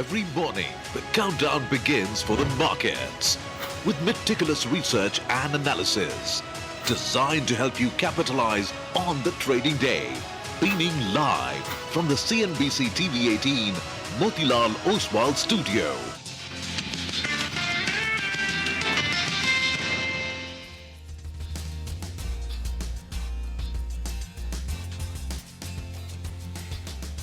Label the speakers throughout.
Speaker 1: Every morning, the countdown begins for the markets with meticulous research and analysis designed to help you capitalize on the trading day. Beaming live from the CNBC-TV18 Motilal Oswal studio.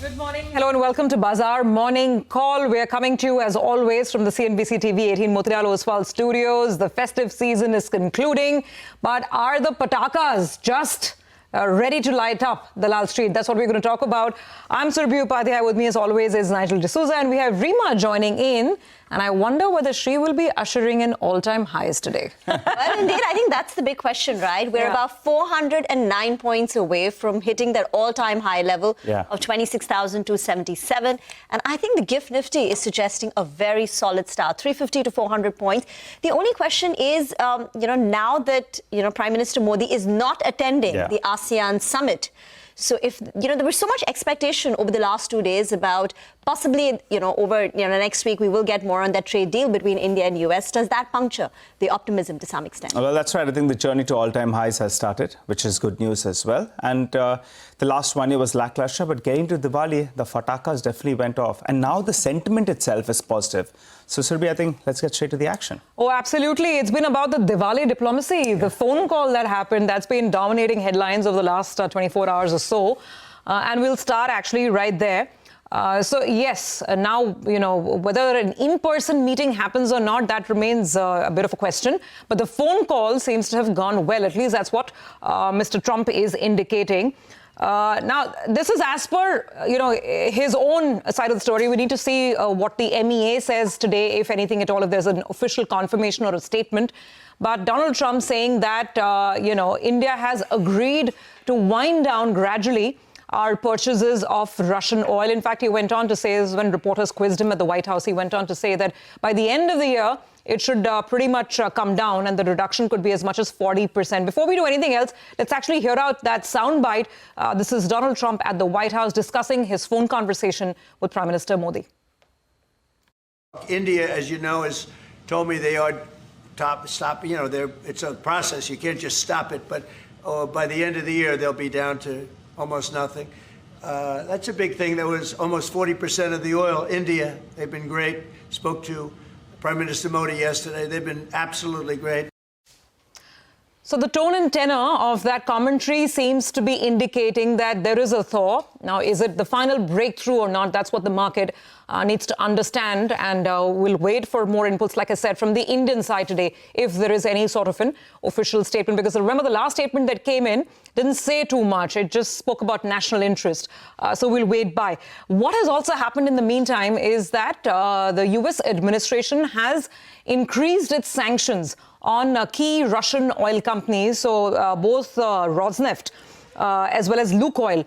Speaker 2: Good morning. Hello and welcome to Bazaar Morning Call. We are coming to you as always from the CNBC-TV18 Motilal Oswal studios. The festive season is concluding, but are the patakas just ready to light up the Lal Street? That's what we're going to talk about. I'm Surbhi Upadhyay. With me as always is Nigel D'Souza, and we have Rima joining in. And I wonder whether she will be ushering in all-time highs today.
Speaker 3: Well, indeed, I think that's the big question, right? We're about 409 points away from hitting that all-time high level of 26,277. And I think the GIFT Nifty is suggesting a very solid start, 350 to 400 points. The only question is, now that, Prime Minister Modi is not attending the ASEAN summit. So if, there was so much expectation over the last 2 days about possibly, over, next week, we will get more on that trade deal between India and US. Does that puncture the optimism to some extent?
Speaker 4: Well, that's right. I think the journey to all-time highs has started, which is good news as well. And the last 1 year was lackluster, but getting to Diwali, the fatakas definitely went off. And now the sentiment itself is positive. So, Surbhi, I think let's get straight to the action.
Speaker 2: Oh, absolutely. It's been about the Diwali diplomacy. The phone call that happened, that's been dominating headlines over the last 24 hours or so. And we'll start actually right there. So, yes, now, whether an in-person meeting happens or not, that remains a bit of a question. But the phone call seems to have gone well. At least that's what Mr. Trump is indicating. Now, this is as per, his own side of the story. We need to see what the MEA says today, if anything at all, if there's an official confirmation or a statement. But Donald Trump saying that, India has agreed to wind down gradually our purchases of Russian oil. In fact, he went on to say, when reporters quizzed him at the White House, he went on to say that by the end of the year, it should pretty much come down, and the reduction could be as much as 40%. Before we do anything else, let's actually hear out that soundbite. This is Donald Trump at the White House discussing his phone conversation with Prime Minister Modi.
Speaker 5: India, as you know, has told me they are stopping. It's a process. You can't just stop it. But by the end of the year, they'll be down to almost nothing. That's a big thing. There was almost 40% of the oil. India, they've been great. Spoke to Prime Minister Modi yesterday. They've been absolutely great.
Speaker 2: So the tone and tenor of that commentary seems to be indicating that there is a thaw. Now, is it the final breakthrough or not? That's what the market needs to understand, and we'll wait for more inputs, like I said, from the Indian side today, if there is any sort of an official statement. Because remember, the last statement that came in didn't say too much. It just spoke about national interest. So we'll wait by. What has also happened in the meantime is that the US administration has increased its sanctions on key Russian oil companies. So both Rosneft as well as Lukoil,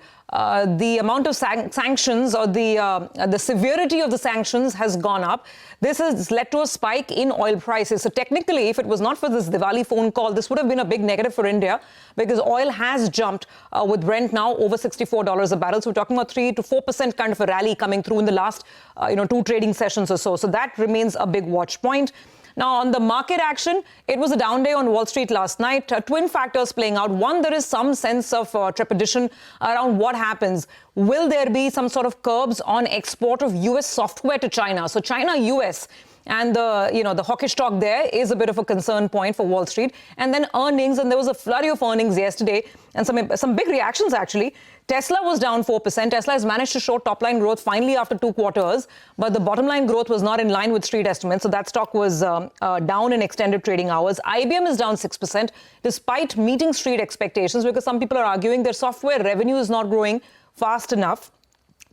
Speaker 2: the amount of sanctions or the severity of the sanctions has gone up. This has led to a spike in oil prices. So technically, if it was not for this Diwali phone call, this would have been a big negative for India, because oil has jumped with Brent now over $64 a barrel. So we're talking about 3 to 4% kind of a rally coming through in the last 2 trading sessions or so. So that remains a big watch point. Now, on the market action, it was a down day on Wall Street last night. Twin factors playing out. One, there is some sense of trepidation around what happens. Will there be some sort of curbs on export of U.S. software to China? So China, U.S., and the hawkish talk there is a bit of a concern point for Wall Street. And then earnings, and there was a flurry of earnings yesterday, and some big reactions actually. Tesla was down 4%. Tesla has managed to show top-line growth finally after 2 quarters, but the bottom-line growth was not in line with street estimates, so that stock was down in extended trading hours. IBM is down 6%, despite meeting street expectations, because some people are arguing their software revenue is not growing fast enough.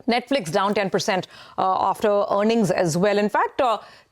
Speaker 2: Netflix down 10% after earnings as well. In fact,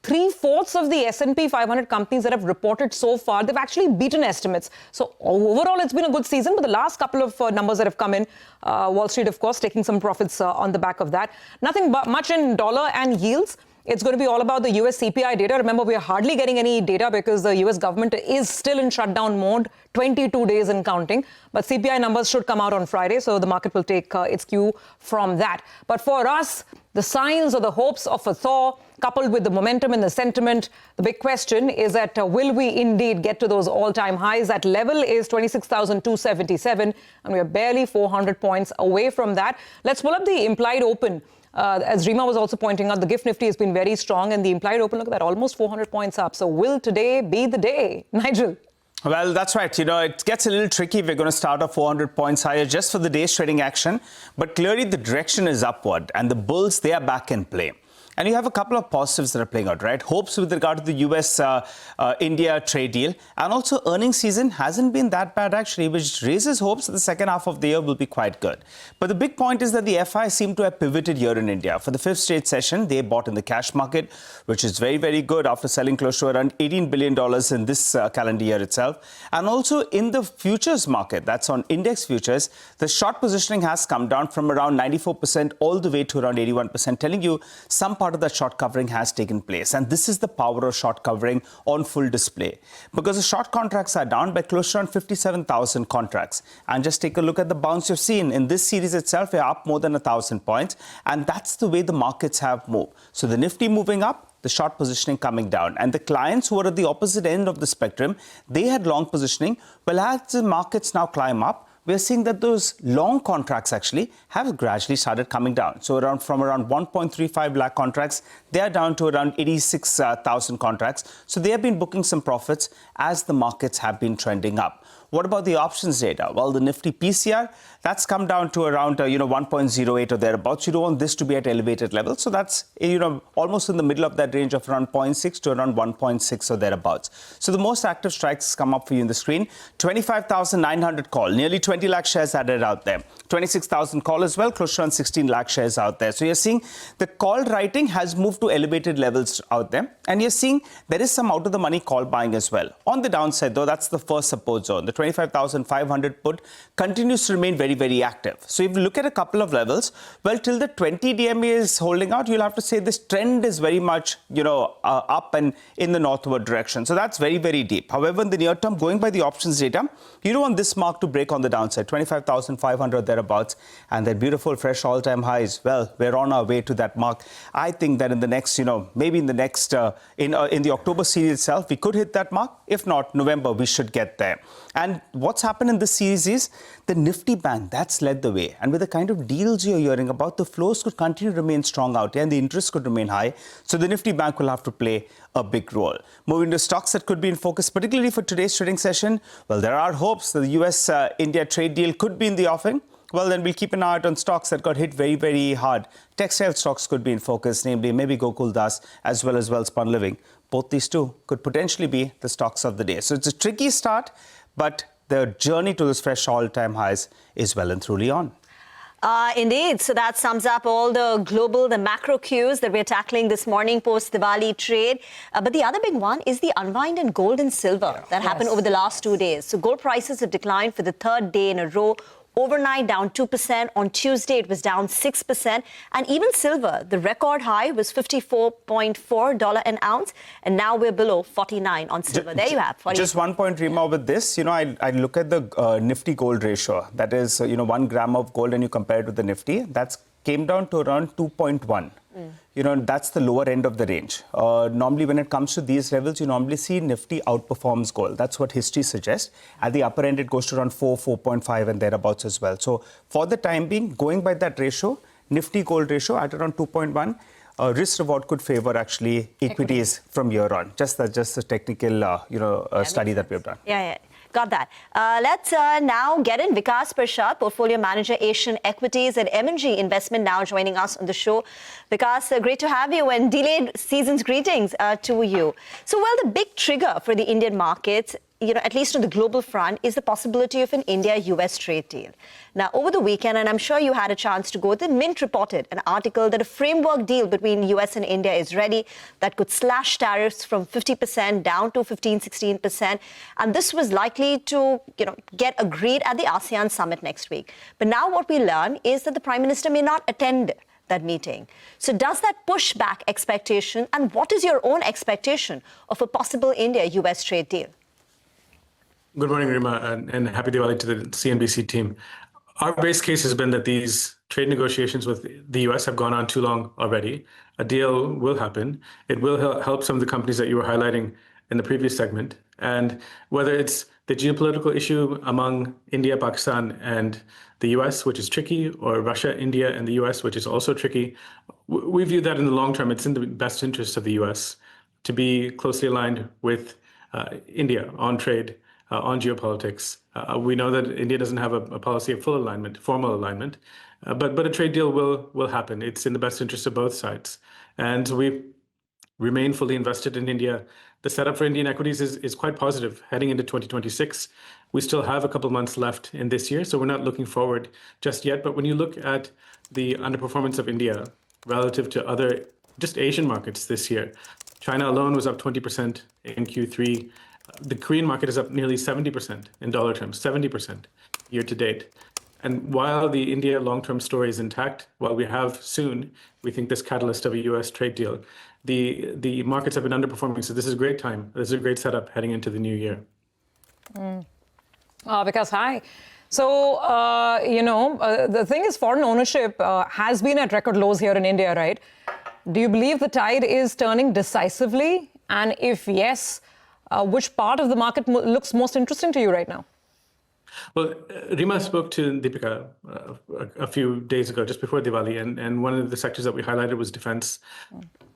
Speaker 2: 3/4 of the S&P 500 companies that have reported so far, they've actually beaten estimates. So overall, it's been a good season, but the last couple of numbers that have come in, Wall Street, of course, taking some profits on the back of that. Nothing but much in dollar and yields. It's going to be all about the US CPI data. Remember, we are hardly getting any data because the US government is still in shutdown mode, 22 days and counting. But CPI numbers should come out on Friday, so the market will take its cue from that. But for us, the signs or the hopes of a thaw, coupled with the momentum and the sentiment, the big question is that will we indeed get to those all-time highs? That level is 26,277, and we are barely 400 points away from that. Let's pull up the implied open. As Rima was also pointing out, the GIFT Nifty has been very strong, and the implied open, look at that, almost 400 points up. So will today be the day? Nigel?
Speaker 4: Well, that's right. You know, it gets a little tricky. We're going to start off 400 points higher just for the day's trading action. But clearly the direction is upward, and the bulls, they are back in play. And you have a couple of positives that are playing out, right? Hopes with regard to the US-India trade deal. And also earnings season hasn't been that bad, actually, which raises hopes that the second half of the year will be quite good. But the big point is that the FI seem to have pivoted here in India. For the fifth straight session, they bought in the cash market, which is very, very good after selling close to around $18 billion in this calendar year itself. And also in the futures market, that's on index futures, the short positioning has come down from around 94% all the way to around 81%, telling you some part of that short covering has taken place. And this is the power of short covering on full display, because the short contracts are down by close to around 57,000 contracts. And just take a look at the bounce you've seen. In this series itself, we're up more than 1,000 points. And that's the way the markets have moved. So the Nifty moving up, the short positioning coming down. And the clients who are at the opposite end of the spectrum, they had long positioning. Well, as the markets now climb up, we're seeing that those long contracts actually have gradually started coming down. So from around 1.35 lakh contracts, they are down to around 86,000 contracts. So they have been booking some profits as the markets have been trending up. What about the options data? Well, the Nifty PCR, that's come down to around 1.08 or thereabouts. You don't want this to be at elevated levels. So that's almost in the middle of that range of around 0.6 to around 1.6 or thereabouts. So the most active strikes come up for you in the screen. 25,900 call, nearly 20 lakh shares added out there. 26,000 call as well, close to around 16 lakh shares out there. So you're seeing the call writing has moved to elevated levels out there. And you're seeing there is some out of the money call buying as well. On the downside, though, that's the first support zone. The 25,500 put continues to remain very, very active. So if you look at a couple of levels, well, till the 20 DMA is holding out, you'll have to say this trend is very much, up and in the northward direction. So that's very, very deep. However, in the near term, going by the options data, you don't want this mark to break on the downside, 25,500 thereabouts, and that beautiful fresh all-time highs. Well, we're on our way to that mark. I think that in the next, maybe in the next, in the October series itself, we could hit that mark. If not, November, we should get there. And what's happened in this series is the Nifty Bank, that's led the way. And with the kind of deals you're hearing about, the flows could continue to remain strong out here and the interest could remain high. So the Nifty Bank will have to play a big role. Moving to stocks that could be in focus, particularly for today's trading session, well, there are hopes that the US-India trade deal could be in the offing. Well, then we'll keep an eye out on stocks that got hit very, very hard. Textile stocks could be in focus, namely maybe Gokul Das as well as Welspun Living. Both these two could potentially be the stocks of the day. So it's a tricky start, but the journey to those fresh all-time highs is well and truly on.
Speaker 3: Indeed. So that sums up all the macro cues that we're tackling this morning post-Diwali trade. But the other big one is the unwind in gold and silver that happened over the last 2 days. So gold prices have declined for the third day in a row. Overnight down 2%. On Tuesday, it was down 6%. And even silver, the record high was $54.4 an ounce. And now we're below 49 on silver. There you have 40.
Speaker 4: Just one point, Rima, with this. I look at the Nifty gold ratio. That is, 1 gram of gold and you compare it with the Nifty. That's came down to around 2.1. That's the lower end of the range. Normally, when it comes to these levels, you normally see Nifty outperforms gold. That's what history suggests. At the upper end, it goes to around 4, 4.5 and thereabouts as well. So for the time being, going by that ratio, Nifty gold ratio at around 2.1, risk reward could favor actually equities from here on. Just a technical, study that we have done.
Speaker 3: Yeah. Got that. Let's now get in Vikas Prashad, Portfolio Manager, Asian Equities at M&G Investment, now joining us on the show. Vikas, great to have you and delayed season's greetings to you. So, well, the big trigger for the Indian markets, at least on the global front, is the possibility of an India-US trade deal. Now, over the weekend, and I'm sure you had a chance to go, the Mint reported an article that a framework deal between US and India is ready that could slash tariffs from 50% down to 15-16%. And this was likely to, get agreed at the ASEAN summit next week. But now what we learn is that the Prime Minister may not attend that meeting. So does that push back expectation? And what is your own expectation of a possible India-US trade deal?
Speaker 6: Good morning, Rima, and happy Diwali to the CNBC team. Our base case has been that these trade negotiations with the U.S. have gone on too long already. A deal will happen. It will help some of the companies that you were highlighting in the previous segment. And whether it's the geopolitical issue among India, Pakistan, and the U.S., which is tricky, or Russia, India, and the U.S., which is also tricky, we view that in the long term, it's in the best interest of the U.S. to be closely aligned with India on trade, on geopolitics. We know that India doesn't have a policy of full alignment, formal alignment, but a trade deal will happen. It's in the best interest of both sides. And we remain fully invested in India. The setup for Indian equities is quite positive heading into 2026. We still have a couple months left in this year, so we're not looking forward just yet. But when you look at the underperformance of India relative to other just Asian markets this year, China alone was up 20% in Q3. The Korean market is up nearly 70% in dollar terms, 70% year to date. And while the India long-term story is intact, while we have soon, we think this catalyst of a U.S. trade deal, the markets have been underperforming. So this is a great time. This is a great setup heading into the new year.
Speaker 2: Because hi. So, the thing is, foreign ownership has been at record lows here in India, right? Do you believe the tide is turning decisively? And if yes, which part of the market looks most interesting to you right now?
Speaker 6: Well, Rima spoke to Deepika a few days ago, just before Diwali, and one of the sectors that we highlighted was defense.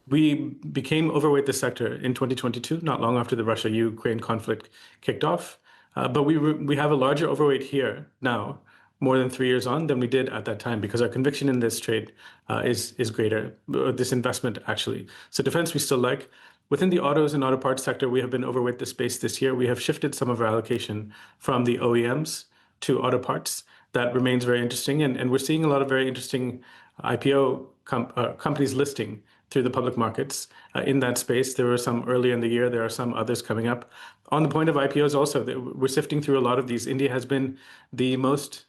Speaker 6: We became overweight this sector in 2022, not long after the Russia-Ukraine conflict kicked off. But we have a larger overweight here now, more than 3 years on, than we did at that time, because our conviction in this trade is greater, this investment actually. So defense we still like. Within the autos and auto parts sector, we have been overweight the space this year. We have shifted some of our allocation from the OEMs to auto parts. That remains very interesting. And we're seeing a lot of very interesting IPO companies listing through the public markets in that space. There were some earlier in the year. There are some others coming up. On the point of IPOs also, we're sifting through a lot of these. India has been the most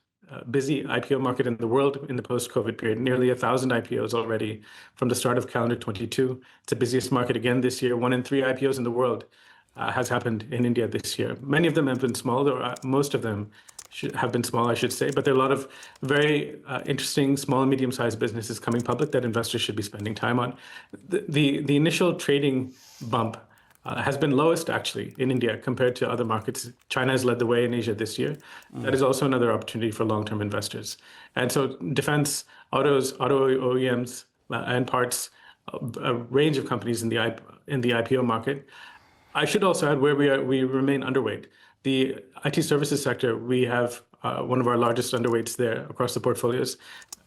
Speaker 6: busy IPO market in the world in the post-COVID period. Nearly 1,000 IPOs already from the start of calendar 22. It's the busiest market again this year. 1 in 3 IPOs in the world has happened in India this year. Many of them have been small, or most of them have been small, I should say, but there are a lot of very interesting small and medium-sized businesses coming public that investors should be spending time on. The initial trading bump has been lowest actually in India compared to other markets. China has led the way in Asia this year. That is also another opportunity for long-term investors. And so defense, autos, auto OEMs, and parts, a range of companies in the IPO market. I should also add where we remain underweight. The IT services sector, we have one of our largest underweights there across the portfolios.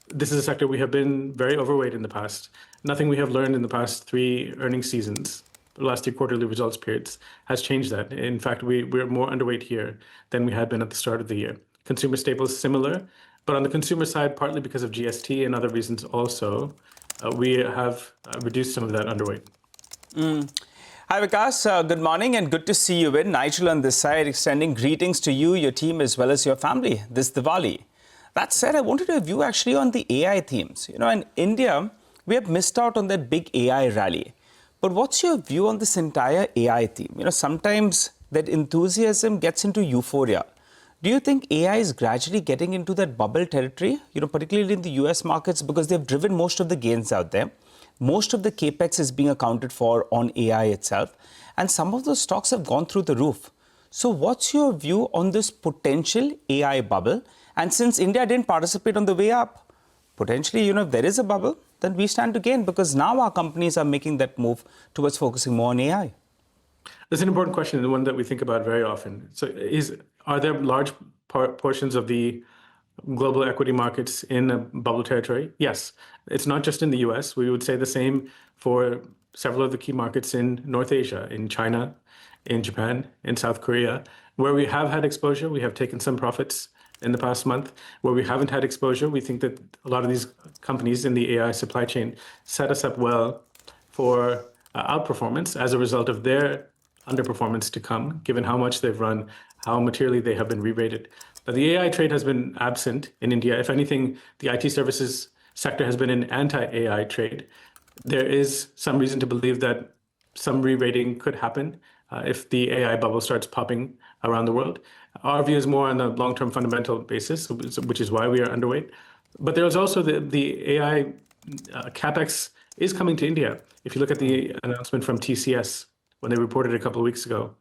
Speaker 6: This is a sector we have been very overweight in the past. Nothing we have learned in the past 3 earnings seasons, the last 3 quarterly results periods, has changed that. In fact, we're more underweight here than we had been at the start of the year. Consumer staples, similar. But on the consumer side, partly because of GST and other reasons also, we have reduced some of that underweight.
Speaker 4: Hi, Vikas. Good morning and good to see you in. Nigel on this side, extending greetings to you, your team, as well as your family this Diwali. That said, I wanted to view actually on the AI themes. In India, we have missed out on that big AI rally. But what's your view on this entire AI theme? Sometimes that enthusiasm gets into euphoria. Do you think AI is gradually getting into that bubble territory, particularly in the US markets, because they've driven most of the gains out there? Most of the capex is being accounted for on AI itself, and some of those stocks have gone through the roof. So what's your view on this potential AI bubble? And since India didn't participate on the way up, potentially, if there is a bubble, then we stand to gain, because now our companies are making that move towards focusing more on AI.
Speaker 6: That's an important question, and one that we think about very often. So are there large portions of the global equity markets in a bubble territory? Yes. It's not just in the US. We would say the same for several of the key markets in North Asia, in China, in Japan, in South Korea. Where we have had exposure, we have taken some profits in the past month. Where we haven't had exposure, we think that a lot of these companies in the AI supply chain set us up well for outperformance as a result of their underperformance to come, given how much they've run, how materially they have been re-rated. The AI trade has been absent in India. If anything, the IT services sector has been an anti-AI trade. There is some reason to believe that some re-rating could happen if the AI bubble starts popping around the world. Our view is more on a long-term fundamental basis, which is why we are underweight. But there is also the AI CapEx is coming to India. If you look at the announcement from TCS when they reported a couple of weeks ago,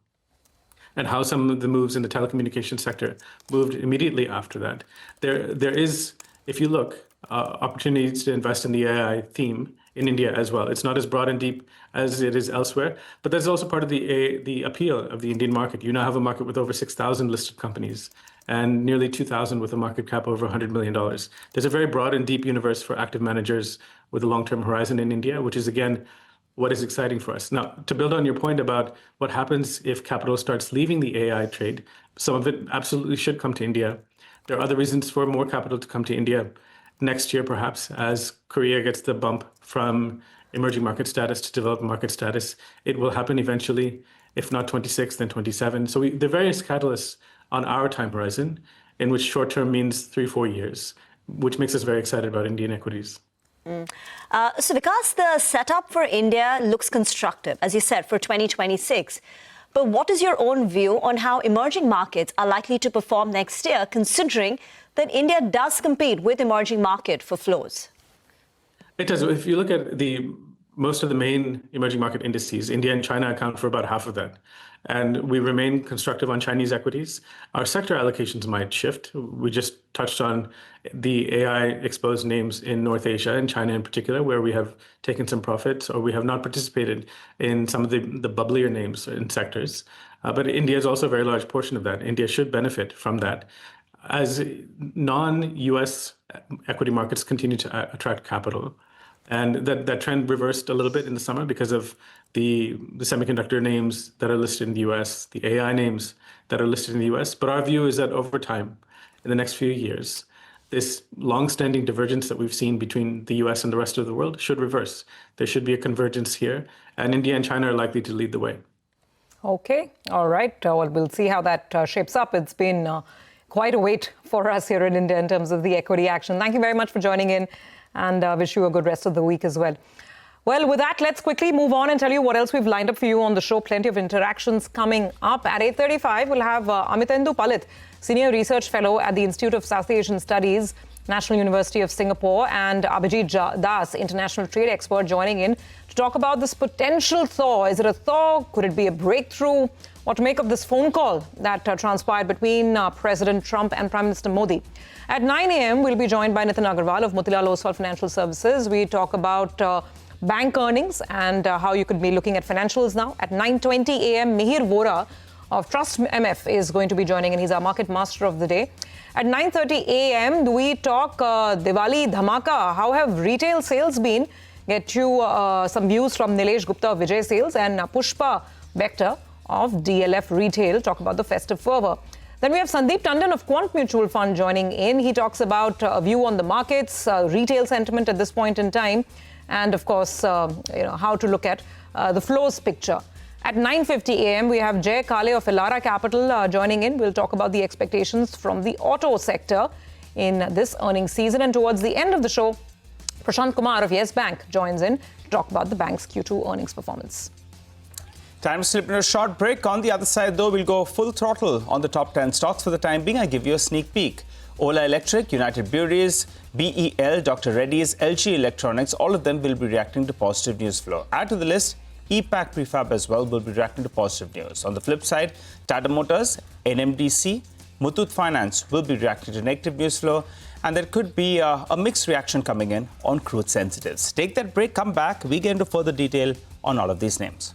Speaker 6: and how some of the moves in the telecommunications sector moved immediately after that, there is, if you look, opportunities to invest in the AI theme in India as well. It's not as broad and deep as it is elsewhere, but that's also part of the appeal of the Indian market. You now have a market with over 6,000 listed companies and nearly 2,000 with a market cap over $100 million. There's a very broad and deep universe for active managers with a long-term horizon in India, which is, again, what is exciting for us. Now, to build on your point about what happens if capital starts leaving the AI trade, some of it absolutely should come to India. There are other reasons for more capital to come to India next year, perhaps, as Korea gets the bump from emerging market status to developed market status. It will happen eventually, if not 26, then 27. So there are various catalysts on our time horizon, in which short-term means 3-4 years, which makes us very excited about Indian equities.
Speaker 3: So because the setup for India looks constructive, as you said, for 2026, but what is your own view on how emerging markets are likely to perform next year, considering that India does compete with emerging market for flows?
Speaker 6: It does. If you look at most of the main emerging market indices, India and China account for about half of that. And we remain constructive on Chinese equities. Our sector allocations might shift. We just touched on the AI-exposed names in North Asia and China in particular, where we have taken some profits, or we have not participated in some of the bubblier names in sectors. But India is also a very large portion of that. India should benefit from that. As non-US equity markets continue to attract capital, and that trend reversed a little bit in the summer because of the semiconductor names that are listed in the US, the AI names that are listed in the US. But our view is that over time, in the next few years, this long-standing divergence that we've seen between the US and the rest of the world should reverse. There should be a convergence here, and India and China are likely to lead the way.
Speaker 2: Okay, all right. Well, we'll see how that shapes up. It's been quite a wait for us here in India in terms of the equity action. Thank you very much for joining in, and wish you a good rest of the week as well. Well, with that, let's quickly move on and tell you what else we've lined up for you on the show. Plenty of interactions coming up. At 8:35, we'll have Amitendu Palit, Senior Research Fellow at the Institute of South Asian Studies, National University of Singapore, and Abhijit Das, International Trade Expert, joining in to talk about this potential thaw. Is it a thaw? Could it be a breakthrough? What to make of this phone call that transpired between President Trump and Prime Minister Modi. At 9 a.m., we'll be joined by Nitin Agarwal of Motilal Oswal Financial Services. We talk about bank earnings and how you could be looking at financials now. At 9:20 a.m., Mihir Vora of Trust MF is going to be joining in. He's our market master of the day. At 9:30 a.m., we talk Diwali Dhamaka. How have retail sales been? Get you some views from Nilesh Gupta of Vijay Sales and Pushpa Bector of DLF Retail. Talk about the festive fervor. Then we have Sandeep Tandon of Quant Mutual Fund joining in. He talks about a view on the markets, retail sentiment at this point in time, and of course, how to look at the flows picture. At 9:50 a.m., we have Jay Kale of Elara Capital joining in. We'll talk about the expectations from the auto sector in this earnings season. And towards the end of the show, Prashant Kumar of Yes Bank joins in to talk about the bank's Q2 earnings performance.
Speaker 4: Time to slip into a short break. On the other side, though, we'll go full throttle on the top 10 stocks. For the time being, I give you a sneak peek. Ola Electric, United Breweries, BEL, Dr. Reddy's, LG Electronics, all of them will be reacting to positive news flow. Add to the list, EPAC Prefab as well will be reacting to positive news. On the flip side, Tata Motors, NMDC, Muthoot Finance will be reacting to negative news flow. And there could be a mixed reaction coming in on crude sensitives. Take that break, come back. We get into further detail on all of these names.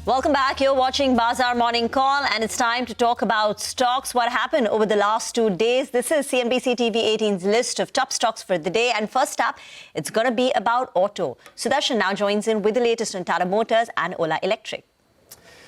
Speaker 3: Welcome back. You're watching Bazaar Morning Call, and it's time to talk about stocks. What happened over the last 2 days? This is CNBC-TV18's list of top stocks for the day. And first up, it's going to be about auto. Sudarshan now joins in with the latest on Tata Motors and Ola Electric.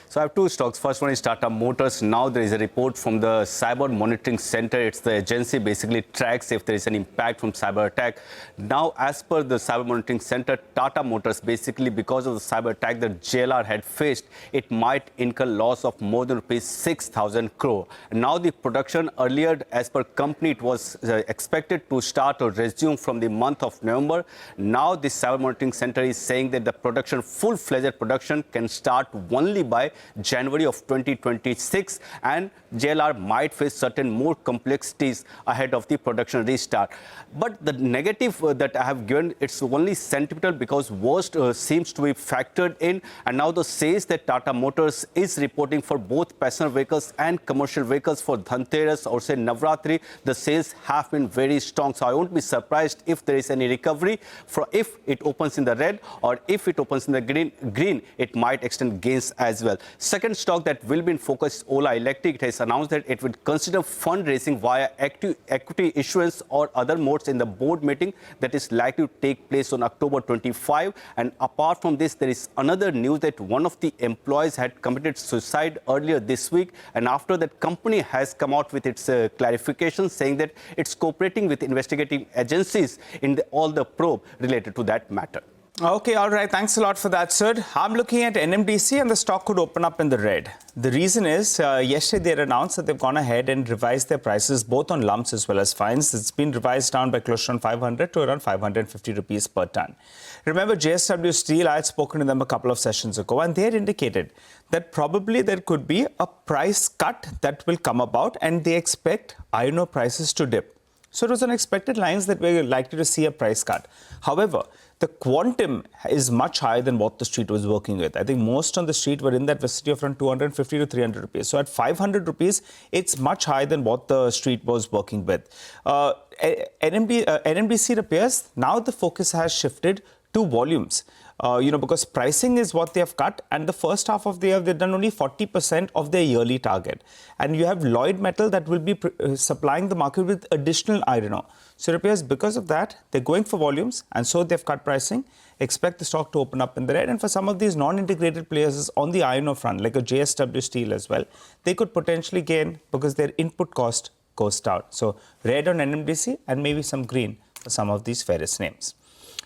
Speaker 7: So I have two stocks. First one is Tata Motors. Now there is a report from the Cyber Monitoring Center. It's the agency basically tracks if there is an impact from cyber attack. Now, as per the Cyber Monitoring Center, Tata Motors basically because of the cyber attack that JLR had faced, it might incur loss of more than rupees 6,000 crore. Now the production earlier, as per company, it was expected to start or resume from the month of November. Now the Cyber Monitoring Center is saying that the production, full-fledged production, can start only by January of 2026, and JLR might face certain more complexities ahead of the production restart. But the negative that I have given, it's only sentimental because worst seems to be factored in, and now the sales that Tata Motors is reporting for both passenger vehicles and commercial vehicles for Dhanteras or say Navratri, the sales have been very strong. So I won't be surprised if there is any recovery. For if it opens in the red or if it opens in the green, it might extend gains as well. Second stock that will be in focus is Ola Electric. It has announced that it would consider fundraising via equity issuance or other modes in the board meeting that is likely to take place on October 25. And apart from this, there is another news that one of the employees had committed suicide earlier this week. And after that, company has come out with its clarification saying that it's cooperating with investigative agencies in all the probe related to that matter.
Speaker 4: Okay, all right. Thanks a lot for that, sir. I'm looking at NMDC and the stock could open up in the red. The reason is yesterday they announced that they've gone ahead and revised their prices both on lumps as well as fines. It's been revised down by close to around 500 to around 550 rupees per ton. Remember, JSW Steel, I had spoken to them a couple of sessions ago, and they had indicated that probably there could be a price cut that will come about, and they expect iron ore prices to dip. So it was unexpected lines that we're likely to see a price cut. However, the quantum is much higher than what the street was working with. I think most on the street were in that vicinity of around 250 to 300 rupees. So at 500 rupees, it's much higher than what the street was working with. NMDC, it appears now the focus has shifted to volumes. Because pricing is what they have cut, and the first half of the year they've done only 40% of their yearly target. And you have Lloyd Metal that will be supplying the market with additional iron ore. So it appears because of that, they're going for volumes, and so they've cut pricing. Expect the stock to open up in the red. And for some of these non-integrated players on the iron ore front, like a JSW Steel as well, they could potentially gain because their input cost goes down. So red on NMDC and maybe some green for some of these ferrous names.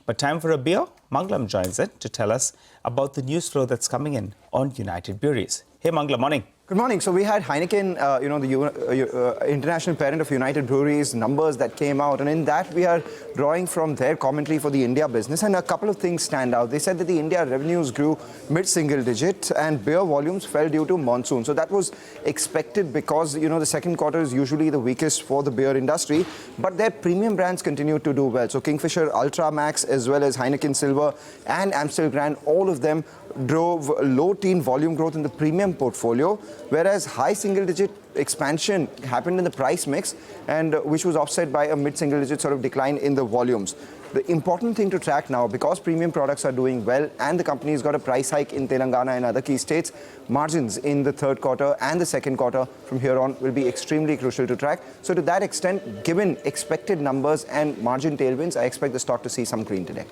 Speaker 4: But time for a beer. Manglam joins in to tell us about the news flow that's coming in on United Breweries. Hey, Manglam, morning.
Speaker 8: Good morning. So we had Heineken, the international parent of United Breweries, numbers that came out. And in that, we are drawing from their commentary for the India business. And a couple of things stand out. They said that the India revenues grew mid-single digit and beer volumes fell due to monsoon. So that was expected because, the second quarter is usually the weakest for the beer industry. But their premium brands continued to do well. So Kingfisher Ultra Max as well as Heineken Silver and Amstel Grand, all of them drove low-teen volume growth in the premium portfolio, whereas high single-digit expansion happened in the price mix, and which was offset by a mid-single-digit sort of decline in the volumes. The important thing to track now, because premium products are doing well and the company's got a price hike in Telangana and other key states, margins in the third quarter and the second quarter from here on will be extremely crucial to track. So to that extent, given expected numbers and margin tailwinds, I expect the stock to see some green today.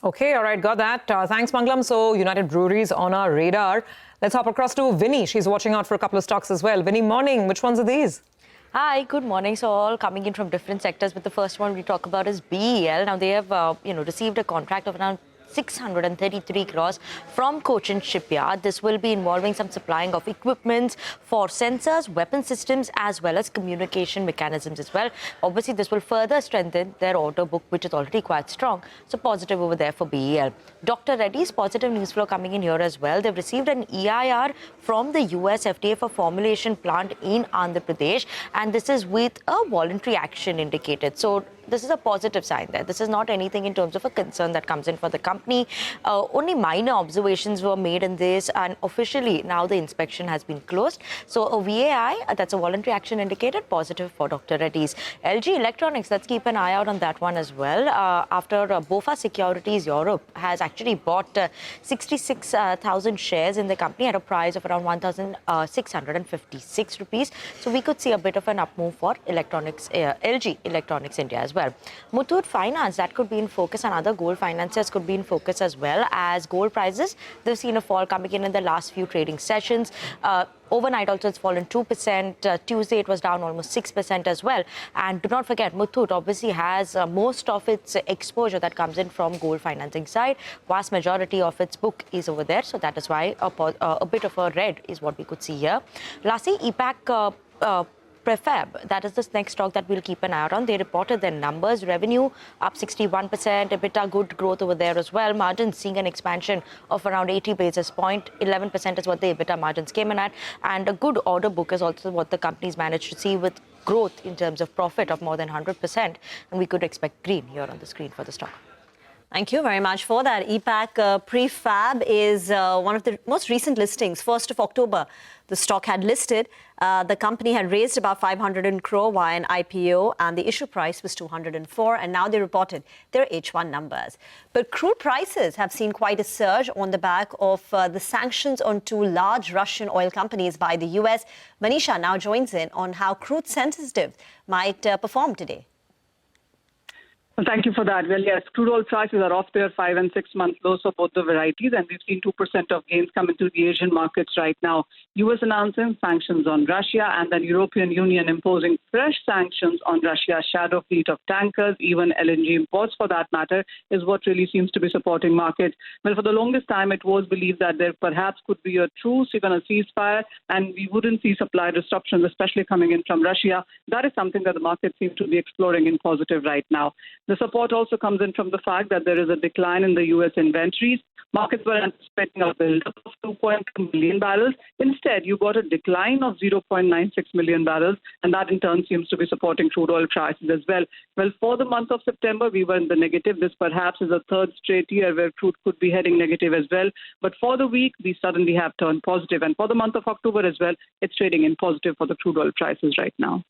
Speaker 2: Okay, all right, got that. Thanks, Manglam. So United Breweries on our radar. Let's hop across to Vinny. She's watching out for a couple of stocks as well. Vinny, morning. Which ones are these?
Speaker 9: Hi, good morning. So all coming in from different sectors, but the first one we talk about is BEL. Now they have, received a contract of around 633 crores from Cochin Shipyard. This will be involving some supplying of equipment for sensors, weapon systems, as well as communication mechanisms as well. Obviously, this will further strengthen their order book, which is already quite strong. So positive over there for BEL. Dr. Reddy's positive news flow coming in here as well. They've received an EIR from the US FDA for formulation plant in Andhra Pradesh, and this is with a voluntary action indicated. So this is a positive sign there. This is not anything in terms of a concern that comes in for the company. Only minor observations were made in this, and officially now the inspection has been closed. So a VAI, that's a voluntary action indicated, positive for Dr. Reddy's. LG Electronics, let's keep an eye out on that one as well. After BofA Securities Europe has actually bought 66,000 shares in the company at a price of around 1,656 rupees. So we could see a bit of an up move for electronics, LG Electronics India as well. Muthoot Finance, that could be in focus, and other gold financiers could be in focus as well as gold prices. They've seen a fall coming in the last few trading sessions. Overnight also it's fallen 2%. Tuesday it was down almost 6% as well. And do not forget, Muthoot obviously has most of its exposure that comes in from gold financing side. Vast majority of its book is over there. So that is why a bit of a red is what we could see here. Lastly, EPAC Prefab, that is the next stock that we'll keep an eye out on. They reported their numbers, revenue up 61%, EBITDA good growth over there as well. Margins seeing an expansion of around 80 basis points, 11% is what the EBITDA margins came in at. And a good order book is also what the companies managed to see with growth in terms of profit of more than 100%. And we could expect green here on the screen for the stock.
Speaker 3: Thank you very much for that. EPAC Prefab is one of the most recent listings. 1st of October, the stock had listed. The company had raised about 500 crore via an IPO, and the issue price was 204, and now they reported their H1 numbers. But crude prices have seen quite a surge on the back of the sanctions on two large Russian oil companies by the US. Manisha now joins in on how crude sensitive might perform today.
Speaker 10: Well, thank you for that. Well, yes, crude oil prices are off their 5 and 6 month lows for both the varieties, and we've seen 2% of gains come into the Asian markets right now. U.S. announcing sanctions on Russia, and then European Union imposing fresh sanctions on Russia's shadow fleet of tankers, even LNG imports for that matter, is what really seems to be supporting markets. Well, for the longest time, it was believed that there perhaps could be a truce, even a ceasefire, and we wouldn't see supply disruptions, especially coming in from Russia. That is something that the market seems to be exploring in positive right now. The support also comes in from the fact that there is a decline in the U.S. inventories. Markets were anticipating a build-up of 2.2 million barrels. Instead, you got a decline of 0.96 million barrels, and that in turn seems to be supporting crude oil prices as well. Well, for the month of September, we were in the negative. This perhaps is a third straight year where crude could be heading negative as well. But for the week, we suddenly have turned positive. And for the month of October as well, it's trading in positive for the crude oil prices right now.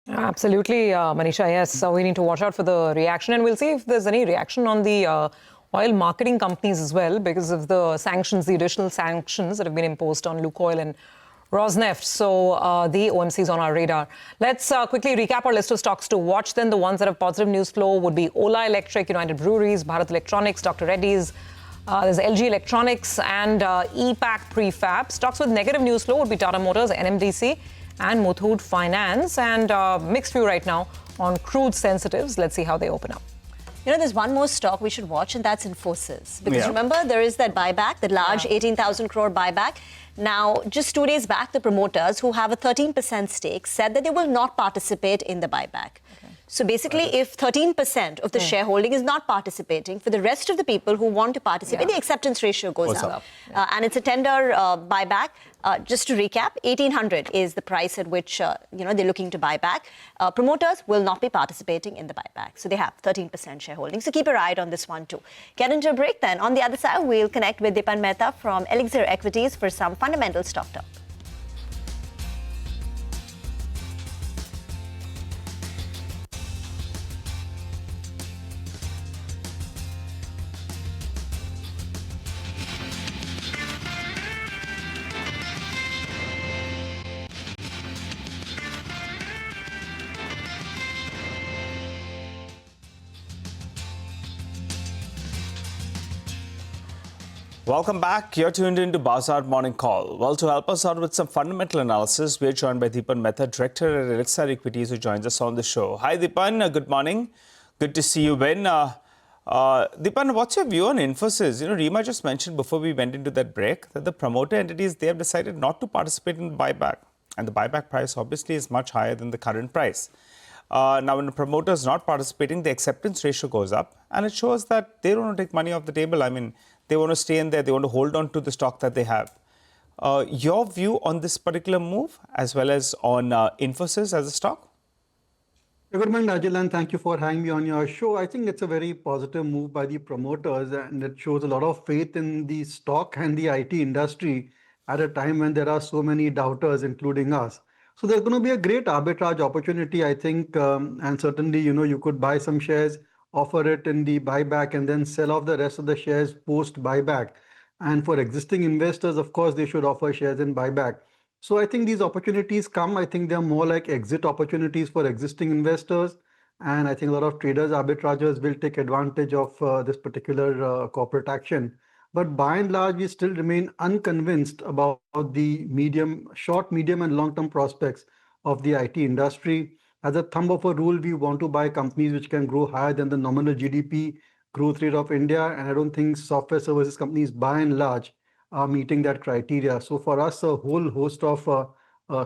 Speaker 2: Absolutely, Manisha, yes. So we need to watch out for the reaction, and we'll see if there's any reaction on the oil marketing companies as well because of the sanctions, the additional sanctions that have been imposed on Lukoil and Rosneft. So the OMC is on our radar. Let's quickly recap our list of stocks to watch then. The ones that have positive news flow would be Ola Electric, United Breweries, Bharat Electronics, Dr. Reddy's, there's LG Electronics and EPAC Prefab. Stocks with negative news flow would be Tata Motors, NMDC, and Muthoot Finance, and mixed view right now on crude sensitives. Let's see how they open up.
Speaker 3: You know, there's one more stock we should watch, and that's Infosys. Because remember, there is that buyback, that large 18,000 crore buyback. Now, just 2 days back, the promoters, who have a 13% stake, said that they will not participate in the buyback. So basically, if 13% of the shareholding is not participating, for the rest of the people who want to participate, the acceptance ratio goes up. And it's a tender buyback. Just to recap, 1,800 is the price at which they're looking to buy back. Promoters will not be participating in the buyback. So they have 13% shareholding. So keep your eye on this one too. Get into a break then. On the other side, we'll connect with Dipan Mehta from Elixir Equities for some fundamental stock talk.
Speaker 4: Welcome back. You're tuned into Bazaar Morning Call. Well, to help us out with some fundamental analysis, we're joined by Dipan Mehta, Director at Elixir Equities, who joins us on the show. Hi, Dipan. Good morning. Good to see you, Ben. Dipan, what's your view on Infosys? You know, Rima just mentioned before we went into that break that the promoter entities, they have decided not to participate in the buyback. And the buyback price obviously is much higher than the current price. Now, when the promoter is not participating, the acceptance ratio goes up. And it shows that they don't want to take money off the table. I mean, they want to stay in there. They want to hold on to the stock that they have. Your view on this particular move, as well as on Infosys as a stock?
Speaker 11: Good morning, Najil, and thank you for having me on your show. I think it's a very positive move by the promoters, and it shows a lot of faith in the stock and the IT industry at a time when there are so many doubters, including us. So there's going to be a great arbitrage opportunity, I think, and certainly, you could buy some shares, offer it in the buyback, and then sell off the rest of the shares post buyback. And for existing investors, of course, they should offer shares in buyback. So I think these opportunities come. I think they're more like exit opportunities for existing investors. And I think a lot of traders, arbitrageurs will take advantage of this particular corporate action. But by and large, we still remain unconvinced about the short, medium, and long-term prospects of the IT industry. As a thumb of a rule, we want to buy companies which can grow higher than the nominal GDP growth rate of India. And I don't think software services companies, by and large, are meeting that criteria. So for us, a whole host of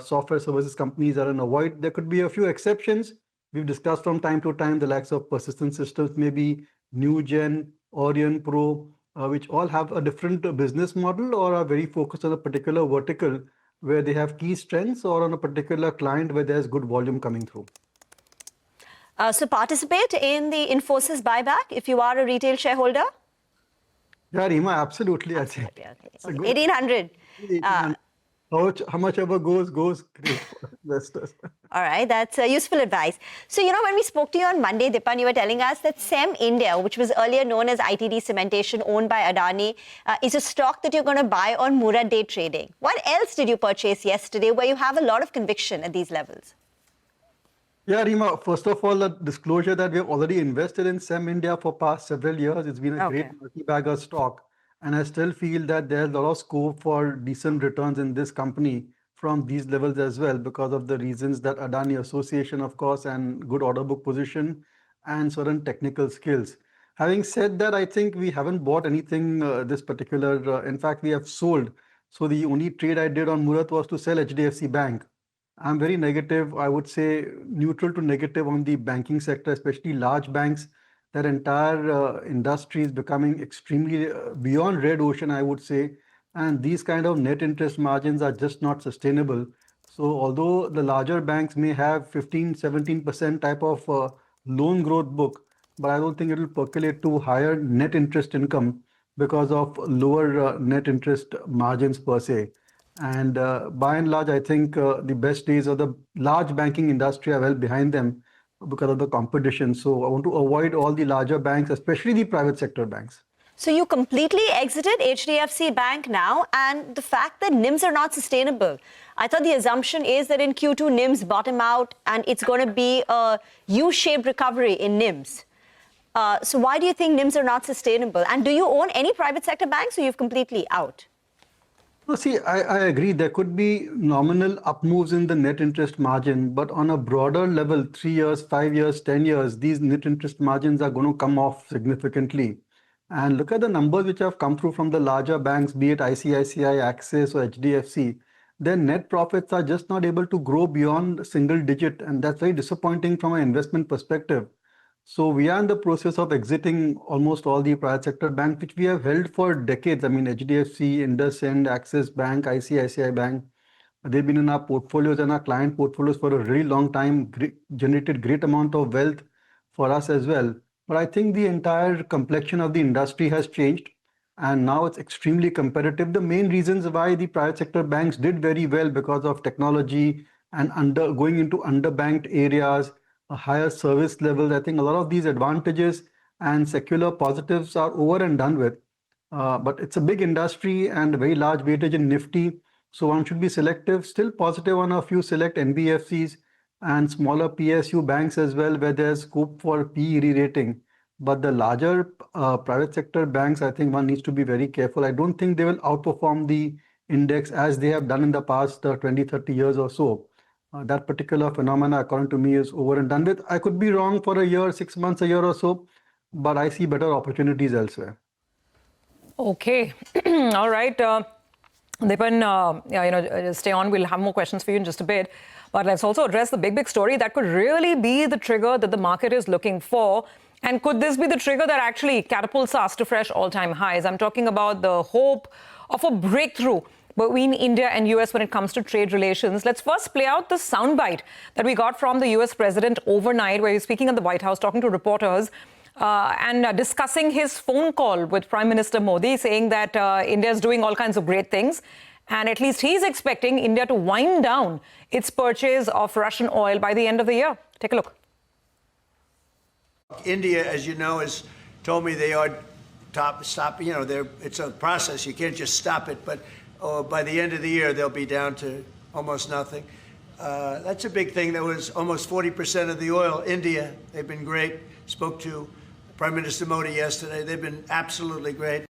Speaker 11: software services companies are an avoid. There could be a few exceptions. We've discussed from time to time the likes of Persistent Systems, maybe NewGen, Orion Pro, which all have a different business model or are very focused on a particular vertical where they have key strengths or on a particular client where there's good volume coming through.
Speaker 3: So participate in the Infosys buyback if you are a retail shareholder?
Speaker 11: Yeah, Rima, absolutely. I think.
Speaker 3: Okay. 1,800.
Speaker 11: How much ever goes great for investors.
Speaker 3: All right, that's useful advice. So, when we spoke to you on Monday, Dipan, you were telling us that SEM India, which was earlier known as ITD Cementation, owned by Adani, is a stock that you're going to buy on Murad Day trading. What else did you purchase yesterday where you have a lot of conviction at these levels?
Speaker 11: Yeah, Rima, first of all, a disclosure that we have already invested in SEM India for past several years. It's been a great multi-bagger stock. And I still feel that there's a lot of scope for decent returns in this company from these levels as well, because of the reasons that Adani Association, of course, and good order book position and certain technical skills. Having said that, I think we haven't bought anything this particular. In fact, we have sold. So the only trade I did on Murat was to sell HDFC Bank. I'm very negative, I would say neutral to negative on the banking sector, especially large banks. That entire industry is becoming extremely beyond red ocean, I would say. And these kind of net interest margins are just not sustainable. So although the larger banks may have 15, 17% type of loan growth book, but I don't think it will percolate to higher net interest income because of lower net interest margins per se. And by and large, I think the best days of the large banking industry are well behind them because of the competition. So I want to avoid all the larger banks, especially the private sector banks.
Speaker 3: So you completely exited HDFC Bank now, and the fact that NIMs are not sustainable. I thought the assumption is that in Q2 NIMs bottom out and it's going to be a U-shaped recovery in NIMs. So why do you think NIMs are not sustainable? And do you own any private sector banks or you've completely out?
Speaker 11: Well, see, I agree. There could be nominal up moves in the net interest margin, but on a broader level, 3 years, 5 years, 10 years, these net interest margins are going to come off significantly. And look at the numbers which have come through from the larger banks, be it ICICI, Axis or HDFC. Their net profits are just not able to grow beyond single digit. And that's very disappointing from an investment perspective. So we are in the process of exiting almost all the private sector banks, which we have held for decades. I mean, HDFC, IndusInd, Axis Bank, ICICI Bank, they've been in our portfolios and our client portfolios for a really long time, generated great amount of wealth for us as well. But I think the entire complexion of the industry has changed. And now it's extremely competitive. The main reasons why the private sector banks did very well because of technology and going into underbanked areas, a higher service levels. I think a lot of these advantages and secular positives are over and done with. But it's a big industry and a very large weightage in Nifty. So one should be selective, still positive on a few select NBFCs and smaller PSU banks as well, where there's scope for PE re-rating. But the larger private sector banks, I think one needs to be very careful. I don't think they will outperform the index as they have done in the past 20, 30 years or so. That particular phenomena, according to me, is over and done with. I could be wrong for a year, 6 months, a year or so, but I see better opportunities elsewhere.
Speaker 2: Okay. All right. Dipan, stay on. We'll have more questions for you in just a bit. But let's also address the big story that could really be the trigger that the market is looking for. And could this be the trigger that actually catapults us to fresh all-time highs? I'm talking about the hope of a breakthrough between India and US when it comes to trade relations. Let's first play out the soundbite that we got from the US president overnight, where he's speaking at the White House, talking to reporters and discussing his phone call with Prime Minister Modi, saying that India is doing all kinds of great things. And at least he's expecting India to wind down its purchase of Russian oil by the end of the year. Take a look.
Speaker 5: India, as you know, has told me they are stop. It's a process. You can't just stop it, but by the end of the year, they'll be down to almost nothing. That's a big thing. That was almost 40% of the oil. India, they've been great. Spoke to Prime Minister Modi yesterday. They've been absolutely great.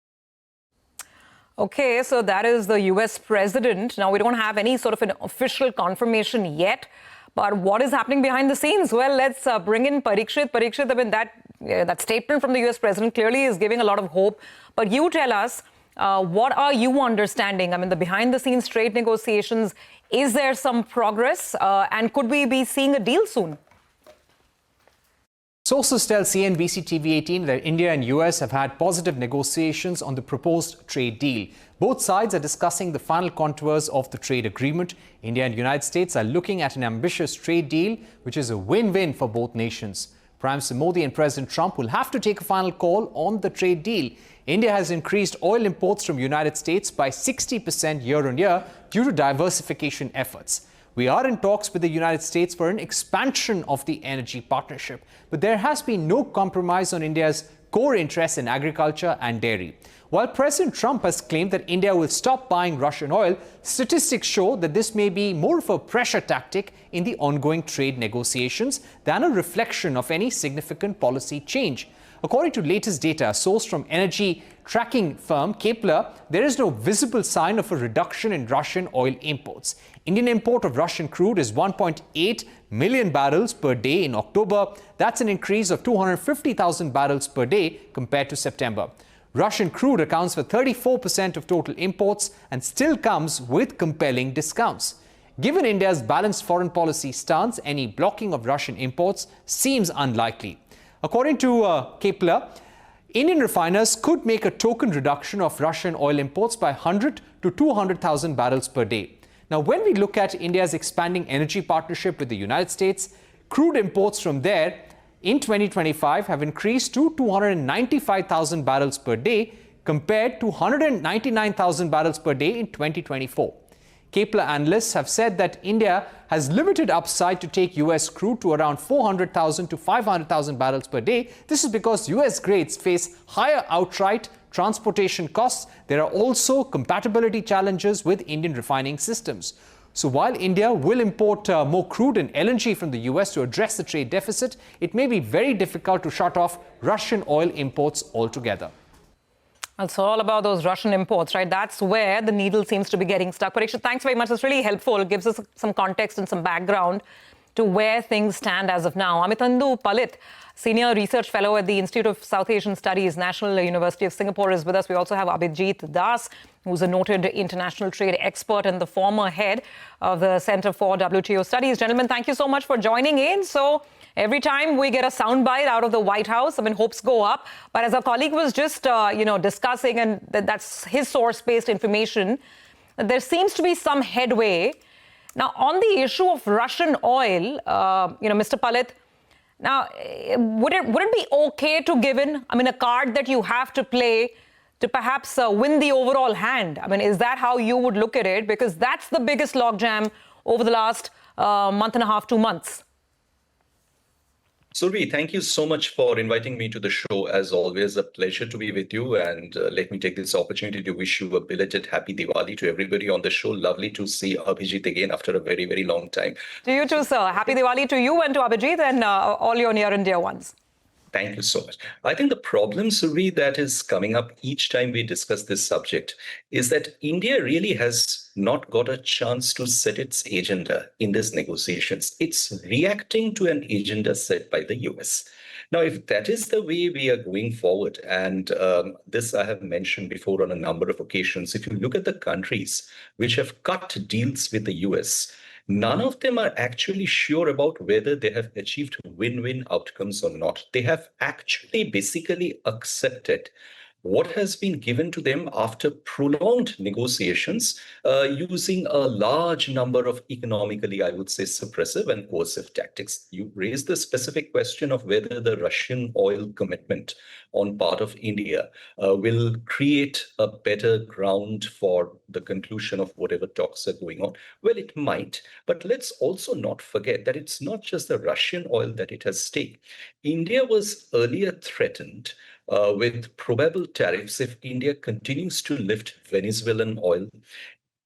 Speaker 2: Okay, so that is the US president. Now, we don't have any sort of an official confirmation yet. But what is happening behind the scenes? Well, let's bring in Parikshit. Parikshit, I mean, that statement from the US president clearly is giving a lot of hope. But you tell us, what are you understanding? I mean, the behind-the-scenes trade negotiations, is there some progress? And could we be seeing a deal soon?
Speaker 12: Sources tell CNBC-TV18 that India and US have had positive negotiations on the proposed trade deal. Both sides are discussing the final contours of the trade agreement. India and United States are looking at an ambitious trade deal, which is a win-win for both nations. Prime Minister Modi and President Trump will have to take a final call on the trade deal. India has increased oil imports from United States by 60% year-on-year due to diversification efforts. We are in talks with the United States for an expansion of the energy partnership, but there has been no compromise on India's core interests in agriculture and dairy. While President Trump has claimed that India will stop buying Russian oil, statistics show that this may be more of a pressure tactic in the ongoing trade negotiations than a reflection of any significant policy change. According to latest data sourced from energy tracking firm Kepler, there is no visible sign of a reduction in Russian oil imports. Indian import of Russian crude is 1.8 million barrels per day in October. That's an increase of 250,000 barrels per day compared to September. Russian crude accounts for 34% of total imports and still comes with compelling discounts. Given India's balanced foreign policy stance, any blocking of Russian imports seems unlikely. According to Kepler, Indian refiners could make a token reduction of Russian oil imports by 100 to 200,000 barrels per day. Now, when we look at India's expanding energy partnership with the United States, crude imports from there in 2025 have increased to 295,000 barrels per day compared to 199,000 barrels per day in 2024. Kepler analysts have said that India has limited upside to take US crude to around 400,000 to 500,000 barrels per day. This is because US grades face higher outright transportation costs. There are also compatibility challenges with Indian refining systems. So while India will import more crude and LNG from the US to address the trade deficit, it may be very difficult to shut off Russian oil imports altogether.
Speaker 2: It's all about those Russian imports, right? That's where the needle seems to be getting stuck. Parikshit, thanks very much. That's really helpful. It gives us some context and some background to where things stand as of now. Amithandu Palit, Senior Research Fellow at the Institute of South Asian Studies, National University of Singapore, is with us. We also have Abhijit Das, who's a noted international trade expert and the former head of the Center for WTO Studies. Gentlemen, thank you so much for joining in. So every time we get a soundbite out of the White House, I mean, hopes go up. But as our colleague was just, discussing, and that's his source-based information, there seems to be some headway. Now, on the issue of Russian oil, Mr. Palit, now, would it be okay to give in, a card that you have to play to perhaps win the overall hand? I mean, is that how you would look at it? Because that's the biggest logjam over the last month and a half, 2 months.
Speaker 13: Survi, thank you so much for inviting me to the show. As always, a pleasure to be with you. And let me take this opportunity to wish you a belated happy Diwali to everybody on the show. Lovely to see Abhijit again after a very, very long time.
Speaker 2: To you too, sir. Happy Diwali to you and to Abhijit and all your near and dear ones.
Speaker 13: Thank you so much. I think the problem, Survi, that is coming up each time we discuss this subject is that India really has not got a chance to set its agenda in these negotiations. It's reacting to an agenda set by the US. Now, if that is the way we are going forward, and this I have mentioned before on a number of occasions, if you look at the countries which have cut deals with the US, none of them are actually sure about whether they have achieved win-win outcomes or not. They have actually basically accepted what has been given to them after prolonged negotiations using a large number of economically, I would say, suppressive and coercive tactics. You raised the specific question of whether the Russian oil commitment on part of India will create a better ground for the conclusion of whatever talks are going on. Well, it might, but let's also not forget that it's not just the Russian oil that it has stake. India was earlier threatened with probable tariffs if India continues to lift Venezuelan oil.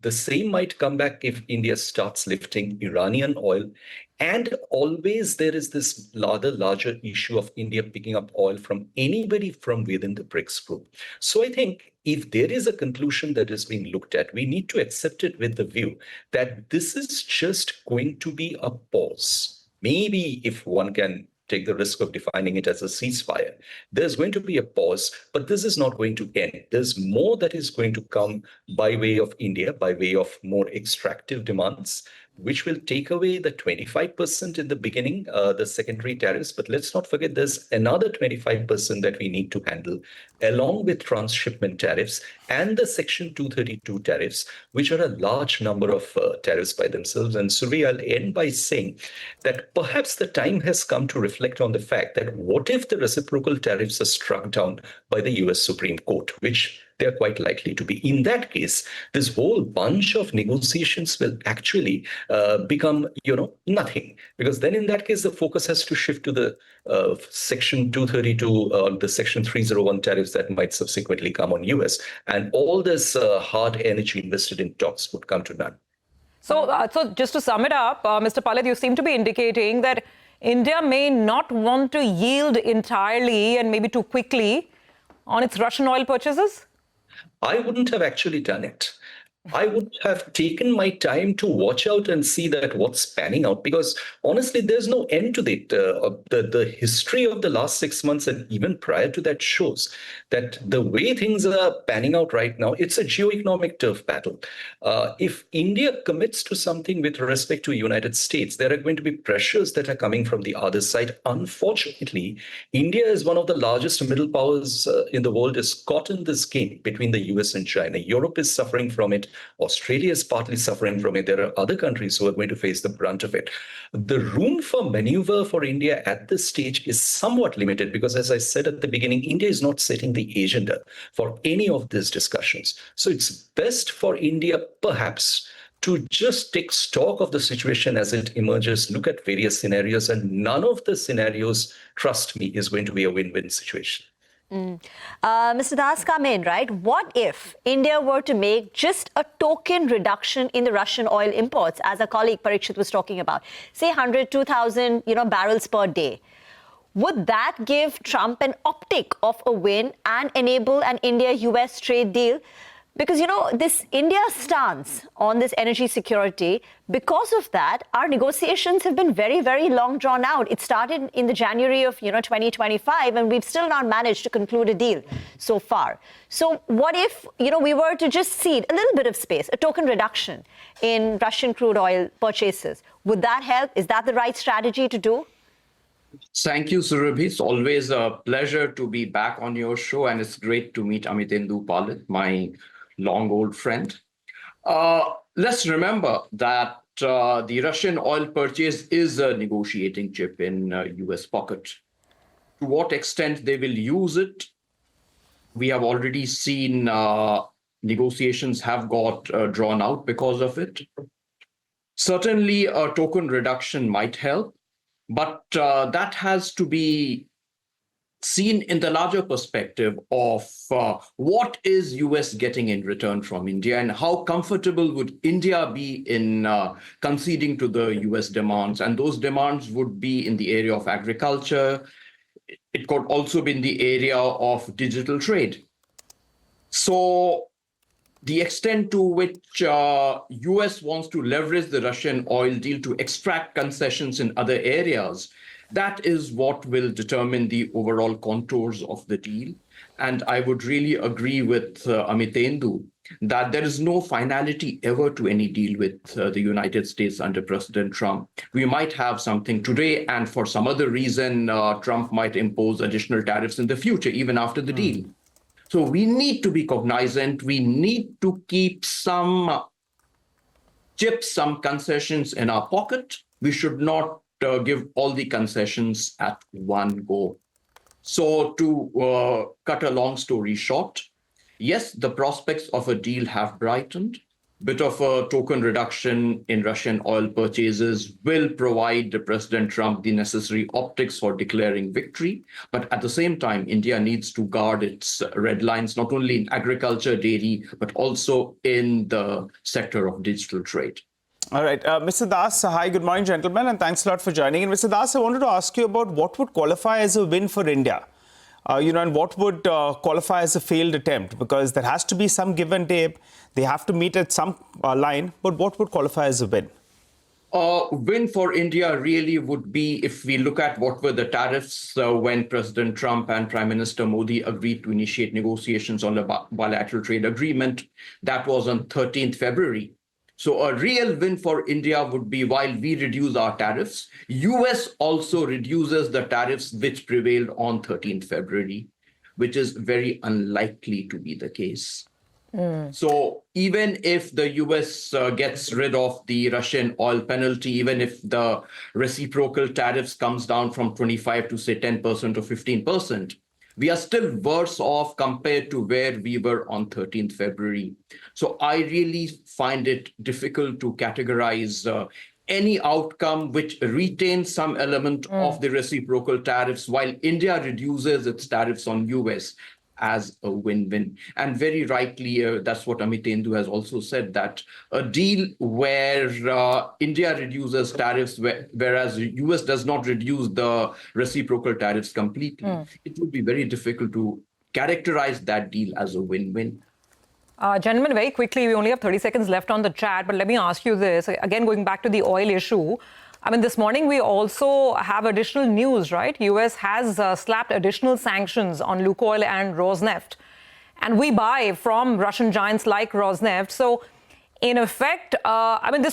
Speaker 13: The same might come back if India starts lifting Iranian oil. And always there is this larger issue of India picking up oil from anybody from within the BRICS group. So I think if there is a conclusion that is being looked at, we need to accept it with the view that this is just going to be a pause. Maybe if one can take the risk of defining it as a ceasefire, there's going to be a pause, but this is not going to end. There's more that is going to come by way of India, by way of more extractive demands, which will take away the 25% in the beginning, the secondary tariffs. But let's not forget there's another 25% that we need to handle, along with transshipment tariffs and the Section 232 tariffs, which are a large number of tariffs by themselves. And Survi, I'll end by saying that perhaps the time has come to reflect on the fact that what if the reciprocal tariffs are struck down by the US Supreme Court, which they're quite likely to be. In that case, this whole bunch of negotiations will actually become, nothing. Because then in that case, the focus has to shift to the Section 232, the Section 301 tariffs that might subsequently come on US. And all this hard energy invested in talks would come to none.
Speaker 2: So just to sum it up, Mr. Palit, you seem to be indicating that India may not want to yield entirely and maybe too quickly on its Russian oil purchases?
Speaker 13: I wouldn't have actually done it. I would have taken my time to watch out and see that what's panning out, because honestly, there's no end to it. The history of the last 6 months and even prior to that shows that the way things are panning out right now, it's a geo-economic turf battle. If India commits to something with respect to United States, there are going to be pressures that are coming from the other side. Unfortunately, India is one of the largest middle powers in the world, is caught in this game between the US and China. Europe is suffering from it. Australia is partly suffering from it. There are other countries who are going to face the brunt of it. The room for maneuver for India at this stage is somewhat limited because, as I said at the beginning, India is not setting the agenda for any of these discussions. So it's best for India, perhaps, to just take stock of the situation as it emerges, look at various scenarios, and none of the scenarios, trust me, is going to be a win-win situation.
Speaker 3: Mr. Das, come in, right? What if India were to make just a token reduction in the Russian oil imports, as our colleague Parikshit was talking about, say 100, 2,000, barrels per day? Would that give Trump an optic of a win and enable an India-US trade deal? Because, this India stance on this energy security, because of that, our negotiations have been very, very long drawn out. It started in the January of, 2025, and we've still not managed to conclude a deal so far. So what if, we were to just cede a little bit of space, a token reduction in Russian crude oil purchases? Would that help? Is that the right strategy to do?
Speaker 14: Thank you, Surabhi. It's always a pleasure to be back on your show, and it's great to meet Amitendu Palit, my long old friend. Let's remember that the Russian oil purchase is a negotiating chip in US pocket. To what extent they will use it, we have already seen negotiations have got drawn out because of it. Certainly a token reduction might help, but that has to be seen in the larger perspective of what is US getting in return from India, and how comfortable would India be in conceding to the US demands. And those demands would be in the area of agriculture. It could also be in the area of digital trade. So the extent to which US wants to leverage the Russian oil deal to extract concessions in other areas, that is what will determine the overall contours of the deal. And I would really agree with Amitendu that there is no finality ever to any deal with the United States under President Trump. We might have something today, and for some other reason, Trump might impose additional tariffs in the future, even after the deal. So we need to be cognizant. We need to keep some chips, some concessions in our pocket. We should not give all the concessions at one go. So to cut a long story short, yes, the prospects of a deal have brightened. bit of a token reduction in Russian oil purchases will provide President Trump the necessary optics for declaring victory. But at the same time, India needs to guard its red lines, not only in agriculture, dairy, but also in the sector of digital trade.
Speaker 4: All right. Mr. Das, hi, good morning, gentlemen, and thanks a lot for joining. And Mr. Das, I wanted to ask you about what would qualify as a win for India. And what would qualify as a failed attempt? Because there has to be some give and take. They have to meet at some line. But what would qualify as a win?
Speaker 14: Win for India really would be if we look at what were the tariffs when President Trump and Prime Minister Modi agreed to initiate negotiations on a bilateral trade agreement. That was on 13th February. So a real win for India would be while we reduce our tariffs, US also reduces the tariffs which prevailed on 13th February, which is very unlikely to be the case. So even if the US gets rid of the Russian oil penalty, even if the reciprocal tariffs comes down from 25 to say 10% or 15%, we are still worse off compared to where we were on 13th February. So I really find it difficult to categorize any outcome which retains some element of the reciprocal tariffs while India reduces its tariffs on US as a win-win. And very rightly, that's what Amitendu has also said, that a deal where India reduces tariffs, whereas US does not reduce the reciprocal tariffs completely, it would be very difficult to characterize that deal as a win-win.
Speaker 2: Gentlemen, very quickly, we only have 30 seconds left on the chat, but let me ask you this. Again, going back to the oil issue, I mean, this morning we also have additional news, right? US has slapped additional sanctions on Lukoil and Rosneft. And we buy from Russian giants like Rosneft. So, in effect, I mean,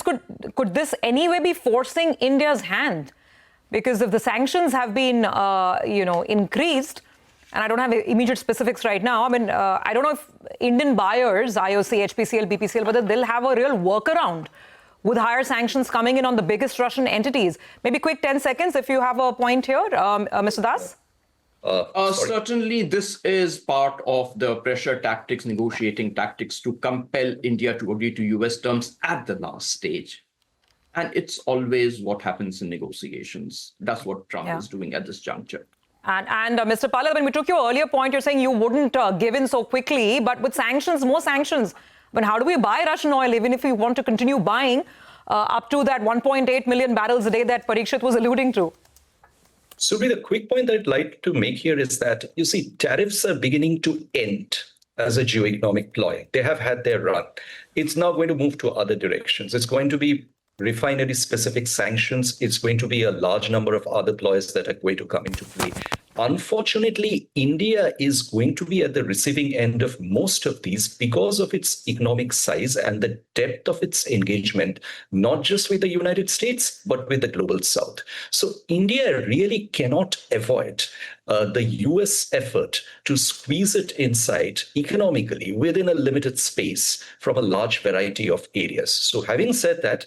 Speaker 2: could this anyway be forcing India's hand? Because if the sanctions have been, increased, and I don't have immediate specifics right now, I mean, I don't know if Indian buyers, IOC, HPCL, BPCL, whether they'll have a real workaround with higher sanctions coming in on the biggest Russian entities. Maybe quick 10 seconds if you have a point here, Mr. Das?
Speaker 14: Certainly, this is part of the pressure tactics, negotiating tactics to compel India to agree to US terms at the last stage. And it's always what happens in negotiations. That's what Trump is doing at this juncture.
Speaker 2: And Mr. Pallad, when we took your earlier point, you're saying you wouldn't give in so quickly, but with sanctions, more sanctions, but how do we buy Russian oil, even if we want to continue buying up to that 1.8 million barrels a day that Parikshit was alluding to?
Speaker 13: So, the quick point that I'd like to make here is that, you see, tariffs are beginning to end as a geoeconomic ploy. They have had their run. It's now going to move to other directions. It's going to be refinery-specific sanctions. It's going to be a large number of other ploys that are going to come into play. Unfortunately, India is going to be at the receiving end of most of these because of its economic size and the depth of its engagement, not just with the United States, but with the global South. So India really cannot avoid the US effort to squeeze it inside economically within a limited space from a large variety of areas. So having said that,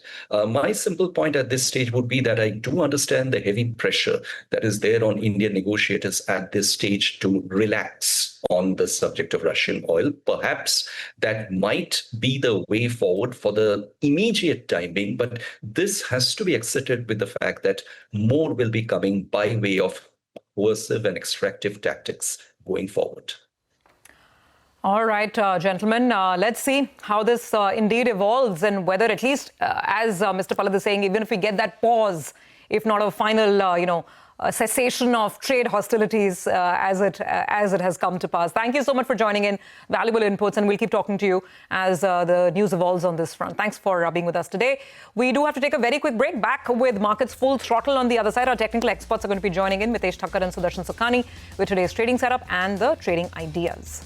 Speaker 13: my simple point at this stage would be that I do understand the heavy pressure that is there on Indian negotiators at this stage to relax on the subject of Russian oil. Perhaps that might be the way forward for the immediate time being, but this has to be accepted with the fact that more will be coming by way of coercive and extractive tactics going forward.
Speaker 2: All right, gentlemen, let's see how this indeed evolves and whether at least, as Mr. Pallad is saying, even if we get that pause, if not a final, cessation of trade hostilities as it has come to pass. Thank you so much for joining in. Valuable inputs, and we'll keep talking to you as the news evolves on this front. Thanks for being with us today. We do have to take a very quick break. Back with markets full throttle on the other side. Our technical experts are going to be joining in, Mitesh Thakkar and Sudarshan Sukhani, with today's trading setup and the trading ideas.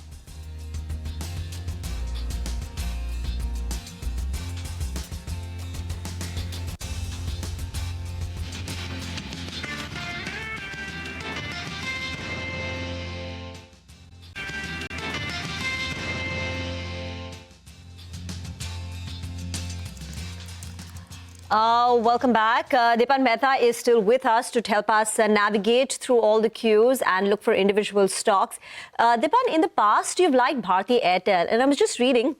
Speaker 3: Welcome back. Dipan Mehta is still with us to help us navigate through all the cues and look for individual stocks. Dipan, in the past, you've liked Bharti Airtel, and I was just reading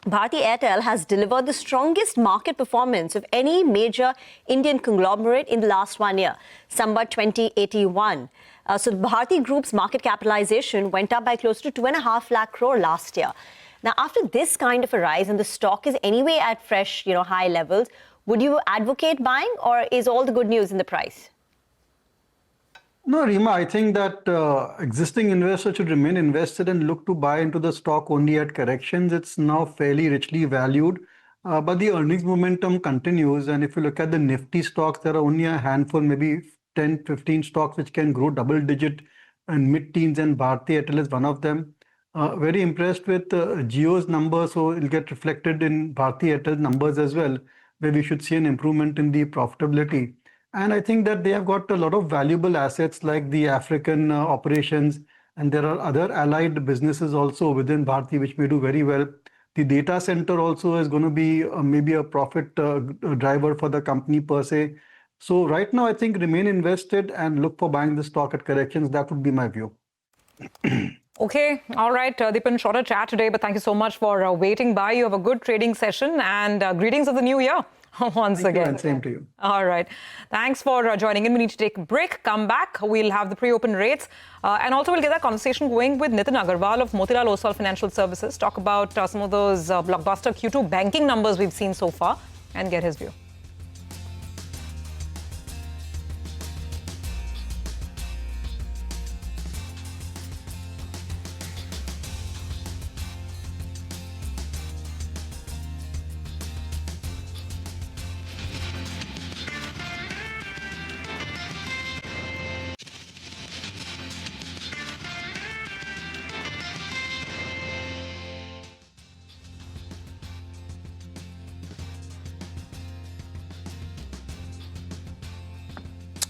Speaker 3: Bharti Airtel has delivered the strongest market performance of any major Indian conglomerate in the last 1 year, Sambat 2081. So the Bharti Group's market capitalization went up by close to 2.5 lakh crore last year. Now, after this kind of a rise, and the stock is anyway at fresh, high levels, would you advocate buying, or is all the good news in the price?
Speaker 11: No, Rima, I think that existing investors should remain invested and look to buy into the stock only at corrections. It's now fairly richly valued, but the earnings momentum continues. And if you look at the Nifty stocks, there are only a handful, maybe 10, 15 stocks which can grow double digit and mid-teens, and Bharti Airtel is one of them. Very impressed with Jio's numbers, so it'll get reflected in Bharti Airtel numbers as well, where we should see an improvement in the profitability. And I think that they have got a lot of valuable assets like the African operations, and there are other allied businesses also within Bharti which may do very well. The data center also is going to be maybe a profit driver for the company per se. So right now, I think remain invested and look for buying the stock at corrections. That would be my view.
Speaker 2: Okay, all right, Deepan, shorter chat today, but thank you so much for waiting by. You have a good trading session, and greetings of the new year once
Speaker 11: Thank
Speaker 2: again.
Speaker 11: you, and same to you.
Speaker 2: All right. Thanks for joining in. We need to take a break, come back. We'll have the pre-open rates. And also we'll get that conversation going with Nitin Agarwal of Motilal Oswal Financial Services. Talk about some of those blockbuster Q2 banking numbers we've seen so far and get his view.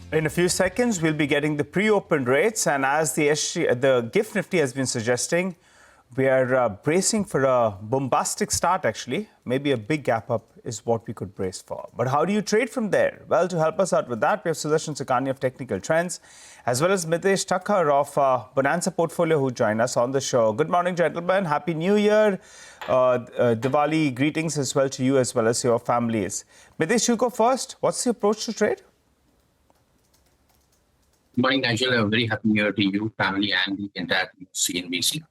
Speaker 4: In a few seconds, we'll be getting the pre-open rates, and as the GIFT Nifty has been suggesting, we are bracing for a bombastic start, actually. Maybe a big gap up is what we could brace for. But how do you trade from there? Well, to help us out with that, we have Sudarshan Sakani of Technical Trends, as well as Mitesh Thakkar of Bonanza Portfolio, who join us on the show. Good morning, gentlemen. Happy New Year. Diwali greetings as well to you, as well as your families. Mitesh, you go first. What's the approach to trade?
Speaker 15: Good morning, Nigel. A very happy New Year to you, family, and the entire CNBC.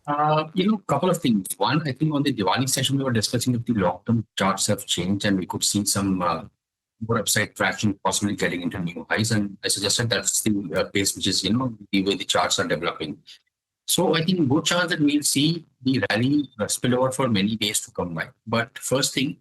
Speaker 15: Couple of things. One, I think on the Diwali session, we were discussing if the long-term charts have changed and we could see some more upside traction, possibly getting into new highs. And I suggested that's the pace which is, the way the charts are developing. So I think good chance that we'll see the rally spill over for many days to come by. But first thing,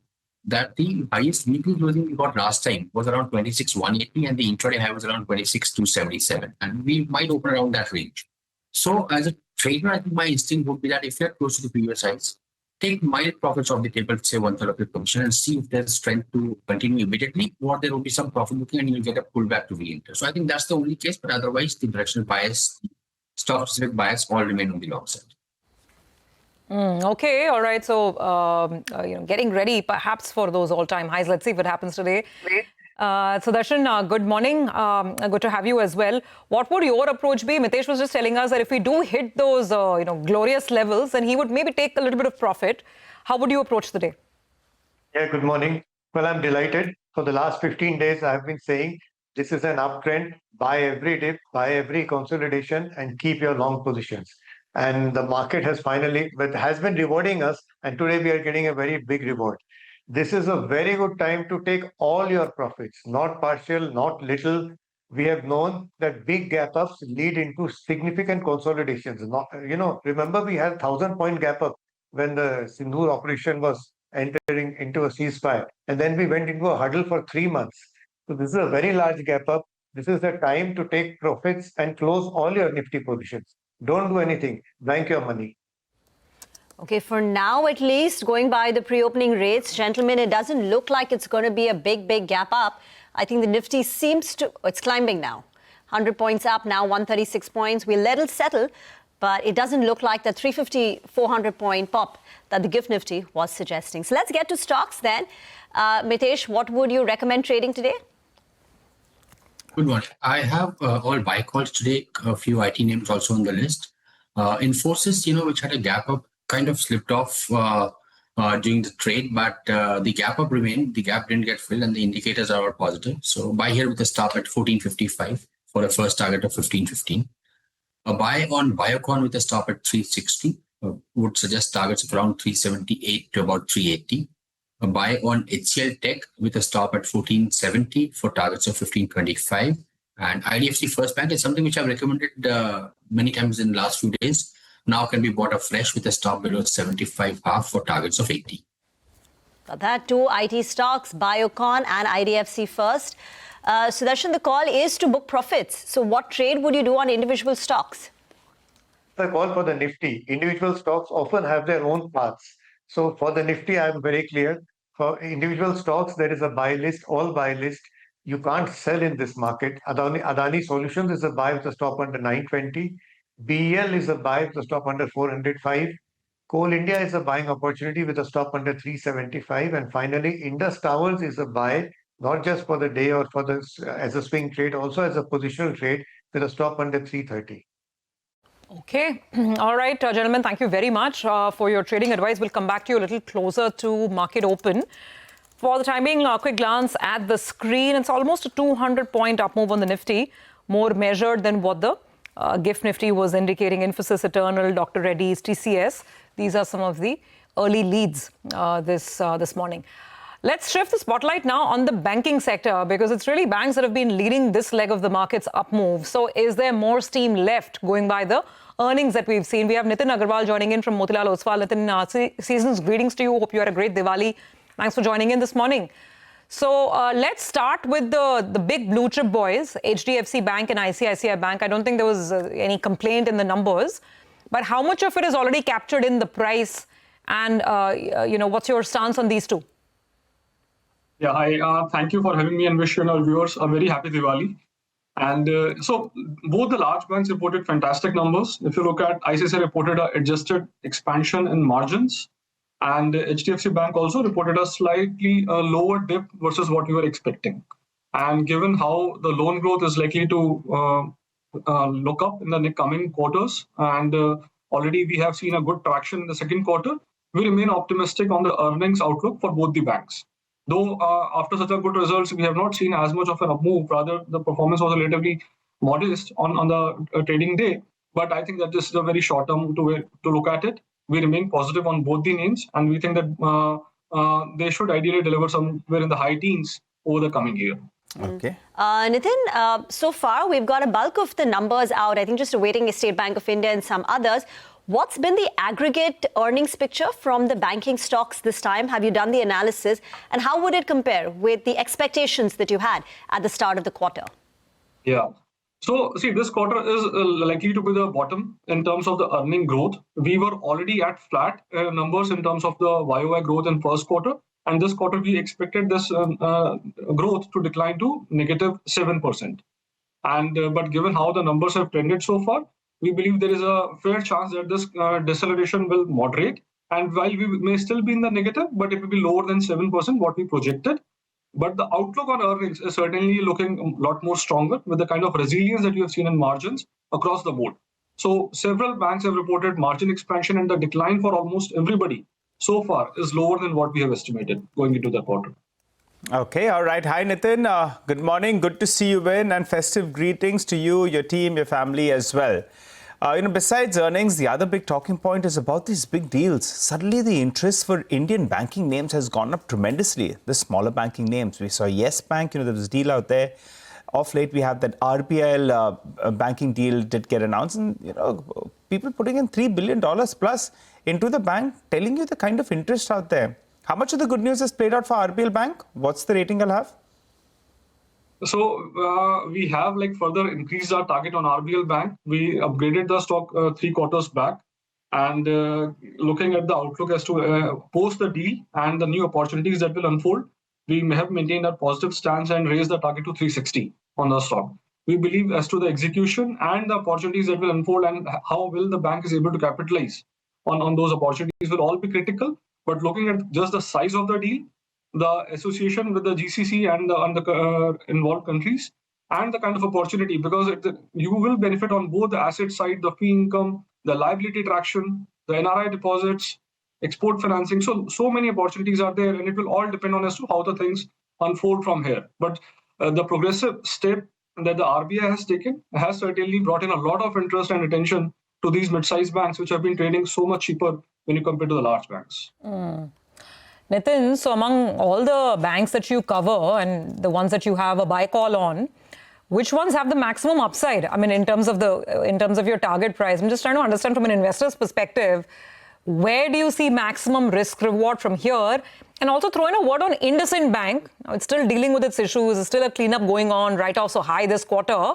Speaker 15: that the highest weekly closing we got last time was around 26,180 and the intraday high was around 26,277, and we might open around that range. So as a trader, I think my instinct would be that if you're close to the previous highs, take mild profits off the table, say 1/3 of your commission, and see if there's strength to continue immediately, or there will be some profit booking and you'll get a pullback to re-enter. So I think that's the only case, but otherwise the directional bias, stock-specific bias all remain on the long side.
Speaker 2: Okay, all right. So, getting ready perhaps for those all-time highs. Let's see if it happens today. Sudarshan, good morning. Good to have you as well. What would your approach be? Mitesh was just telling us that if we do hit those, glorious levels, then he would maybe take a little bit of profit. How would you approach the day?
Speaker 16: Yeah, good morning. Well, I'm delighted. For the last 15 days, I have been saying this is an uptrend. Buy every dip, buy every consolidation, and keep your long positions. And the market has been rewarding us, and today we are getting a very big reward. This is a very good time to take all your profits, not partial, not little. We have known that big gap ups lead into significant consolidations. Remember we had 1,000-point gap up when the Sindoor operation was entering into a ceasefire, and then we went into a huddle for 3 months. So this is a very large gap up. This is the time to take profits and close all your Nifty positions. Don't do anything. Blank your money.
Speaker 3: Okay, for now at least, going by the pre-opening rates, gentlemen, it doesn't look like it's going to be a big gap up. I think the Nifty it's climbing now. 100 points up, now 136 points. We'll let it settle, but it doesn't look like the 350, 400-point pop that the GIFT Nifty was suggesting. So let's get to stocks then. Mitesh, what would you recommend trading today?
Speaker 15: Good morning. I have all buy calls today, a few IT names also on the list. Infosys, which had a gap up, kind of slipped off during the trade, but the gap up remained. The gap didn't get filled, and the indicators are all positive. So buy here with a stop at 14.55 for a first target of 15.15. A buy on Biocon with a stop at 360 would suggest targets of around 378 to about 380. A buy on HCL Tech with a stop at 1470 for targets of 1525. And IDFC First Bank is something which I've recommended many times in the last few days. Now can be bought afresh with a stop below 75.5 for targets of 80.
Speaker 3: Got that, two IT stocks, Biocon and IDFC First. Sudarshan, the call is to book profits. So what trade would you do on individual stocks?
Speaker 16: The call for the Nifty. Individual stocks often have their own paths. So for the Nifty, I am very clear. For individual stocks, there is a buy list, all buy list. You can't sell in this market. Adani Solutions is a buy with a stop under 920. BEL is a buy with a stop under 405. Coal India is a buying opportunity with a stop under 375. And finally, Indus Towers is a buy, not just for the day or for the as a swing trade, also as a positional trade with a stop under 330.
Speaker 2: Okay. All right, gentlemen, thank you very much for your trading advice. We'll come back to you a little closer to market open. For the time being, a quick glance at the screen. It's almost a 200-point up move on the Nifty, more measured than what the GIFT Nifty was indicating. Infosys, Eternal, Dr. Reddy's, TCS. These are some of the early leads this morning. Let's shift the spotlight now on the banking sector, because it's really banks that have been leading this leg of the market's up move. So is there more steam left going by the earnings that we've seen? We have Nitin Agarwal joining in from Motilal Oswal. Nitin, season's greetings to you. Hope you had a great Diwali. Thanks for joining in this morning. So let's start with the big blue chip boys, HDFC Bank and ICICI Bank. I don't think there was any complaint in the numbers. But how much of it is already captured in the price? And, what's your stance on these two?
Speaker 17: Yeah, hi. Thank you for having me, and wish you and our viewers a very happy Diwali. And so both the large banks reported fantastic numbers. If you look at ICICI reported an adjusted expansion in margins, and HDFC Bank also reported a slightly lower dip versus what we were expecting. And given how the loan growth is likely to look up in the coming quarters, and already we have seen a good traction in the second quarter, we remain optimistic on the earnings outlook for both the banks. Though after such a good results, we have not seen as much of an up move. Rather, the performance was relatively modest on the trading day. But I think that this is a very short term to look at it. We remain positive on both the names, and we think that they should ideally deliver somewhere in the high teens over the coming year.
Speaker 4: Okay.
Speaker 3: Nitin, so far we've got a bulk of the numbers out. I think just awaiting State Bank of India and some others. What's been the aggregate earnings picture from the banking stocks this time? Have you done the analysis? And how would it compare with the expectations that you had at the start of the quarter?
Speaker 17: Yeah. So, see, this quarter is likely to be the bottom in terms of the earning growth. We were already at flat numbers in terms of the YOY growth in first quarter. And this quarter, we expected this growth to decline to -7%. But given how the numbers have trended so far, we believe there is a fair chance that this deceleration will moderate. And while we may still be in the negative, but it will be lower than 7%, what we projected. But the outlook on earnings is certainly looking a lot more stronger with the kind of resilience that you have seen in margins across the board. So several banks have reported margin expansion, and the decline for almost everybody so far is lower than what we have estimated going into the quarter.
Speaker 4: Okay, all right. Hi, Nitin. Good morning. Good to see you in, and festive greetings to you, your team, your family as well. Besides earnings, the other big talking point is about these big deals. Suddenly, the interest for Indian banking names has gone up tremendously. The smaller banking names. We saw Yes Bank, there was a deal out there. Of late, we have that RBL banking deal did get announced. And, people putting in $3 billion plus into the bank, telling you the kind of interest out there. How much of the good news has played out for RBL Bank? What's the rating I'll have?
Speaker 17: So we have further increased our target on RBL Bank. We upgraded the stock 3 quarters back, and looking at the outlook as to post the deal and the new opportunities that will unfold, we may have maintained a positive stance and raised the target to 360 on the stock. We believe as to the execution and the opportunities that will unfold and how well the bank is able to capitalize on those opportunities will all be critical. But looking at just the size of the deal, the association with the GCC and the involved countries, and the kind of opportunity, because you will benefit on both the asset side, the fee income, the liability traction, the NRI deposits, export financing. So many opportunities are there, and it will all depend on as to how the things unfold from here. But the progressive step that the RBI has taken has certainly brought in a lot of interest and attention to these mid-sized banks, which have been trading so much cheaper when you compare to the large banks.
Speaker 2: Nitin, so among all the banks that you cover and the ones that you have a buy call on, which ones have the maximum upside? I mean, in terms of your target price, I'm just trying to understand from an investor's perspective, where do you see maximum risk reward from here? And also throw in a word on IndusInd Bank. Now, it's still dealing with its issues. There's still a cleanup going on, write-offs so high this quarter.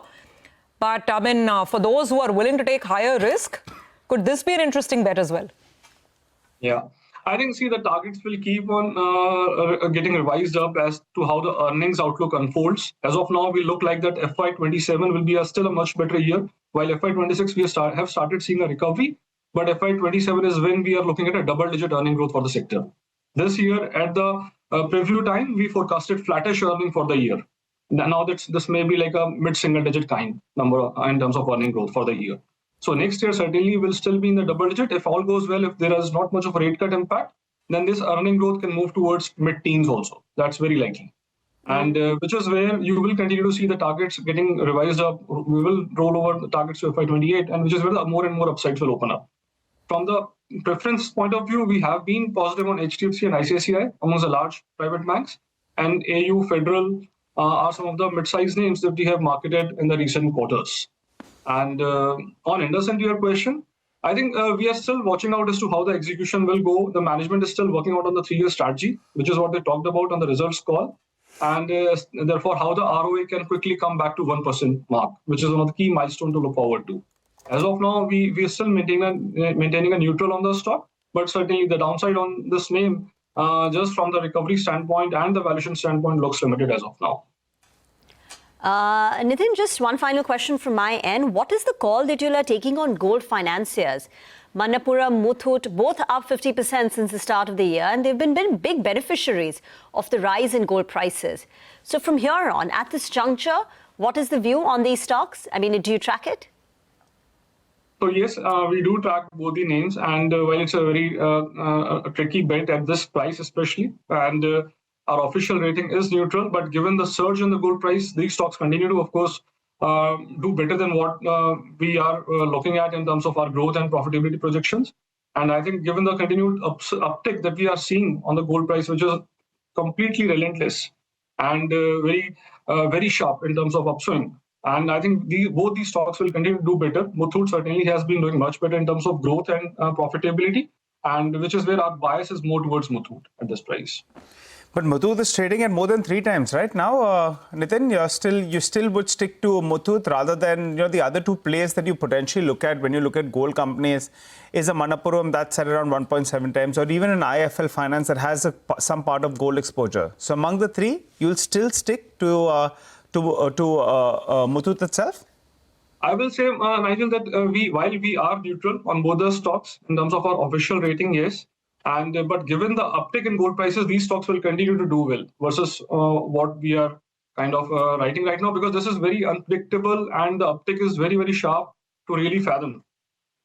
Speaker 2: But I mean, for those who are willing to take higher risk, could this be an interesting bet as well?
Speaker 17: Yeah, I think, the targets will keep on getting revised up as to how the earnings outlook unfolds. As of now, we look like that FY27 will be still a much better year, while FY26 we have started seeing a recovery. But FY27 is when we are looking at a double-digit earning growth for the sector. This year, at the preview time, we forecasted flattish earning for the year. Now this may be like a mid-single-digit kind number in terms of earning growth for the year. So next year certainly will still be in the double-digit. If all goes well, if there is not much of a rate cut impact, then this earning growth can move towards mid-teens also. That's very likely. And which is where you will continue to see the targets getting revised up. We will roll over the targets to FY28, and which is where the more and more upsides will open up. From the preference point of view, we have been positive on HDFC and ICICI amongst the large private banks, and AU, Federal are some of the mid-sized names that we have marketed in the recent quarters. And on IndusInd, to your question, I think we are still watching out as to how the execution will go. The management is still working out on the 3-year strategy, which is what they talked about on the results call. And therefore, how the ROA can quickly come back to 1% mark, which is one of the key milestones to look forward to. As of now, we are still maintaining a neutral on the stock, but certainly the downside on this name, just from the recovery standpoint and the valuation standpoint, looks limited as of now.
Speaker 3: Nitin, just one final question from my end. What is the call that you are taking on gold financiers? Manappuram, Muthoot, both up 50% since the start of the year, and they've been big beneficiaries of the rise in gold prices. So from here on, at this juncture, what is the view on these stocks? I mean, do you track it?
Speaker 17: So yes, we do track both the names, and while it's a very tricky bet at this price especially, and our official rating is neutral, but given the surge in the gold price, these stocks continue to, of course, do better than what we are looking at in terms of our growth and profitability projections. And I think given the continued uptick that we are seeing on the gold price, which is completely relentless and very sharp in terms of upswing, and I think both these stocks will continue to do better. Muthoot certainly has been doing much better in terms of growth and profitability, and which is where our bias is more towards Muthoot at this price.
Speaker 4: But Muthoot is trading at more than 3 times right now. Nitin, you still would stick to Muthoot rather than the other 2 plays that you potentially look at when you look at gold companies. Is a Manappuram that's at around 1.7 times, or even an IFL Finance that has some part of gold exposure. So among the 3, you'll still stick to Muthoot itself?
Speaker 17: I will say, Nigel, that while we are neutral on both the stocks in terms of our official rating, yes. But given the uptick in gold prices, these stocks will continue to do well versus what we are kind of writing right now, because this is very unpredictable and the uptick is very, very sharp to really fathom.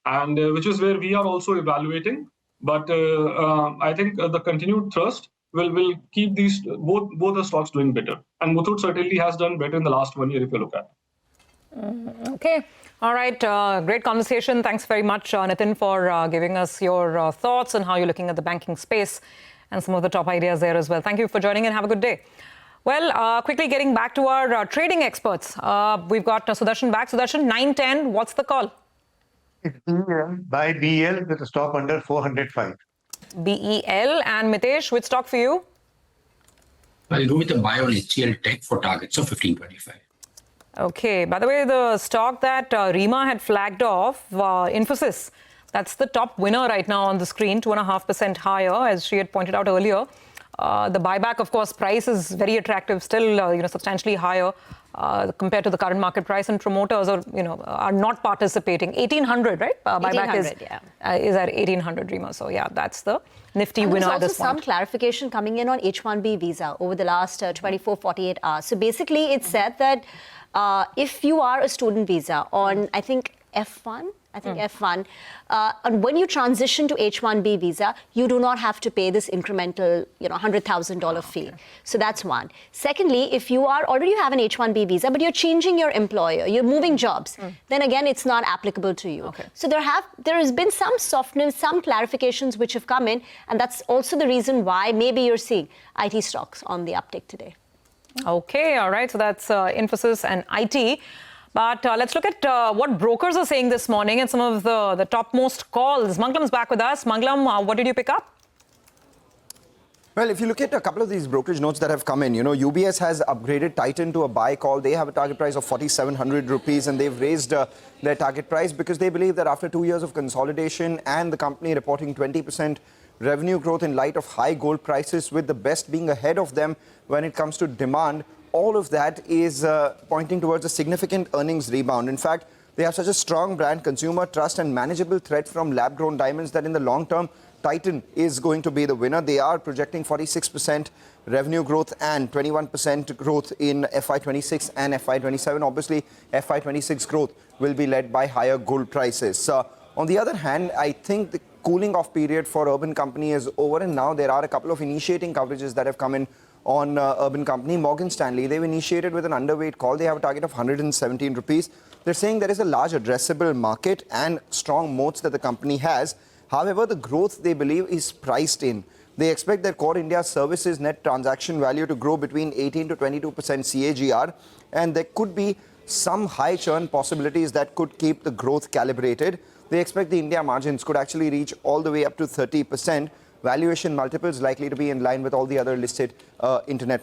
Speaker 17: And which is where we are also evaluating. But I think the continued thrust will keep these both the stocks doing better. And Muthoot certainly has done better in the last 1 year if you look at it.
Speaker 2: Okay. All right. Great conversation. Thanks very much, Nitin, for giving us your thoughts on how you're looking at the banking space and some of the top ideas there as well. Thank you for joining and have a good day. Well, quickly getting back to our trading experts. We've got Sudarshan back. Sudarshan, 910. What's the call?
Speaker 16: It's BEL. Buy BEL with a stop under 405.
Speaker 2: BEL. And Mitesh, which stock for you?
Speaker 15: I'll go with a buy on HCL Tech for targets of 1525.
Speaker 2: Okay. By the way, the stock that Rima had flagged off, Infosys, that's the top winner right now on the screen, 2.5% higher, as she had pointed out earlier. The buyback, of course, price is very attractive, still substantially higher compared to the current market price, and promoters are not participating. 1,800, right? Buyback is at 1,800, Rima. So yeah, that's the nifty winner at this point.
Speaker 3: There's also some clarification coming in on H-1B visa over the last 24-48 hours. So basically, it said that if you are a student visa on, I think, F1. I think F1. And when you transition to H-1B visa, you do not have to pay this incremental, $100,000 fee. So that's one. Secondly, if you already have an H-1B visa, but you're changing your employer, you're moving jobs, then again, it's not applicable to you. So there has been some softness, some clarifications which have come in, and that's also the reason why maybe you're seeing IT stocks on the uptick today.
Speaker 2: Okay, all right. So that's Infosys and IT. But let's look at what brokers are saying this morning and some of the topmost calls. Manglam's back with us. Manglam, what did you pick up?
Speaker 8: Well, if you look at a couple of these brokerage notes that have come in, UBS has upgraded Titan to a buy call. They have a target price of 4,700 rupees and they've raised their target price because they believe that after 2 years of consolidation and the company reporting 20% revenue growth in light of high gold prices, with the best being ahead of them when it comes to demand, all of that is pointing towards a significant earnings rebound. In fact, they have such a strong brand, consumer trust and manageable threat from lab-grown diamonds that in the long term, Titan is going to be the winner. They are projecting 46% revenue growth and 21% growth in FY26 and FY27. Obviously, FY26 growth will be led by higher gold prices. On the other hand, I think the cooling off period for Urban Company is over, and now there are a couple of initiating coverages that have come in on Urban Company. Morgan Stanley, they've initiated with an underweight call. They have a target of 117 rupees. They're saying there is a large addressable market and strong moats that the company has. However, the growth they believe is priced in. They expect their core India services net transaction value to grow between 18 to 22% CAGR, and there could be some high churn possibilities that could keep the growth calibrated. They expect the India margins could actually reach all the way up to 30%. Valuation multiples likely to be in line with all the other listed internet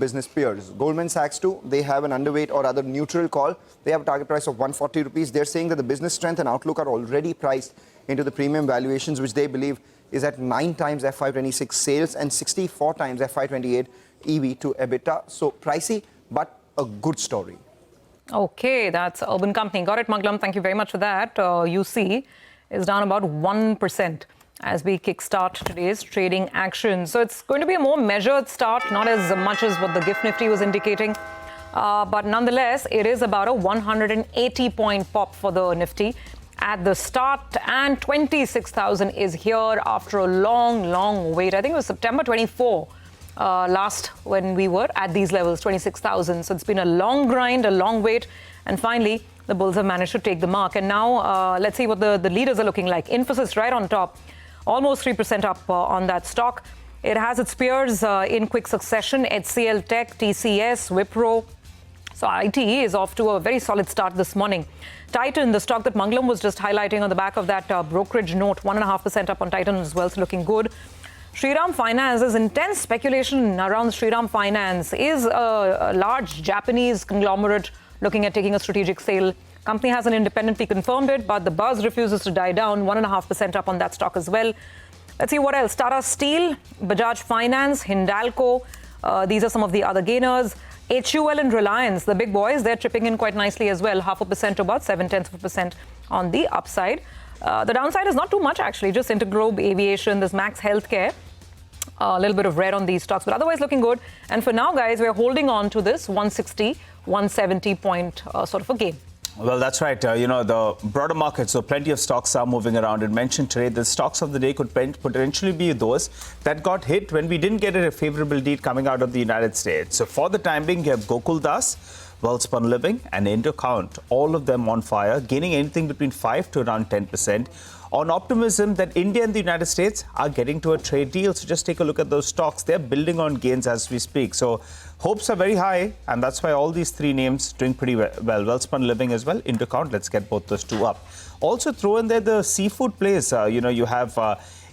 Speaker 8: business peers. Goldman Sachs too, they have an underweight or other neutral call. They have a target price of 140 rupees. They're saying that the business strength and outlook are already priced into the premium valuations, which they believe is at 9 times FY26 sales and 64 times FY28 EV to EBITDA. So pricey, but a good story.
Speaker 2: Okay, that's Urban Company. Got it, Manglam. Thank you very much for that. UC is down about 1% as we kickstart today's trading action. So it's going to be a more measured start, not as much as what the GIFT Nifty was indicating. But nonetheless, it is about a 180-point pop for the Nifty at the start, and 26,000 is here after a long wait. I think it was September 24 last when we were at these levels, 26,000. So it's been a long grind, a long wait, and finally the bulls have managed to take the mark. And now let's see what the leaders are looking like. Infosys right on top, almost 3% up on that stock. It has its peers in quick succession: HCL Tech, TCS, Wipro. So IT is off to a very solid start this morning. Titan, the stock that Manglam was just highlighting on the back of that brokerage note, 1.5% up on Titan as well, so looking good. Shriram Finance, there's intense speculation around Shriram Finance. Is a large Japanese conglomerate looking at taking a strategic sale. Company hasn't independently confirmed it, but the buzz refuses to die down. 1.5% up on that stock as well. Let's see what else. Tata Steel, Bajaj Finance, Hindalco. These are some of the other gainers. HUL and Reliance, the big boys, they're chipping in quite nicely as well. 0.5% to about 0.7% on the upside. The downside is not too much, actually. Just Interglobe Aviation, there's Max Healthcare. A little bit of red on these stocks, but otherwise looking good. And for now, guys, we're holding on to this 160, 170 point sort of a gain.
Speaker 4: Well, that's right. The broader market, so plenty of stocks are moving around. It mentioned today the stocks of the day could potentially be those that got hit when we didn't get a favorable deal coming out of the United States. So for the time being, you have Gokul Das, Welspun Living and Indocount, all of them on fire, gaining anything between 5 to around 10%. On optimism that India and the United States are getting to a trade deal. So just take a look at those stocks. They're building on gains as we speak. So hopes are very high, and that's why all these three names doing pretty well. Welspun Living as well, Indocount. Let's get both those two up. Also throw in there the seafood plays. You have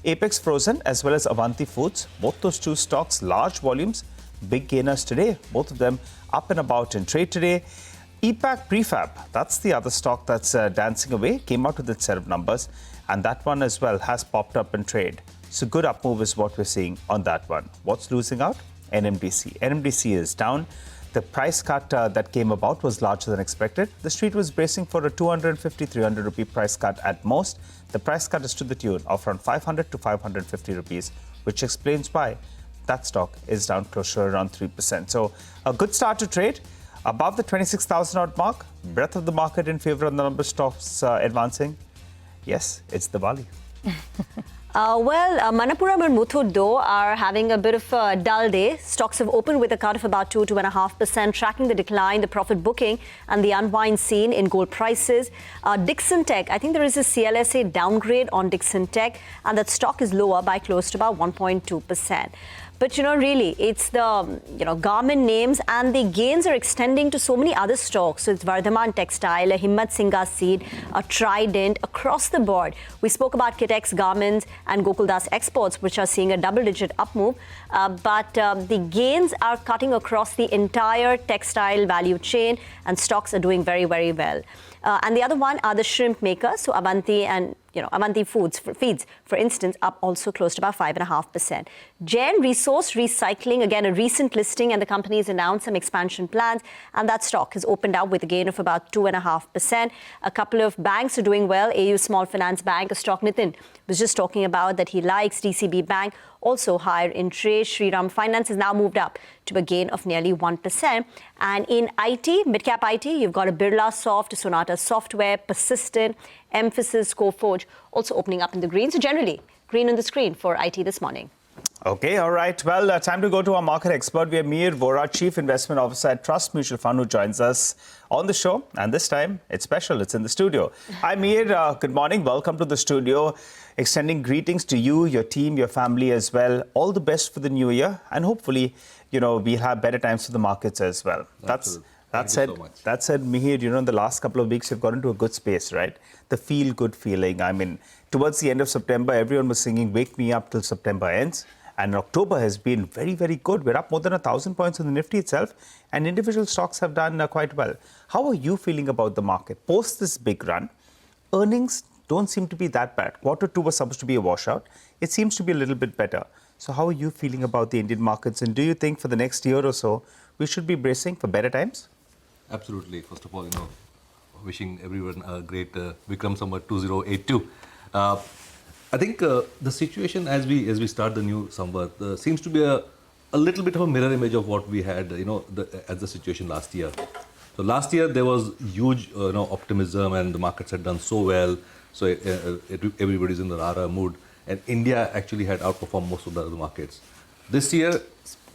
Speaker 4: Apex Frozen as well as Avanti Foods. Both those two stocks, large volumes, big gainers today. Both of them up and about in trade today. EPAC Prefab, that's the other stock that's dancing away. Came out with its set of numbers. And that one as well has popped up in trade. So good up move is what we're seeing on that one. What's losing out? NMDC. NMDC is down. The price cut that came about was larger than expected. The street was bracing for a 250, 300 rupee price cut at most. The price cut is to the tune of around 500 to 550 rupees, which explains why that stock is down closer around 3%. So a good start to trade. Above the 26,000 odd mark, breadth of the market in favor of the number of stocks advancing. Yes, it's Diwali.
Speaker 3: Manappuram and Muthoot, though, are having a bit of a dull day. Stocks have opened with a cut of about 2.5%, tracking the decline, the profit booking, and the unwind seen in gold prices. Dixon Tech, I think there is a CLSA downgrade on Dixon Tech, and that stock is lower by close to about 1.2%. But, really, it's the, garment names, and the gains are extending to so many other stocks. So it's Vardhaman Textile, a Himmat Singha Seed, a Trident, across the board. We spoke about Kitex Garments and Gokuldas Exports, which are seeing a double-digit up move. But the gains are cutting across the entire textile value chain, and stocks are doing very, very well. And the other one are the shrimp makers, so Avanti and Avanti Feeds, for instance, up also close to about 5.5%. Jain Resource Recycling, again, a recent listing, and the company has announced some expansion plans, and that stock has opened up with a gain of about 2.5%. A couple of banks are doing well. AU Small Finance Bank, a stock Nitin was just talking about that he likes. DCB Bank, also higher in trade. Shriram Finance has now moved up to a gain of nearly 1%. And in IT, mid-cap IT, you've got a Birla Soft, Sonata Software, Persistent, Emphasis, Coforge, also opening up in the green. So generally, green on the screen for IT this morning.
Speaker 4: Okay, all right. Well, time to go to our market expert. We have Mihir Vora, Chief Investment Officer at Trust Mutual Fund, who joins us on the show. And this time, it's special. It's in the studio. Hi, Mihir. Good morning. Welcome to the studio. Extending greetings to you, your team, your family as well. All the best for the new year. And hopefully, we'll have better times for the markets as well. That said, Mihir, in the last couple of weeks, you've got into a good space, right? The feel-good feeling. I mean, towards the end of September, everyone was singing, "Wake me up till September ends." And October has been very, very good. We're up more than 1,000 points on the Nifty itself, and individual stocks have done quite well. How are you feeling about the market? Post this big run, earnings don't seem to be that bad. Q2 was supposed to be a washout. It seems to be a little bit better. So how are you feeling about the Indian markets? And do you think for the next year or so, we should be bracing for better times?
Speaker 18: Absolutely. First of all, wishing everyone a great Vikram Samvat 2082. I think the situation as we start the new Samvat seems to be a little bit of a mirror image of what we had, as the situation last year. So last year there was huge, optimism, and the markets had done so well. So everybody's in the rara mood, and India actually had outperformed most of the other markets. This year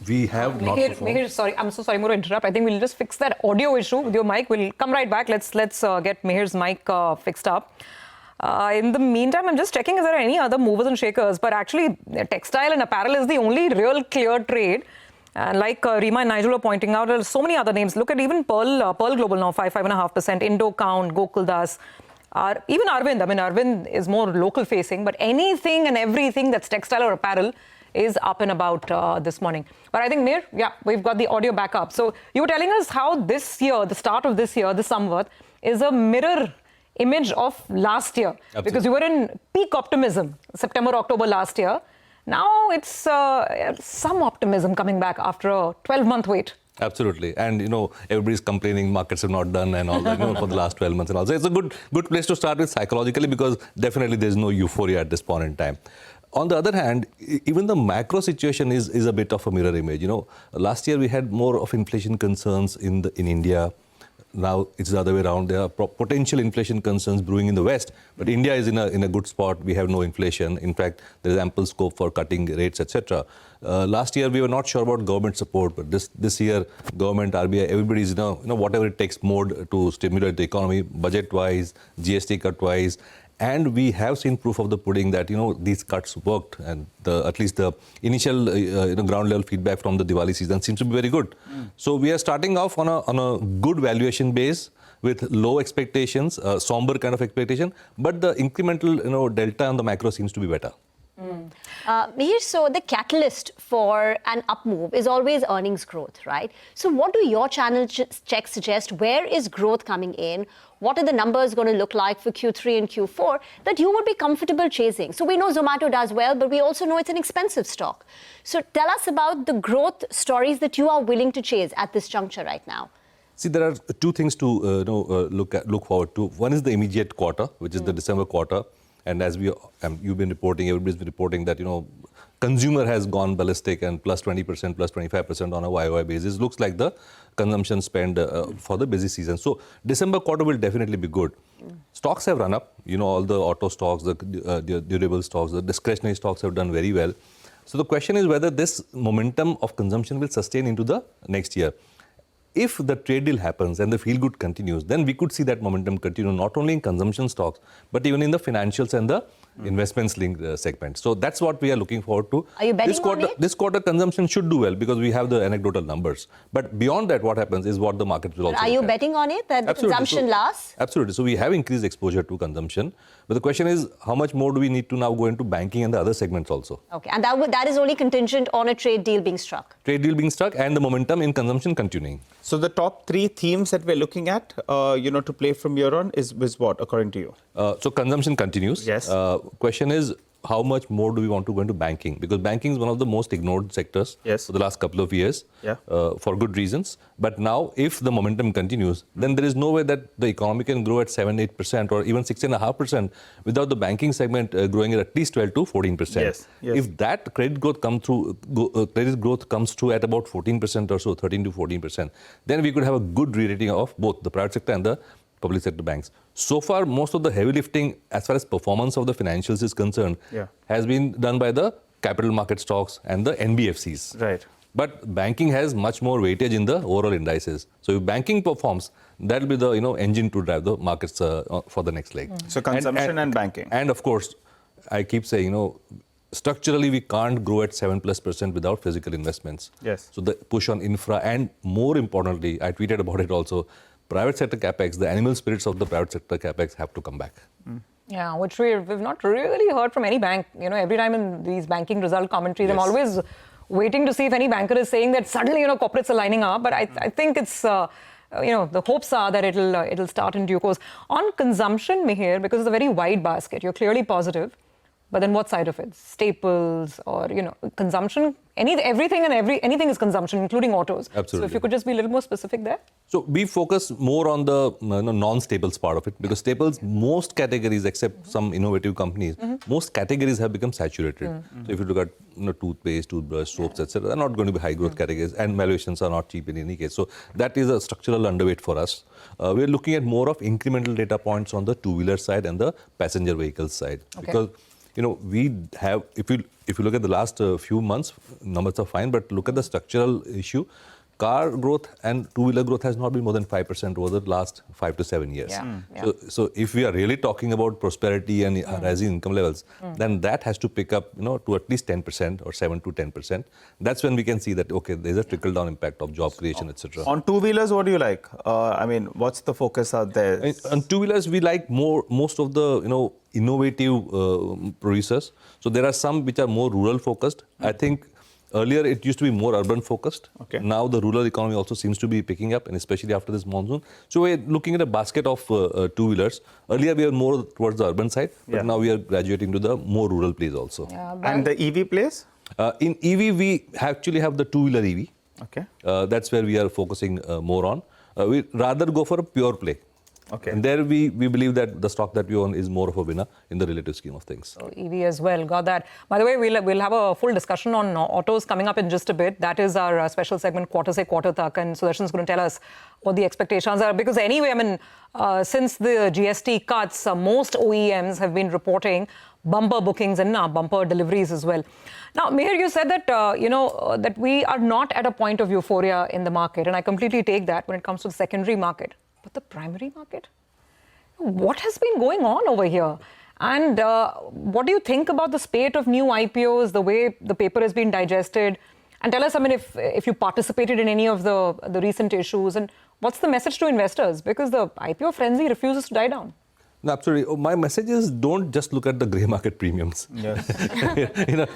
Speaker 18: we have not performed.
Speaker 2: Mihir, sorry, I'm so sorry, I'm going to interrupt. I think we'll just fix that audio issue with your mic. We'll come right back. Let's get Mihir's mic fixed up. In the meantime, I'm just checking if there are any other movers and shakers. But actually, textile and apparel is the only real clear trade. And like Rima and Nigel were pointing out, there are so many other names. Look at even Pearl Global now, 5.5%. Indo Count, Gokuldas, even Arvind. I mean, Arvind is more local facing. But anything and everything that's textile or apparel is up and about this morning. But I think, Mihir, we've got the audio back up. So you were telling us how this year, the start of this year, the Samvat, is a mirror image of last year. Absolutely. Because you were in peak optimism, September, October last year. Now it's some optimism coming back after a 12-month wait.
Speaker 18: Absolutely. And, everybody's complaining markets have not done and all that, for the last 12 months and all. So it's a good place to start with psychologically, because definitely there's no euphoria at this point in time. On the other hand, even the macro situation is a bit of a mirror image. Last year we had more of inflation concerns in India. Now it's the other way around. There are potential inflation concerns brewing in the West, but India is in a good spot. We have no inflation. In fact, there is ample scope for cutting rates, etc. Last year we were not sure about government support, but this year, government, RBI, everybody's whatever it takes mode to stimulate the economy, budget-wise, GST cut-wise. And we have seen proof of the pudding that, these cuts worked, and at least the initial, ground level feedback from the Diwali season seems to be very good. So we are starting off on a good valuation base with low expectations, somber kind of expectation, but the incremental, delta on the macro seems to be better.
Speaker 3: Mihir, so the catalyst for an up move is always earnings growth, right? So what do your channel checks suggest? Where is growth coming in? What are the numbers going to look like for Q3 and Q4 that you would be comfortable chasing? So we know Zomato does well, but we also know it's an expensive stock. So tell us about the growth stories that you are willing to chase at this juncture right now.
Speaker 18: See, there are two things to look forward to. One is the immediate quarter, which is the December quarter. And as you've been reporting, everybody's been reporting that, consumer has gone ballistic and plus 20%, plus 25% on a YOY basis. Looks like the consumption spend for the busy season. So December quarter will definitely be good. Stocks have run up. All the auto stocks, the durable stocks, the discretionary stocks have done very well. So the question is whether this momentum of consumption will sustain into the next year. If the trade deal happens and the feel good continues, then we could see that momentum continue not only in consumption stocks, but even in the financials and the investments linked segment. So that's what we are looking forward to.
Speaker 3: Are you betting on it?
Speaker 18: This quarter consumption should do well because we have the anecdotal numbers. But beyond that, what happens is what the market will also
Speaker 3: Are you
Speaker 18: look at.
Speaker 3: betting on it that the consumption lasts?
Speaker 18: Absolutely. So we have increased exposure to consumption. But the question is, how much more do we need to now go into banking and the other segments also?
Speaker 3: Okay, and that is only contingent on a trade deal being struck.
Speaker 18: Trade deal being struck and the momentum in consumption continuing.
Speaker 4: So the top 3 themes that we're looking at, to play from here on is what, according to you?
Speaker 18: So consumption continues.
Speaker 4: Yes.
Speaker 18: Question is, how much more do we want to go into banking? Because banking is one of the most ignored sectors for the last couple of years for good reasons. But now, if the momentum continues, then there is no way that the economy can grow at 7-8% or even 6.5% without the banking segment growing at least 12 to 14%.
Speaker 4: Yes.
Speaker 18: If that credit growth comes through at about 14% or so, 13 to 14%, then we could have a good re-rating of both the private sector and the public sector banks. So far, most of the heavy lifting as far as performance of the financials is concerned has been done by the capital market stocks and the NBFCs.
Speaker 4: Right.
Speaker 18: But banking has much more weightage in the overall indices. So if banking performs, that will be the engine to drive the markets for the next leg.
Speaker 4: So consumption and banking.
Speaker 18: And of course, I keep saying, structurally we can't grow at 7+% without physical investments.
Speaker 4: Yes.
Speaker 18: So the push on infra and more importantly, I tweeted about it also, private sector capex, the animal spirits of the private sector capex have to come back.
Speaker 2: Yeah, which we've not really heard from any bank. Every time in these banking result commentaries, I'm always waiting to see if any banker is saying that suddenly, corporates are lining up. But I think it's, the hopes are that it'll start in due course. On consumption, Mihir, because it's a very wide basket, you're clearly positive. But then what side of it? Staples or, consumption? Anything is consumption, including autos.
Speaker 18: Absolutely.
Speaker 2: So if you could just be a little more specific there.
Speaker 18: So we focus more on the non-staples part of it because staples, most categories except some innovative companies, most categories have become saturated. So if you look at toothpaste, toothbrush, soaps, etc., they're not going to be high growth categories and valuations are not cheap in any case. So that is a structural underweight for us. We're looking at more of incremental data points on the two-wheeler side and the passenger vehicle side because we have, if you look at the last few months, numbers are fine, but look at the structural issue. Car growth and two-wheeler growth has not been more than 5% over the last 5 to 7 years. So if we are really talking about prosperity and rising income levels, then that has to pick up, to at least 10% or 7 to 10%. That's when we can see that, okay, there's a trickle-down impact of job creation, etc.
Speaker 4: On two-wheelers, what do you like? What's the focus out there?
Speaker 18: On two-wheelers, we like most of the, innovative producers. So there are some which are more rural focused. I think earlier it used to be more urban focused. Now the rural economy also seems to be picking up, and especially after this monsoon. So we're looking at a basket of two-wheelers. Earlier we were more towards the urban side, but now we are graduating to the more rural plays also.
Speaker 4: And the EV plays?
Speaker 18: In EV, we actually have the two-wheeler EV.
Speaker 4: Okay.
Speaker 18: That's where we are focusing more on. We rather go for a pure play.
Speaker 4: Okay.
Speaker 18: And there we believe that the stock that we own is more of a winner in the relative scheme of things.
Speaker 2: So EV as well, got that. By the way, we'll have a full discussion on autos coming up in just a bit. That is our special segment, Quarter Se Quarter Tak, and Sudarshan's going to tell us what the expectations are. Because anyway, since the GST cuts, most OEMs have been reporting bumper bookings and bumper deliveries as well. Now, Mihir, you said that, that we are not at a point of euphoria in the market, and I completely take that when it comes to the secondary market. But the primary market? What has been going on over here? And what do you think about the spate of new IPOs, the way the paper has been digested? And tell us, if you participated in any of the recent issues, and what's the message to investors? Because the IPO frenzy refuses to die down.
Speaker 18: No, absolutely. My message is don't just look at the grey market premiums.
Speaker 4: Yes.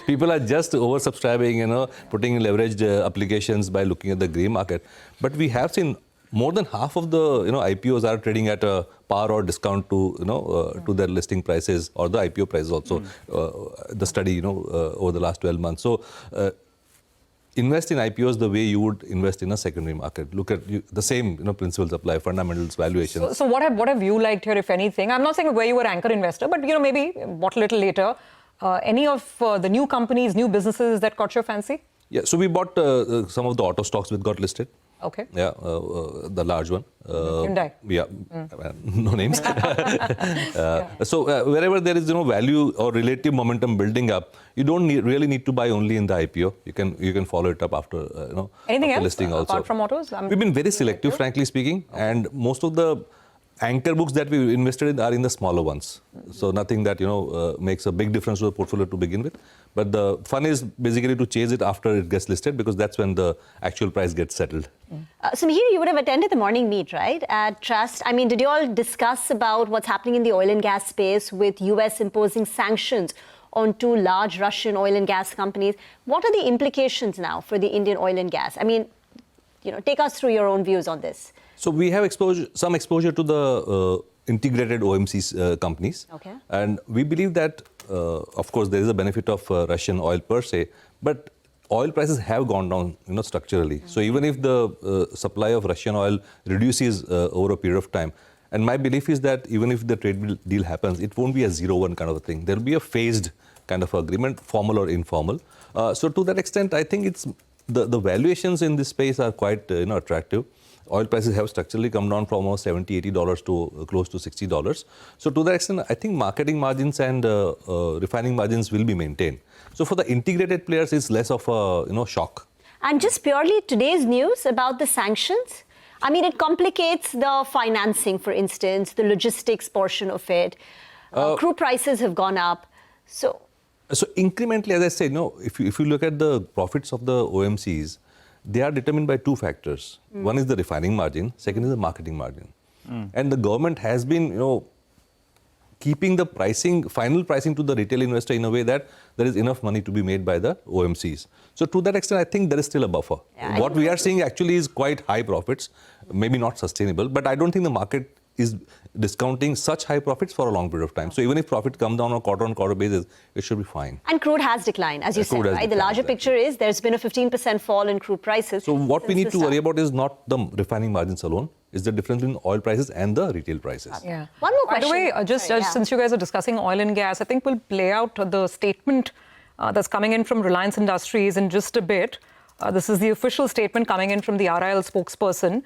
Speaker 18: People are just oversubscribing, putting leveraged applications by looking at the grey market. But we have seen more than half of the IPOs are trading at a par or discount to to their listing prices or the IPO prices also. The study over the last 12 months. So invest in IPOs the way you would invest in a secondary market. Look at the same principles apply, fundamentals, valuations.
Speaker 2: So what have you liked here, if anything? I'm not saying where you were anchor investor, but maybe bought a little later. Any of the new companies, new businesses that caught your fancy?
Speaker 18: Yeah, so we bought some of the auto stocks which got listed.
Speaker 2: Okay.
Speaker 18: Yeah, the large one.
Speaker 2: Hyundai.
Speaker 18: Yeah, no names. So wherever there is value or relative momentum building up, you don't really need to buy only in the IPO. You can follow it up after
Speaker 2: Anything
Speaker 18: after
Speaker 2: else
Speaker 18: listing also.
Speaker 2: apart from autos?
Speaker 18: We've been very selective, frankly speaking, and most of the anchor books that we invested in are in the smaller ones. So nothing that makes a big difference to the portfolio to begin with. But the fun is basically to chase it after it gets listed, because that's when the actual price gets settled.
Speaker 3: So Mihir, you would have attended the morning meet, right, at Trust. I mean, did you all discuss about what's happening in the oil and gas space with US imposing sanctions on two large Russian oil and gas companies? What are the implications now for the Indian oil and gas? I mean, take us through your own views on this.
Speaker 18: So we have some exposure to the integrated OMC companies.
Speaker 3: Okay.
Speaker 18: And we believe that, of course, there is a benefit of Russian oil per se, but oil prices have gone down, structurally. So even if the supply of Russian oil reduces over a period of time, and my belief is that even if the trade deal happens, it won't be a 0-1 kind of a thing. There will be a phased kind of agreement, formal or informal. So to that extent, I think it's the valuations in this space are quite attractive. Oil prices have structurally come down from almost $70, $80 to close to $60. So to that extent, I think marketing margins and refining margins will be maintained. So for the integrated players, it's less of a shock.
Speaker 3: And just purely today's news about the sanctions, I mean, it complicates the financing, for instance, the logistics portion of it. Crude prices have gone up. So
Speaker 18: incrementally, as I said, if you look at the profits of the OMCs, they are determined by two factors. One is the refining margin, second is the marketing margin. And the government has been, keeping the final pricing to the retail investor in a way that there is enough money to be made by the OMCs. So to that extent, I think there is still a buffer. Yeah, what we are seeing actually is quite high profits, maybe not sustainable, but I don't think the market is discounting such high profits for a long period of time. So even if profits come down on a quarter-on-quarter basis, it should be fine.
Speaker 3: And crude has declined, as you said, right? The larger picture is there's been a 15% fall in crude prices.
Speaker 18: So what we need to worry about is not the refining margins alone, it's the difference between oil prices and the retail prices.
Speaker 2: Yeah.
Speaker 3: One more question.
Speaker 2: By the way, just since you guys are discussing oil and gas, I think we'll play out the statement that's coming in from Reliance Industries in just a bit. This is the official statement coming in from the RIL spokesperson,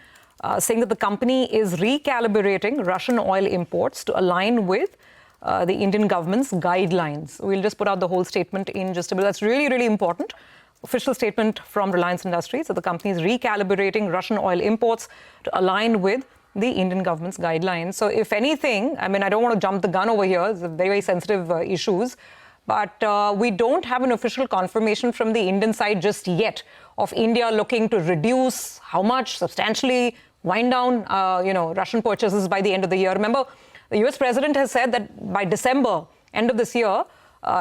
Speaker 2: saying that the company is recalibrating Russian oil imports to align with the Indian government's guidelines. We'll just put out the whole statement in just a bit. That's really, really important. Official statement from Reliance Industries that the company is recalibrating Russian oil imports to align with the Indian government's guidelines. So if anything, I mean, I don't want to jump the gun over here. It's very, very sensitive issues. But we don't have an official confirmation from the Indian side just yet of India looking to reduce how much, substantially, wind down, Russian purchases by the end of the year. Remember, the US president has said that by December, end of this year,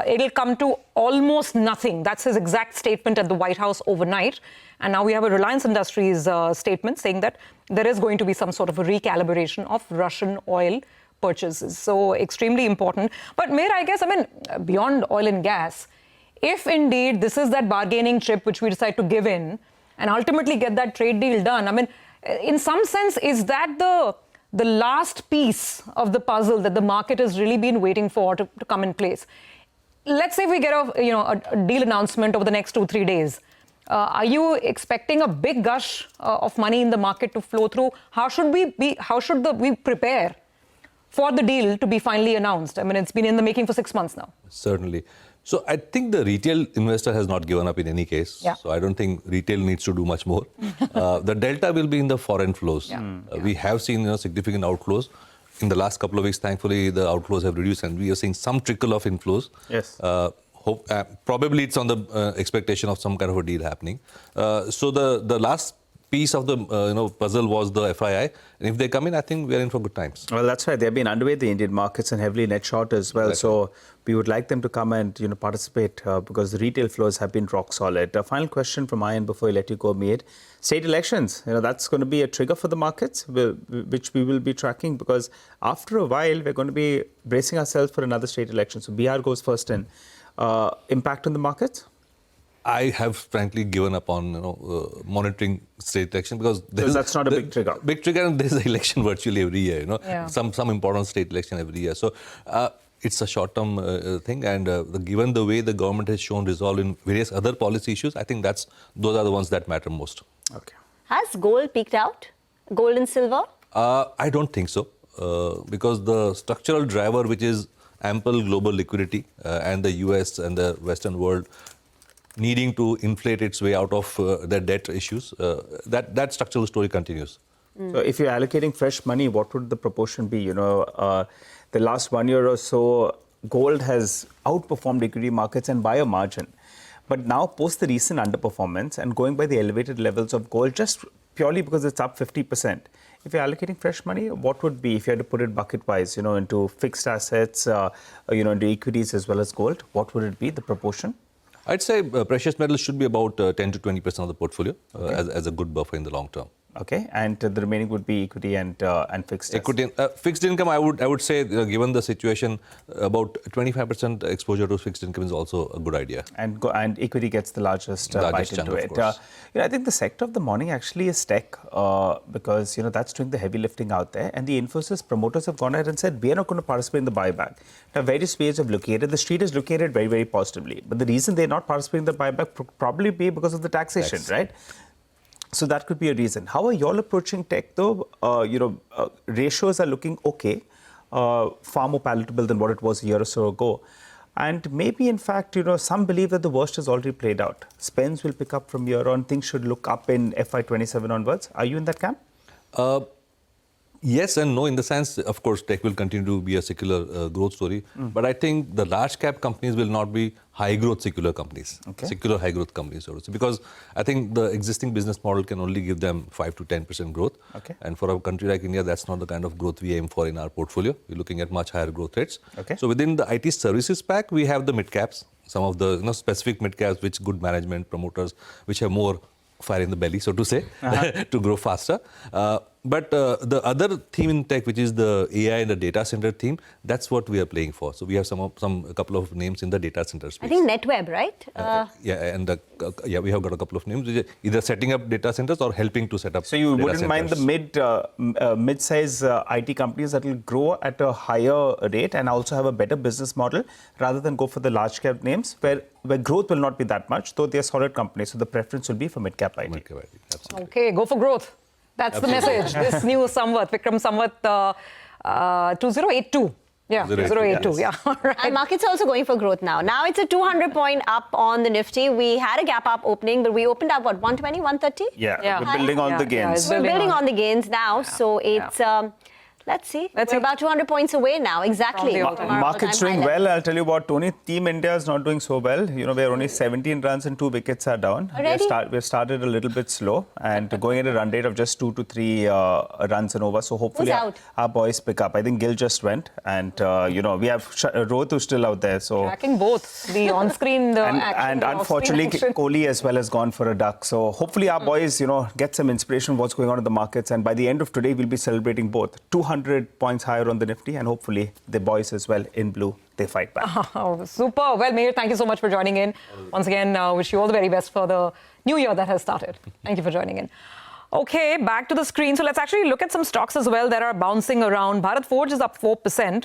Speaker 2: it'll come to almost nothing. That's his exact statement at the White House overnight. And now we have a Reliance Industries statement saying that there is going to be some sort of a recalibration of Russian oil purchases. So extremely important. But Mir, I guess, beyond oil and gas, if indeed this is that bargaining chip which we decide to give in and ultimately get that trade deal done, in some sense, is that the last piece of the puzzle that the market has really been waiting for to come in place? Let's say we get a deal announcement over the next 2-3 days. Are you expecting a big gush of money in the market to flow through? How should we prepare for the deal to be finally announced? It's been in the making for 6 months now.
Speaker 18: Certainly. So I think the retail investor has not given up in any case.
Speaker 2: Yeah.
Speaker 18: So I don't think retail needs to do much more. The delta will be in the foreign flows.
Speaker 2: Yeah.
Speaker 18: We have seen significant outflows. In the last couple of weeks, thankfully, the outflows have reduced and we are seeing some trickle of inflows.
Speaker 4: Yes.
Speaker 18: Probably it's on the expectation of some kind of a deal happening. So the last piece of the puzzle was the FII. And if they come in, I think we are in for good times.
Speaker 4: Well, that's right. They've been underweight the Indian markets and heavily net short as well. Exactly. So we would like them to come and participate because the retail flows have been rock solid. A final question from my end before I let you go, Mihir. State elections, that's going to be a trigger for the markets, which we will be tracking because after a while, we're going to be bracing ourselves for another state election. So Bihar goes first in. Impact on the markets?
Speaker 18: I have frankly given up on monitoring state election because
Speaker 4: that's not a big trigger.
Speaker 18: Big trigger, and there's an election virtually every year.
Speaker 2: Yeah.
Speaker 18: Some important state election every year. So it's a short-term thing, and given the way the government has shown resolve in various other policy issues, I think those are the ones that matter most.
Speaker 4: Okay.
Speaker 3: Has gold peaked out? Gold and silver?
Speaker 18: I don't think so, because the structural driver, which is ample global liquidity and the US and the Western world needing to inflate its way out of their debt issues, that structural story continues.
Speaker 4: So if you're allocating fresh money, what would the proportion be? The last 1 year or so, gold has outperformed equity markets and by a margin. But now, post the recent underperformance and going by the elevated levels of gold, just purely because it's up 50%, if you're allocating fresh money, what would be, if you had to put it bucket-wise, into fixed assets, into equities as well as gold, what would it be, the proportion?
Speaker 18: I'd say precious metals should be about 10 to 20% of the portfolio as a good buffer in the long term.
Speaker 4: Okay, and the remaining would be equity and fixed.
Speaker 18: Equity, fixed income. I would say, given the situation, about 25% exposure to fixed income is also a good idea.
Speaker 4: And equity gets the largest bite into it. I think the sector of the morning actually is tech, because that's doing the heavy lifting out there. And the Infosys promoters have gone ahead and said we are not going to participate in the buyback. Now, various ways of looking at it. The street is looking at it very, very positively. But the reason they're not participating in the buyback probably be because of the taxation, right? So that could be a reason. How are you all approaching tech, though? Ratios are looking okay, far more palatable than what it was a year or so ago. And maybe, in fact, some believe that the worst has already played out. Spends will pick up from here on. Things should look up in FY27 onwards. Are you in that camp?
Speaker 18: Yes and no, in the sense, of course, tech will continue to be a secular growth story. But I think the large cap companies will not be high growth secular companies, secular high growth companies. Because I think the existing business model can only give them 5 to 10% growth. And for a country like India, that's not the kind of growth we aim for in our portfolio. We're looking at much higher growth rates. So within the IT services pack, we have the mid caps, some of the specific mid caps, which good management promoters, which have more fire in the belly, so to say, to grow faster. But the other theme in tech, which is the AI and the data center theme, that's what we are playing for. So we have a couple of names in the data center space.
Speaker 3: I think NetWeb, right?
Speaker 18: We have got a couple of names, which are either setting up data centers or helping to set up.
Speaker 4: So you wouldn't
Speaker 18: centers.
Speaker 4: mind the mid-size IT companies that will grow at a higher rate and also have a better business model, rather than go for the large cap names where growth will not be that much, though they're solid companies. So the preference will be for mid-cap IT.
Speaker 18: Mid-cap IT, absolutely.
Speaker 2: Okay, go for growth. That's the message. This new Samvat, Vikram Samvat 2082. Yeah, 2082. Yeah. All right.
Speaker 3: And markets are also going for growth now. Now it's a 200-point up on the Nifty. We had a gap up opening, but we opened up, 120, 130?
Speaker 4: Yeah. We're building on the gains.
Speaker 3: We're building on the gains now. So it's... Let's see. We're about 200 points away now. Exactly.
Speaker 4: Market's doing well. I'll tell you what, Tony, Team India is not doing so well. We're only 17 runs and 2 wickets are down. We started a little bit slow and going at a run rate of just 2 to 3 runs and over. So hopefully our boys pick up. I think Gill just went and, we have Rohit still out there. So
Speaker 2: tracking both the on-screen action.
Speaker 4: And unfortunately, Kohli as well has gone for a duck. So hopefully our boys, get some inspiration from what's going on in the markets. And by the end of today, we'll be celebrating both. 200 points higher on the Nifty, and hopefully the boys as well in blue, they fight back.
Speaker 2: Oh, super. Well, Mihir, thank you so much for joining in. Once again, wish you all the very best for the new year that has started. Thank you for joining in. Okay, back to the screen. So let's actually look at some stocks as well that are bouncing around. Bharat Forge is up 4%.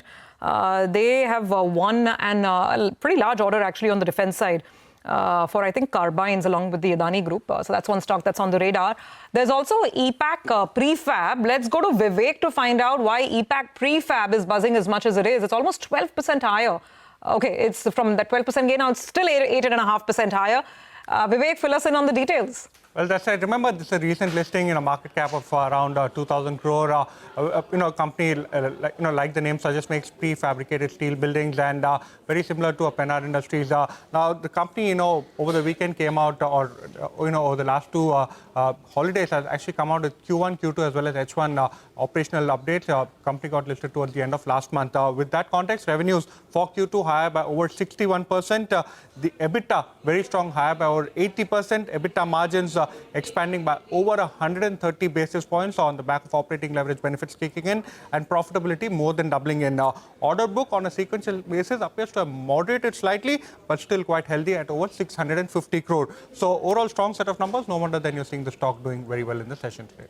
Speaker 2: They have won a pretty large order actually on the defense side. For, I think, carbines along with the Adani Group. So that's one stock that's on the radar. There's also EPAC prefab. Let's go to Vivek to find out why EPAC prefab is buzzing as much as it is. It's almost 12% higher. Okay, it's from that 12% gain now, it's still 8.5% higher. Vivek, fill us in on the details.
Speaker 19: Well, that's right. Remember, this is a recent listing in a market cap of around 2,000 crore. A company like the name suggests, makes prefabricated steel buildings and very similar to a Pennar Industries. Now, the company, over the weekend came out, over the last 2 holidays has actually come out with Q1, Q2 as well as H1 operational updates. Company got listed towards the end of last month. With that context, revenues for Q2 higher by over 61%. The EBITDA very strong, higher by over 80%. EBITDA margins expanding by over 130 basis points on the back of operating leverage benefits kicking in, and profitability more than doubling in. Order book on a sequential basis appears to have moderated slightly, but still quite healthy at over 650 crore. So overall strong set of numbers. No wonder then you're seeing the stock doing very well in the session today.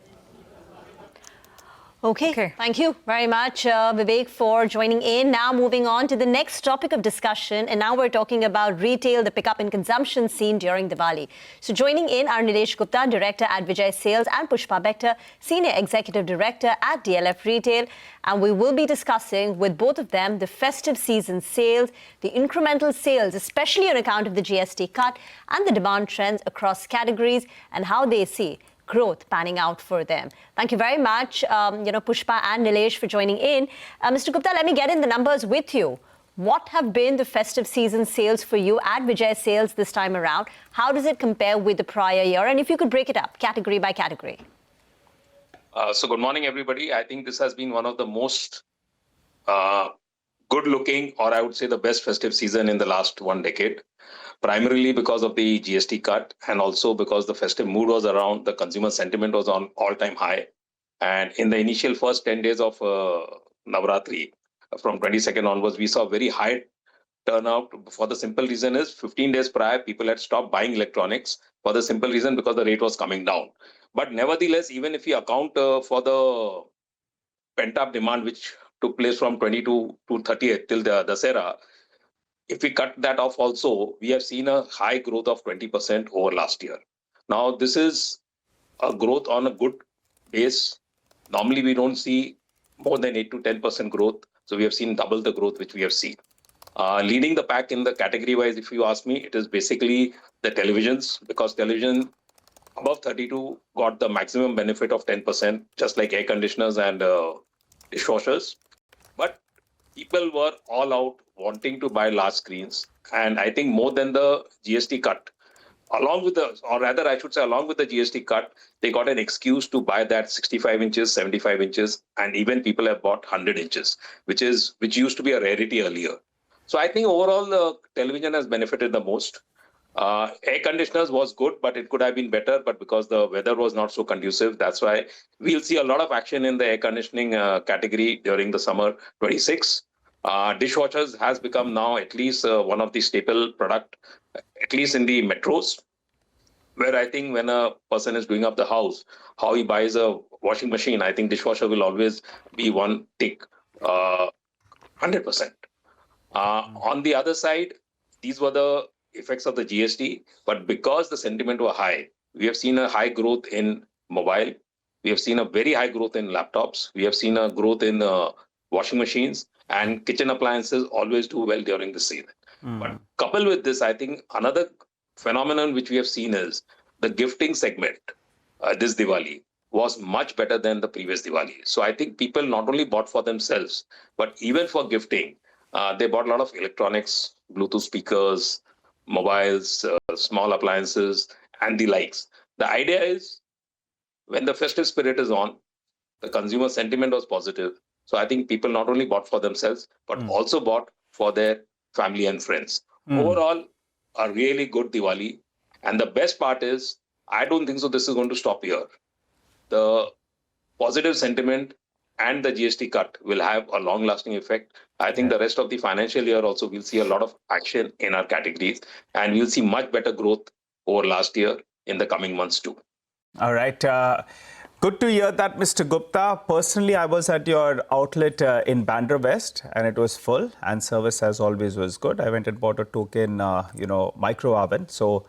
Speaker 3: Okay. Thank you very much, Vivek, for joining in. Now moving on to the next topic of discussion. And now we're talking about retail, the pickup in consumption seen during Diwali. So joining in are Nilesh Gupta, Director at Vijay Sales, and Pushpa Bector, Senior Executive Director at DLF Retail. And we will be discussing with both of them the festive season sales, the incremental sales, especially on account of the GST cut, and the demand trends across categories and how they see growth panning out for them. Thank you very much, Pushpa and Nilesh, for joining in. Mr. Gupta, let me get in the numbers with you. What have been the festive season sales for you at Vijay Sales this time around? How does it compare with the prior year? And if you could break it up category by category.
Speaker 20: So good morning, everybody. I think this has been one of the most good-looking, or I would say the best festive season in the last 1 decade. Primarily because of the GST cut, and also because the festive mood was around, the consumer sentiment was on all-time high. And in the initial first 10 days of Navratri, from 22nd onwards, we saw very high turnout. For the simple reason is 15 days prior, people had stopped buying electronics for the simple reason because the rate was coming down. But nevertheless, even if you account for the pent-up demand which took place from 22 to 30th till the Dussehra, if we cut that off also, we have seen a high growth of 20% over last year. Now, this is a growth on a good base. Normally, we don't see more than 8 to 10% growth. So we have seen double the growth which we have seen. Leading the pack in the category-wise, if you ask me, it is basically the televisions, because television above 32 got the maximum benefit of 10%, just like air conditioners and dishwashers. But people were all out wanting to buy large screens. And I think more than the GST cut, along with the GST cut, they got an excuse to buy that 65 inches, 75 inches, and even people have bought 100 inches, which used to be a rarity earlier. So I think overall the television has benefited the most. Air conditioners was good, but it could have been better. But because the weather was not so conducive, that's why we'll see a lot of action in the air conditioning category during the summer 26. Dishwashers has become now at least one of the staple product, at least in the metros, where I think when a person is doing up the house, how he buys a washing machine, I think dishwasher will always be one tick, 100%. On the other side, these were the effects of the GST, but because the sentiment were high, we have seen a high growth in mobile. We have seen a very high growth in laptops. We have seen a growth in washing machines, and kitchen appliances always do well during the season. But coupled with this, I think another phenomenon which we have seen is the gifting segment this Diwali was much better than the previous Diwali. So I think people not only bought for themselves, but even for gifting, they bought a lot of electronics, Bluetooth speakers, mobiles, small appliances, and the likes. The idea is when the festive spirit is on, the consumer sentiment was positive. So I think people not only bought for themselves, but also bought for their family and friends. Overall, a really good Diwali. And the best part is, I don't think so this is going to stop here. The positive sentiment and the GST cut will have a long-lasting effect. I think the rest of the financial year also we'll see a lot of action in our categories, and we'll see much better growth over last year in the coming months too.
Speaker 4: All right. Good to hear that, Mr. Gupta. Personally, I was at your outlet in Bandra West, and it was full, and service as always was good. I went and bought a token, micro oven. So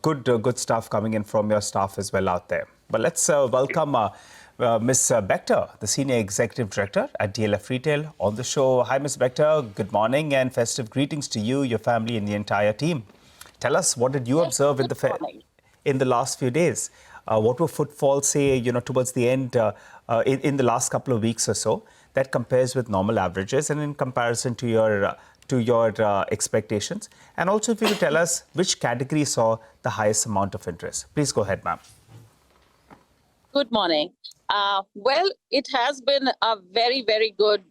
Speaker 4: good stuff coming in from your staff as well out there. But let's welcome Ms. Bector, the Senior Executive Director at DLF Retail, on the show. Hi, Ms. Bector. Good morning and festive greetings to you, your family, and the entire team. Tell us, what did you observe in the last few days? What were footfalls, say, towards the end in the last couple of weeks or so that compares with normal averages and in comparison to your expectations? And also, if you could tell us which category saw the highest amount of interest. Please go ahead, ma'am.
Speaker 21: Good morning. Well, it has been a very, very good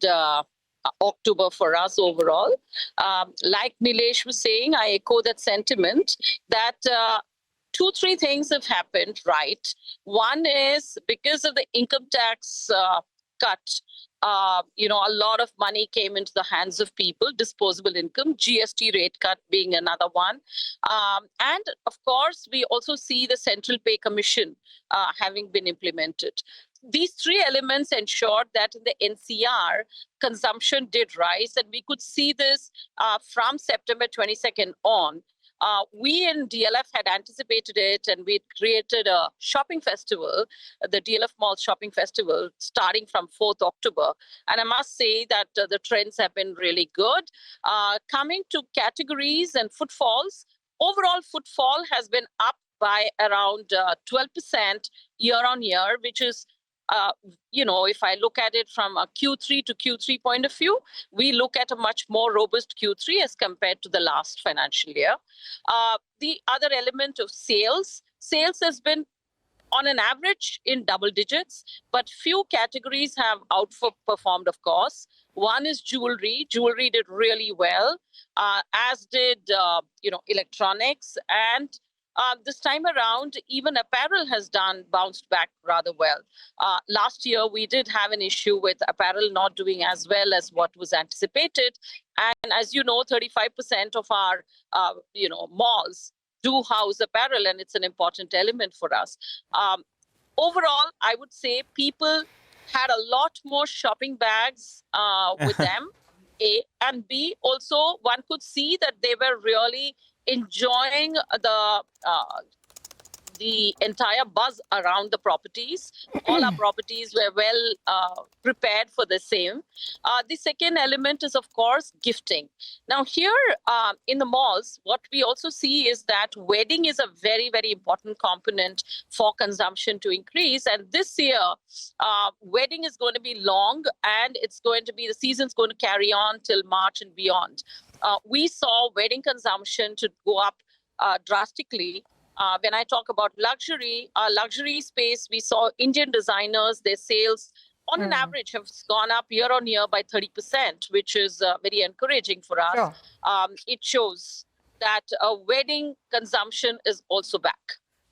Speaker 21: October for us overall. Like Nilesh was saying, I echo that sentiment that 2-3 things have happened, right? One is because of the income tax cut, a lot of money came into the hands of people, disposable income, GST rate cut being another one. And of course, we also see the Central Pay Commission having been implemented. these three elements ensured that in the NCR, consumption did rise, and we could see this from September 22nd on. We in DLF had anticipated it, and we created a shopping festival, the DLF Mall Shopping Festival, starting from 4th October. And I must say that the trends have been really good. Coming to categories and footfalls, overall footfall has been up by around 12% year on year, which is if I look at it from a Q3 to Q3 point of view, we look at a much more robust Q3 as compared to the last financial year. The other element of sales has been on an average in double digits, but few categories have outperformed, of course. One is jewelry. Jewelry did really well, as did, electronics. And this time around, even apparel has bounced back rather well. Last year, we did have an issue with apparel not doing as well as what was anticipated. And as you know, 35% of our, malls do house apparel, and it's an important element for us. Overall, I would say people had a lot more shopping bags with them, A. And B, also, one could see that they were really enjoying the entire buzz around the properties. All our properties were well prepared for the same. The second element is, of course, gifting. Now here in the malls, what we also see is that wedding is a very, very important component for consumption to increase. And this year, wedding is going to be long, and the season's going to carry on till March and beyond. We saw wedding consumption to go up drastically. When I talk about luxury, our luxury space, we saw Indian designers, their sales on an average have gone up year on year by 30%, which is very encouraging for us.
Speaker 2: Sure.
Speaker 21: It shows that wedding consumption is also back.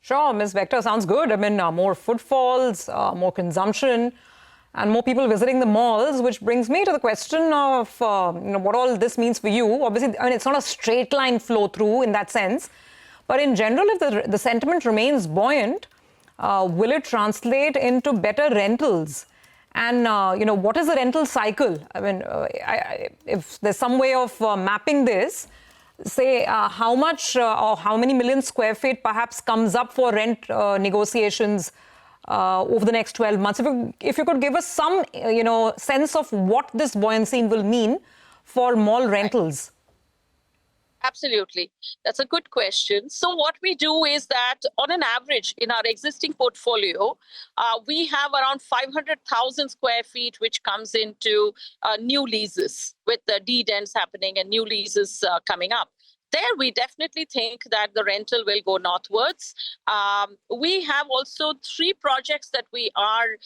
Speaker 2: Sure, Ms. Vector, sounds good. I mean, more footfalls, more consumption, and more people visiting the malls, which brings me to the question of what all this means for you. Obviously, I mean, it's not a straight line flow through in that sense. But in general, if the sentiment remains buoyant, will it translate into better rentals? And, what is the rental cycle? I mean, if there's some way of mapping this, say how much or how many million square feet perhaps comes up for rent negotiations over the next 12 months. If you could give us some, sense of what this buoyancy will mean for mall rentals.
Speaker 21: Absolutely. That's a good question. So what we do is that on an average in our existing portfolio, we have around 500,000 square feet, which comes into new leases with the deed-ends happening and new leases coming up. There, we definitely think that the rental will go northwards. We have also 3 projects that we are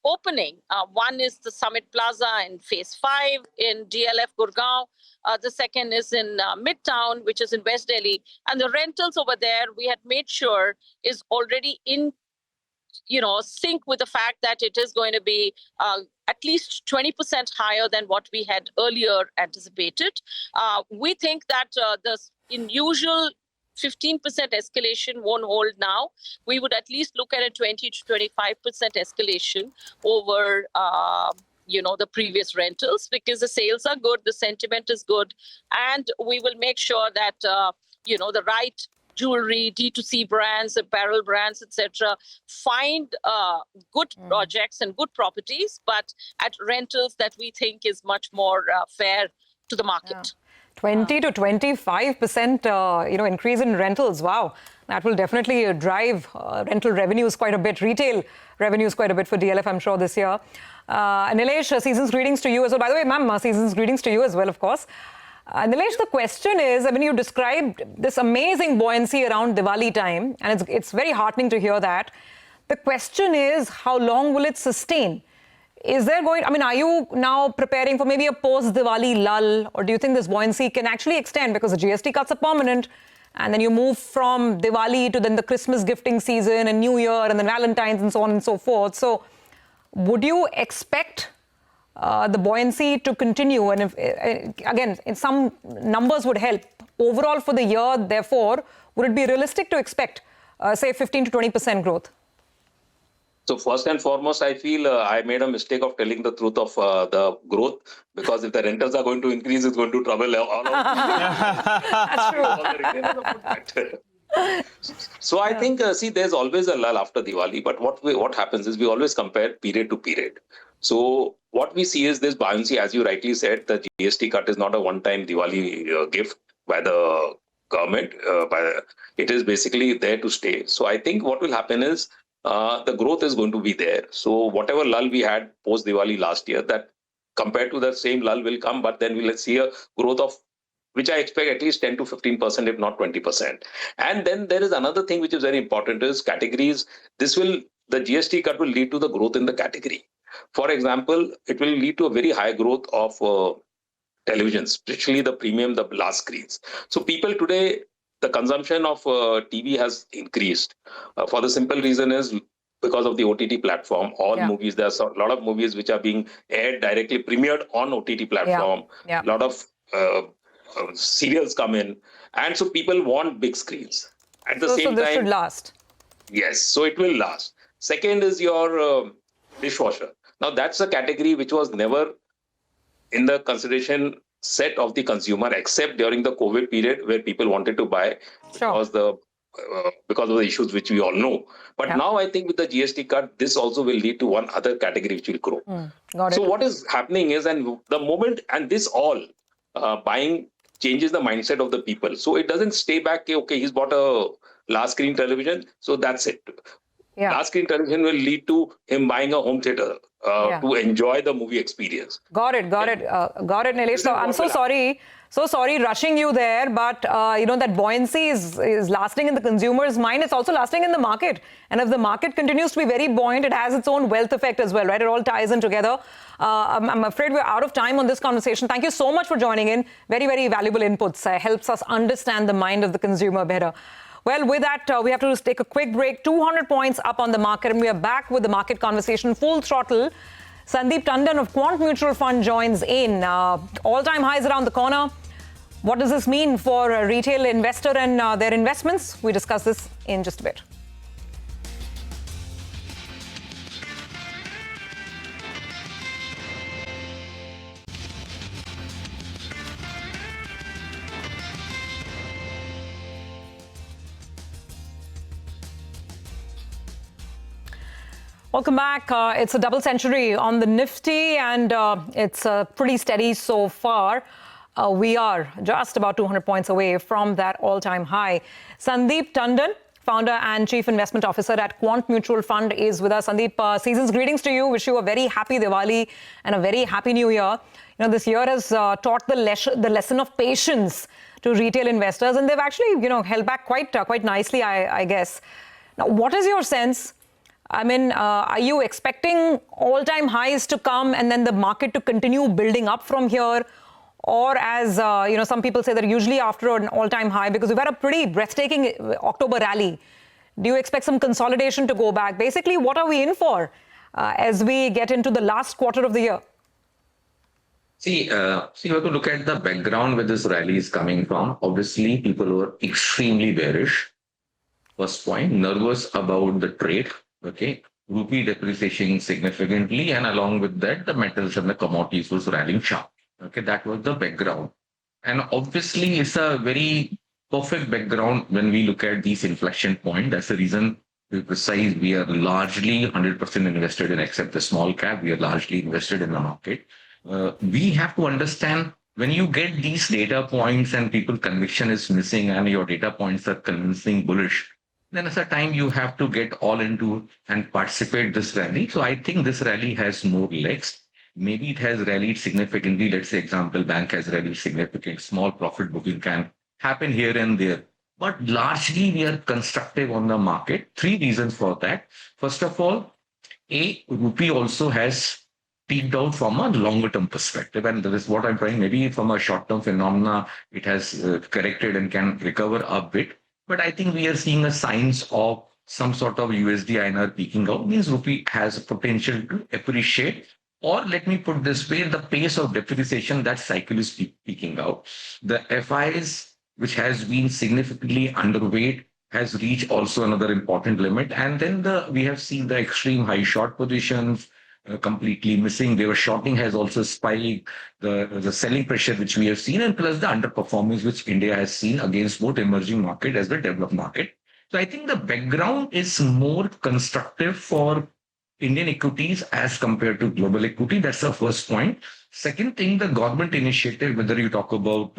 Speaker 21: opening. One is the Summit Plaza in Phase 5 in DLF Gurgaon. The second is in Midtown, which is in West Delhi. And the rentals over there, we had made sure is already in sync with the fact that it is going to be at least 20% higher than what we had earlier anticipated. We think that the usual 15% escalation won't hold now. We would at least look at a 20 to 25% escalation over the previous rentals, because the sales are good, the sentiment is good, and we will make sure that the right jewelry, D2C brands, apparel brands, etc., find good projects and good properties, but at rentals that we think is much more fair to the market.
Speaker 2: Yeah. 20 to 25%, increase in rentals. Wow, that will definitely drive rental revenues quite a bit, retail revenues quite a bit for DLF, I'm sure, this year. Nilesh, season's greetings to you as well. By the way, ma'am, season's greetings to you as well, of course. Nilesh, the question is, I mean, you described this amazing buoyancy around Diwali time, and it's very heartening to hear that. The question is, how long will it sustain? Are you now preparing for maybe a post-Diwali lull, or do you think this buoyancy can actually extend because the GST cuts are permanent, and then you move from Diwali to then the Christmas gifting season and New Year and then Valentine's and so on and so forth? So would you expect the buoyancy to continue? And again, some numbers would help. Overall for the year, therefore, would it be realistic to expect, say, 15 to 20% growth?
Speaker 20: So first and foremost, I feel I made a mistake of telling the truth of the growth, because if the rentals are going to increase, it's going to trouble all of
Speaker 2: That's true.
Speaker 20: So I think, see, there's always a lull after Diwali, but what happens is we always compare period to period. So what we see is this buoyancy, as you rightly said, the GST cut is not a one-time Diwali gift by the government. It is basically there to stay. So I think what will happen is the growth is going to be there. So whatever lull we had post Diwali last year, that compared to the same lull will come, but then we'll see a growth of, which I expect at least 10 to 15%, if not 20%. And then there is another thing which is very important is categories. The GST cut will lead to the growth in the category. For example, it will lead to a very high growth of televisions, especially the premium, the large screens. So people today, the consumption of TV has increased for the simple reason is because of the OTT platform. Movies, there's a lot of movies which are being aired directly, premiered on OTT platform. A lot of serials come in, and so people want big screens. At the same time,
Speaker 2: this should last.
Speaker 20: Yes, so it will last. Second is your dishwasher. Now that's a category which was never in the consideration set of the consumer, except during the COVID period where people wanted to buy because of the issues which we all know. But now I think with the GST cut, this also will lead to one other category which will grow. So what is happening is, and the moment, and this all buying changes the mindset of the people. So it doesn't stay back, okay, he's bought a large screen television, so that's it. Large screen television will lead to him buying a home theater to enjoy the movie experience.
Speaker 2: Got it, Nilesh. So I'm so sorry rushing you there, but that buoyancy is lasting in the consumer's mind. It's also lasting in the market. And if the market continues to be very buoyant, it has its own wealth effect as well, right? It all ties in together. I'm afraid we're out of time on this conversation. Thank you so much for joining in. Very, very valuable inputs. Helps us understand the mind of the consumer better. Well, with that, we have to take a quick break. 200 points up on the market, and we are back with the market conversation full throttle. Sandeep Tandon of Quant Mutual Fund joins in. All-time highs around the corner. What does this mean for a retail investor and their investments? We discuss this in just a bit. Welcome back. It's a double century on the Nifty, and it's pretty steady so far. We are just about 200 points away from that all-time high. Sandeep Tandon, founder and chief investment officer at Quant Mutual Fund, is with us. Sandeep, season's greetings to you. Wish you a very happy Diwali and a very happy New Year. This year has taught the lesson of patience to retail investors, and they've actually, held back quite nicely, I guess. Now, what is your sense? I mean, are you expecting all-time highs to come and then the market to continue building up from here? Or as, some people say that usually after an all-time high, because we've had a pretty breathtaking October rally, do you expect some consolidation to go back? Basically, what are we in for as we get into the last quarter of the year?
Speaker 14: See, you have to look at the background where this rally is coming from. Obviously, people were extremely bearish. First point, nervous about the trade. Okay, rupee depreciating significantly, and along with that, the metals and the commodities was rallying sharp. Okay, that was the background. And obviously, it's a very perfect background when we look at these inflection points. That's the reason, to be precise, we are largely 100% invested in, except the small cap, we are largely invested in the market. We have to understand, when you get these data points and people conviction is missing and your data points are convincing bullish, then it's a time you have to get all into and participate this rally. So I think this rally has more legs. Maybe it has rallied significantly. Let's say, example, bank has rallied significant. Small profit booking can happen here and there. But largely, we are constructive on the market. Three reasons for that. First of all, rupee also has peaked out from a longer term perspective. And that is what I'm trying. Maybe from a short term phenomena, it has corrected and can recover a bit. But I think we are seeing a signs of some sort of USD INR peaking out. Means rupee has potential to appreciate. Or let me put this way, the pace of depreciation, that cycle is peaking out. The FIs, which has been significantly underweight
Speaker 15: has reached also another important limit. And then we have seen the extreme high short positions completely missing. Their shorting has also spiked, the selling pressure which we have seen, and plus the underperformance which India has seen against both emerging market as well developed market. So I think the background is more constructive for Indian equities as compared to global equity. That's the first point. Second thing, the government initiative, whether you talk about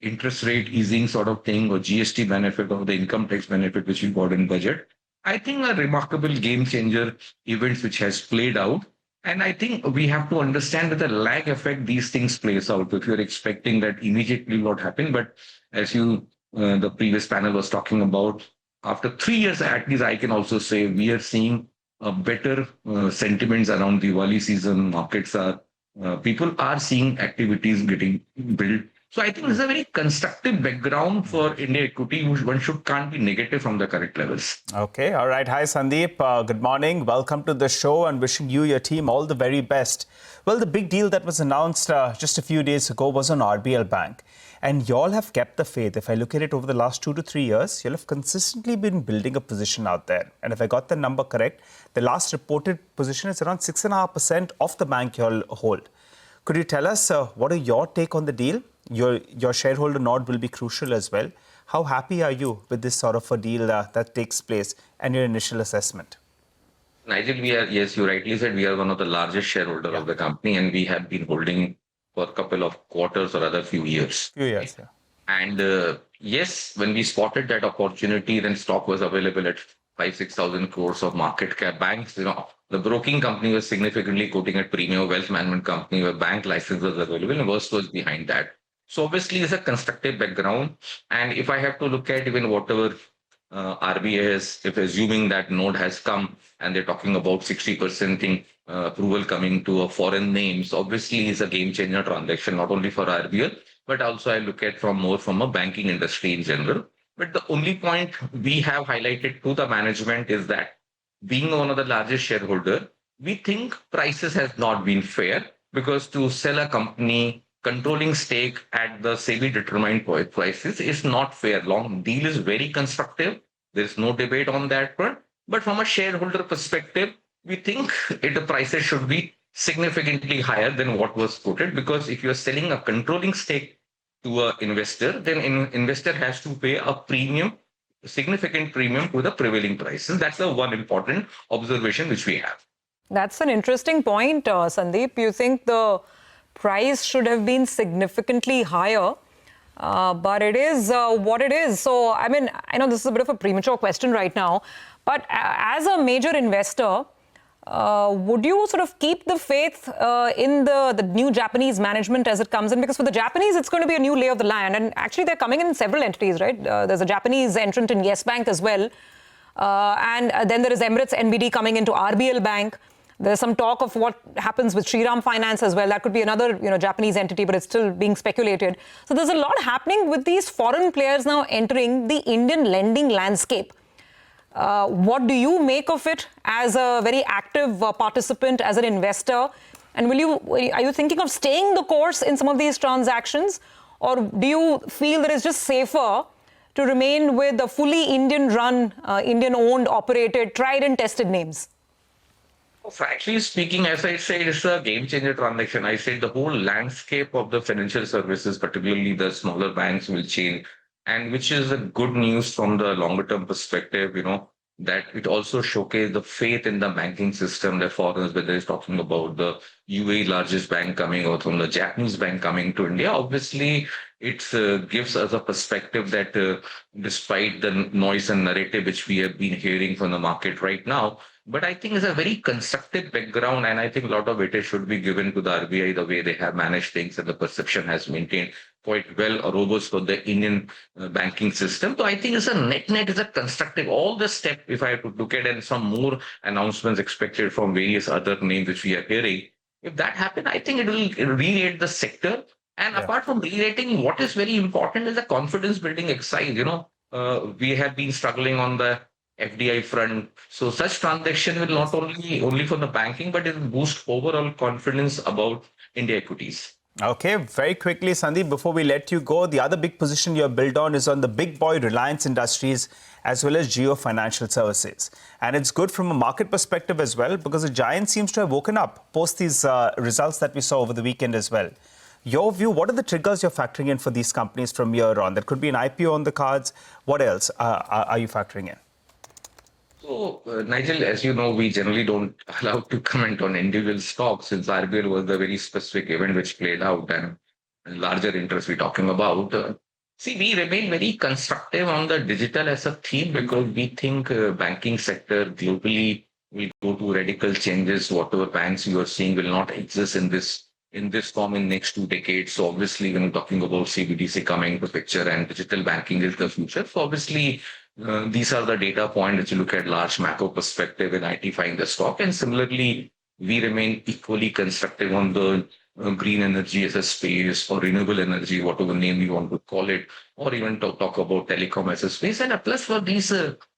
Speaker 15: interest rate easing sort of thing or GST benefit or the income tax benefit which we got in budget, I think a remarkable game changer events which has played out. And I think we have to understand that the lag effect these things plays out. If you're expecting that immediately what happened, but as the previous panel was talking about, after 3 years, at least I can also say we are seeing better sentiments around Diwali season. Markets are, people are seeing activities getting built. So I think this is a very constructive background for India equity. Can't be negative from the current levels.
Speaker 4: Okay, all right. Hi, Sandeep. Good morning. Welcome to the show and wishing you, your team, all the very best. Well, the big deal that was announced just a few days ago was on RBL Bank. And y'all have kept the faith. If I look at it over the last 2 to 3 years, you'll have consistently been building a position out there. And if I got the number correct, the last reported position is around 6.5% of the bank y'all hold. Could you tell us what are your take on the deal? Your shareholder nod will be crucial as well. How happy are you with this sort of a deal that takes place and your initial assessment?
Speaker 15: Nigel, yes, you rightly said, we are one of the largest shareholder of the company, and we have been holding for a couple of quarters or other few years.
Speaker 4: Yeah.
Speaker 15: And yes, when we spotted that opportunity, then stock was available at 5,000-6,000 crores of market cap. Banks, the broking company was significantly quoting at premium, wealth management company where bank license was available, and Worst was behind that. So obviously it's a constructive background. And if I have to look at even whatever RBI has, if assuming that node has come and they're talking about 60% approval coming to a foreign name, so obviously it's a game changer transaction, not only for RBI, but also I look at more from a banking industry in general. But the only point we have highlighted to the management is that being one of the largest shareholder, we think prices has not been fair, because to sell a company controlling stake at the SEBI determined prices is not fair. Long deal is very constructive. There's no debate on that front. But from a shareholder perspective, we think the prices should be significantly higher than what was quoted, because if you're selling a controlling stake to an investor, then an investor has to pay a premium, a significant premium to the prevailing prices. That's the one important observation which we have.
Speaker 2: That's an interesting point, Sandeep. You think the price should have been significantly higher, but it is what it is. So, I mean, I know this is a bit of a premature question right now, but as a major investor, would you sort of keep the faith in the new Japanese management as it comes in? Because for the Japanese, it's going to be a new lay of the land. And actually, they're coming in several entities, right? There's a Japanese entrant in Yes Bank as well. And then there is Emirates NBD coming into RBL Bank. There's some talk of what happens with Shriram Finance as well. That could be another, Japanese entity, but it's still being speculated. So there's a lot happening with these foreign players now entering the Indian lending landscape. What do you make of it as a very active participant, as an investor? And are you thinking of staying the course in some of these transactions? Or do you feel that it's just safer to remain with the fully Indian-run, Indian-owned, operated, tried and tested names?
Speaker 15: Frankly speaking, as I said, it's a game changer transaction. I said the whole landscape of the financial services, particularly the smaller banks, will change. And which is a good news from the longer term perspective, that it also showcased the faith in the banking system, the foreigners, whether it's talking about the UAE largest bank coming or from the Japanese bank coming to India. Obviously, it gives us a perspective that despite the noise and narrative which we have been hearing from the market right now, but I think it's a very constructive background, and I think a lot of it should be given to the RBI, the way they have managed things, and the perception has maintained quite well robust for the Indian banking system. So I think it's a net is a constructive. All the step, if I have to look at it, and some more announcements expected from various other names which we are hearing, if that happens, I think it will re-rate the sector. And apart from re-rating, what is very important is the confidence building exercise. We have been struggling on the FDI front. So such transaction will not only for the banking, but it will boost overall confidence about India equities.
Speaker 4: Okay, very quickly, Sandeep, before we let you go, the other big position you're built on is on the big boy Reliance Industries as well as Jio Financial Services. And it's good from a market perspective as well because the giant seems to have woken up post these results that we saw over the weekend as well. Your view, what are the triggers you're factoring in for these companies from here on? There could be an IPO on the cards. What else are you factoring in?
Speaker 14: So, Nigel, as you know, we generally don't allow to comment on individual stocks since RBL was the very specific event which played out and larger interest we're talking about. See, we remain very constructive on the digital as a theme because we think banking sector globally will go to radical changes. Whatever banks you are seeing will not exist in this form in next 2 decades. So obviously, when we're talking about CBDC coming to picture and digital banking is the future. So obviously, these are the data points that you look at large macro perspective in identifying the stock. And similarly, we remain equally constructive on the green energy as a space or renewable energy, whatever name you want to call it, or even talk about telecom as a space. And plus for these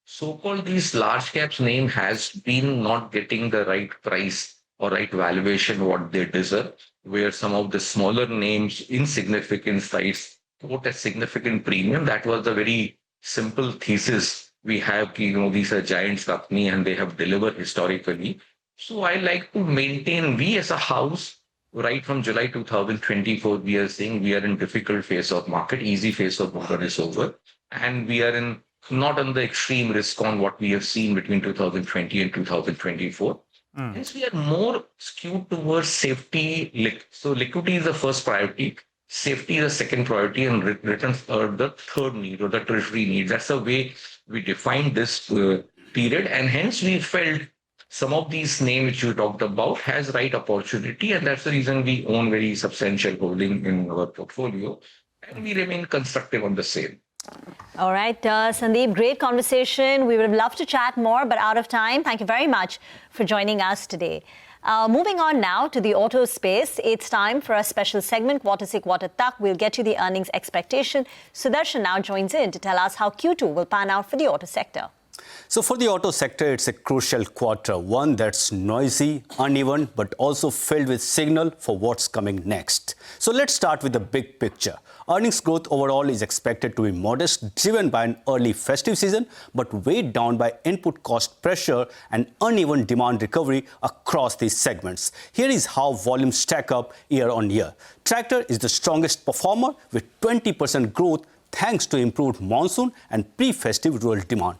Speaker 14: so-called these large caps name has been not getting the right price or right valuation what they deserve, where some of the smaller names, insignificant size, quote a significant premium. That was the very simple thesis we have. These are giants company and they have delivered historically. So I like to maintain, we as a house, right from July 2024, we are saying we are in difficult phase of market, easy phase of market is over. And we are in not on the extreme risk on what we have seen between 2020 and 2024. Hence, we are more skewed towards safety. So liquidity is the first priority. Safety is the second priority and returns are the third need or the tertiary need. That's the way we define this period. And hence we felt some of these names which you talked about has right opportunity. And that's the reason we own very substantial holding in our portfolio. And we remain constructive on the same.
Speaker 3: All right, Sandeep, great conversation. We would have loved to chat more, but out of time. Thank you very much for joining us today. Moving on now to the auto space, it's time for a special segment, Quarter Se Quarter Tak. We'll get you the earnings expectation. Sudarshan now joins in to tell us how Q2 will pan out for the auto sector.
Speaker 7: So for the auto sector, it's a crucial quarter, one that's noisy, uneven, but also filled with signal for what's coming next. So let's start with the big picture. Earnings growth overall is expected to be modest, driven by an early festive season, but weighed down by input cost pressure and uneven demand recovery across these segments. Here is how volumes stack up year on year. Tractor is the strongest performer with 20% growth thanks to improved monsoon and pre-festive rural demand.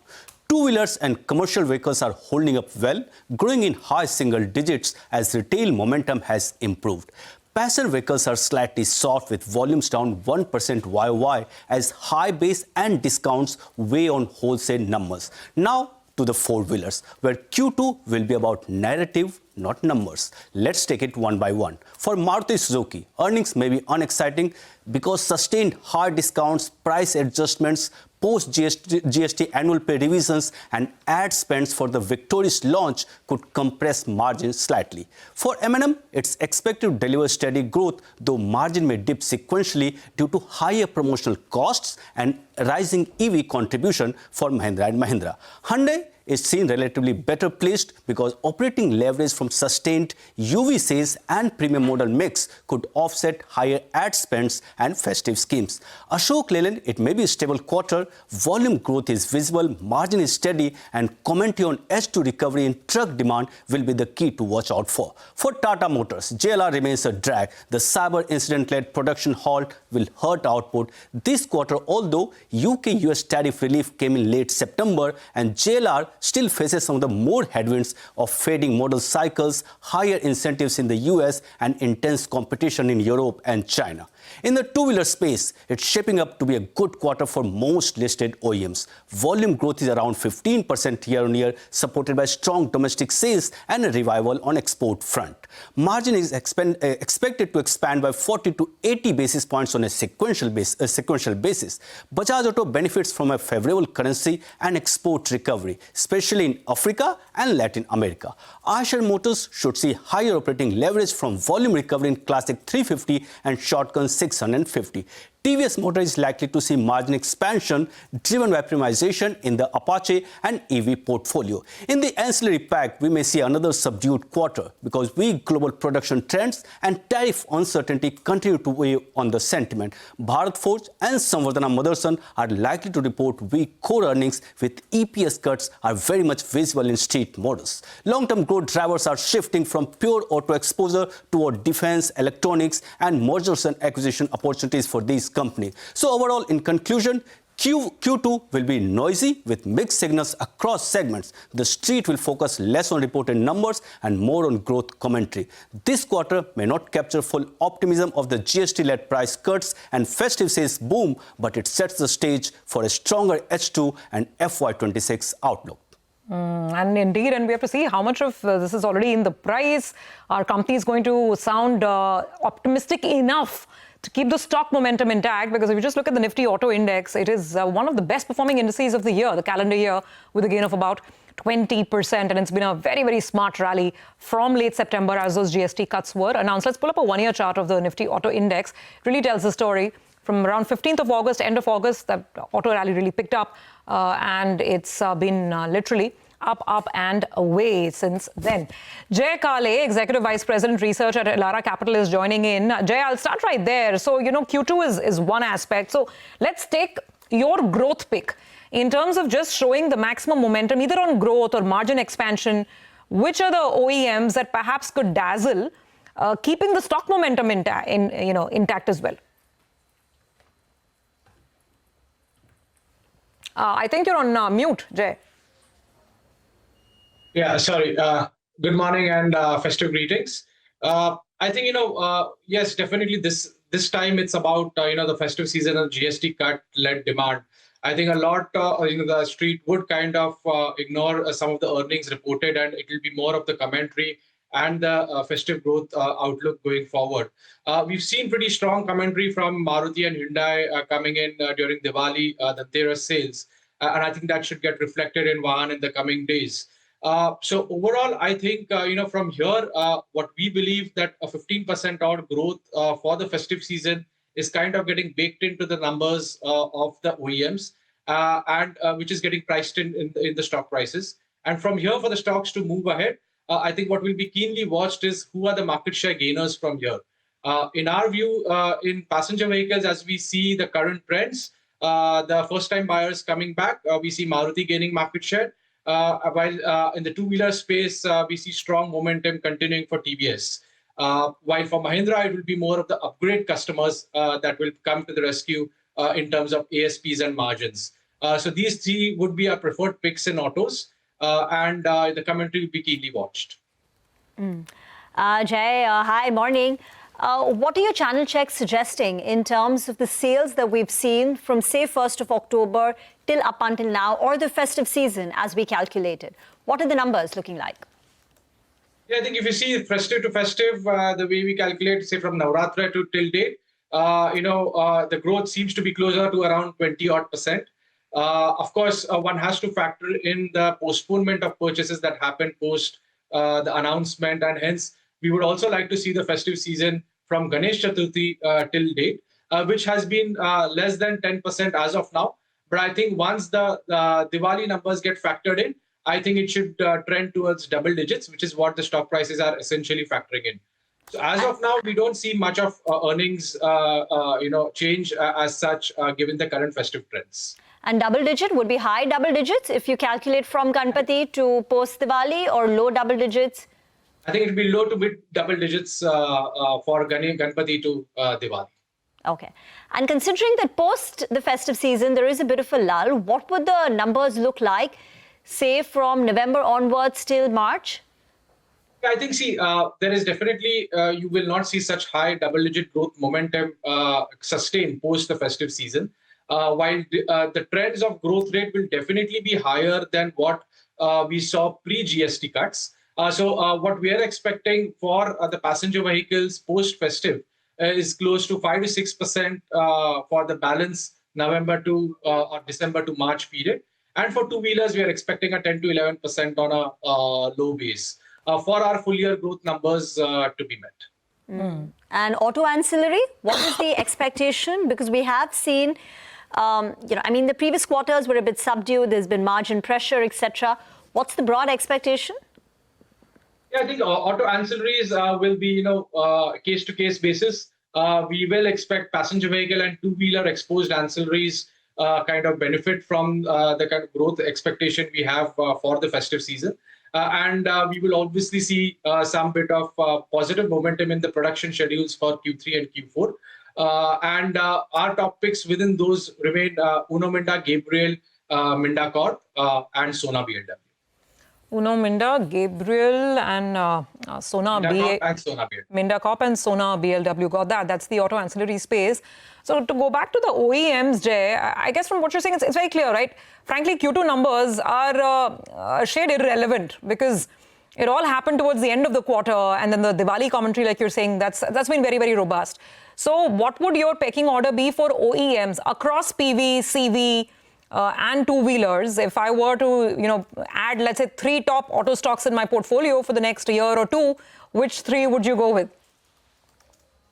Speaker 7: Two-wheelers and commercial vehicles are holding up well, growing in high single digits as retail momentum has improved. Passenger vehicles are slightly soft with volumes down 1% YOY as high base and discounts weigh on wholesale numbers. Now to the four-wheelers, where Q2 will be about narrative, not numbers. Let's take it one by one. For Maruti Suzuki, earnings may be unexciting because sustained high discounts, price adjustments, post-GST annual pay revisions and ad spends for the Victoris launch could compress margins slightly. For M&M, it's expected to deliver steady growth, though margin may dip sequentially due to higher promotional costs and rising EV contribution for Mahindra & Mahindra. Hyundai is seen relatively better placed because operating leverage from sustained UV sales and premium model mix could offset higher ad spends and festive schemes. Ashok Leyland, it may be a stable quarter, volume growth is visible, margin is steady, and commentary on H2 recovery in truck demand will be the key to watch out for. For Tata Motors, JLR remains a drag. The cyber incident-led production halt will hurt output this quarter, although UK-US tariff relief came in late September and JLR still faces some of the more headwinds of fading model cycles, higher incentives in the US, and intense competition in Europe and China. In the two-wheeler space, it's shaping up to be a good quarter for most listed OEMs. Volume growth is around 15% year-on-year, supported by strong domestic sales and a revival on export front. Margin is expected to expand by 40 to 80 basis points on a sequential basis. Bajaj Auto benefits from a favorable currency and export recovery, especially in Africa and Latin America. Eicher Motors should see higher operating leverage from volume recovery in Classic 350 and Shotgun 650. TVS Motor is likely to see margin expansion driven by premiumization in the Apache and EV portfolio. In the ancillary pack, we may see another subdued quarter because weak global production trends and tariff uncertainty continue to weigh on the sentiment. Bharat Forge and Samvardhana Motherson are likely to report weak core earnings, with EPS cuts are very much visible in street models. Long-term growth drivers are shifting from pure auto exposure toward defense, electronics, and mergers and acquisition opportunities for these companies. So overall, in conclusion, Q2 will be noisy with mixed signals across segments. The street will focus less on reported numbers and more on growth commentary. This quarter may not capture full optimism of the GST-led price cuts and festive sales boom, but it sets the stage for a stronger H2 and FY26 outlook.
Speaker 2: And indeed, and we have to see how much of this is already in the price. Are companies going to sound optimistic enough to keep the stock momentum intact? Because if you just look at the Nifty Auto Index, it is one of the best performing indices of the year, the calendar year, with a gain of about 20%. And it's been a very, very smart rally from late September as those GST cuts were announced. Let's pull up a one-year chart of the Nifty Auto Index. It really tells the story. From around 15th of August, end of August, that auto rally really picked up. And it's been literally up and away since then. Jay Kale, Executive Vice President Research at Elara Capital, is joining in. Jay, I'll start right there. So, Q2 is one aspect. So let's take your growth pick in terms of just showing the maximum momentum, either on growth or margin expansion. Which are the OEMs that perhaps could dazzle, keeping the stock momentum intact as well? I think you're on mute, Jay.
Speaker 1: Yeah, sorry. Good morning and festive greetings. I think, yes, definitely this time it's about, the festive season and GST cut-led demand. I think a lot, the street would kind of ignore some of the earnings reported, and it will be more of the commentary and the festive growth outlook going forward. We've seen pretty strong commentary from Maruti and Hyundai coming in during Diwali, the Dhanteras sales. And I think that should get reflected in Vahan in the coming days. So overall, I think, from here, what we believe that a 15% odd growth for the festive season is kind of getting baked into the numbers of the OEMs, and which is getting priced in the stock prices. And from here, for the stocks to move ahead, I think what will be keenly watched is who are the market share gainers from here. In our view, in passenger vehicles, as we see the current trends, the first-time buyers coming back, we see Maruti gaining market share. While in the two-wheeler space, we see strong momentum continuing for TVS. While for Mahindra, it will be more of the upgrade customers that will come to the rescue in terms of ASPs and margins. So these three would be our preferred picks in autos, and the commentary will be keenly watched.
Speaker 3: Jay, hi, morning. What are your channel checks suggesting in terms of the sales that we've seen from, say, 1st of October till up until now, or the festive season as we calculated? What are the numbers looking like?
Speaker 1: Yeah, I think if you see festive to festive, the way we calculate, say, from Navratra to till date, the growth seems to be closer to around 20-odd%. Of course, one has to factor in the postponement of purchases that happened post the announcement, and hence we would also like to see the festive season from Ganesh Chaturthi till date, which has been less than 10% as of now. But I think once the Diwali numbers get factored in, I think it should trend towards double digits, which is what the stock prices are essentially factoring in. So as of now, we don't see much of earnings, change as such, given the current festive trends.
Speaker 3: And double digit would be high double digits if you calculate from Ganpati to post Diwali, or low double digits?
Speaker 1: I think it will be low to mid double digits for Ganpati to Diwali.
Speaker 3: Okay. And considering that post the festive season, there is a bit of a lull, what would the numbers look like, say, from November onwards till March?
Speaker 1: I think, there is definitely, you will not see such high double-digit growth momentum sustained post the festive season. While the trends of growth rate will definitely be higher than what we saw pre-GST cuts. So what we are expecting for the passenger vehicles post-festive is close to 5 to 6% for the balance November to or December to March period. And for two-wheelers, we are expecting a 10 to 11% on a low base for our full year growth numbers to be met.
Speaker 3: And auto ancillary, what is the expectation? Because we have seen, the previous quarters were a bit subdued. There's been margin pressure, etc. What's the broad expectation?
Speaker 1: Yeah, I think auto ancillaries will be, case-to-case basis. We will expect passenger vehicle and two-wheeler exposed ancillaries kind of benefit from the kind of growth expectation we have for the festive season. And we will obviously see some bit of positive momentum in the production schedules for Q3 and Q4. And our top picks within those remain Uno Minda, Gabriel, Minda Corp, and Sona BLW.
Speaker 2: Uno Minda, Gabriel, and Sona Minda Corp and Sona BLW. Got that. That's the auto ancillary space. So to go back to the OEMs, Jay, I guess from what you're saying, it's very clear, right? Frankly, Q2 numbers are a shade irrelevant because it all happened towards the end of the quarter, and then the Diwali commentary, like you're saying, that's been very, very robust. So what would your pecking order be for OEMs across PV, CV, and two-wheelers? If I were to, add, let's say, 3 top auto stocks in my portfolio for the next year or two, which 3 would you go with?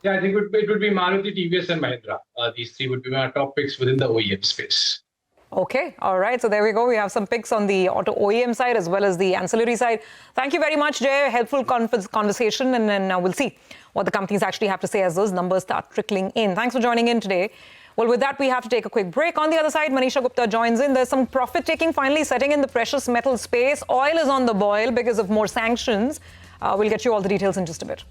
Speaker 1: Yeah, I think it would be Maruti, TVS, and Mahindra. These 3 would be my top picks within the OEM space.
Speaker 2: Okay, all right. So there we go. We have some picks on the auto OEM side as well as the ancillary side. Thank you very much, Jay. Helpful conversation, and then we'll see what the companies actually have to say as those numbers start trickling in. Thanks for joining in today. Well, with that, we have to take a quick break. On the other side, Manisha Gupta joins in. There's some profit-taking finally setting in the precious metal space. Oil is on the boil because of more sanctions. We'll get you all the details in just a bit.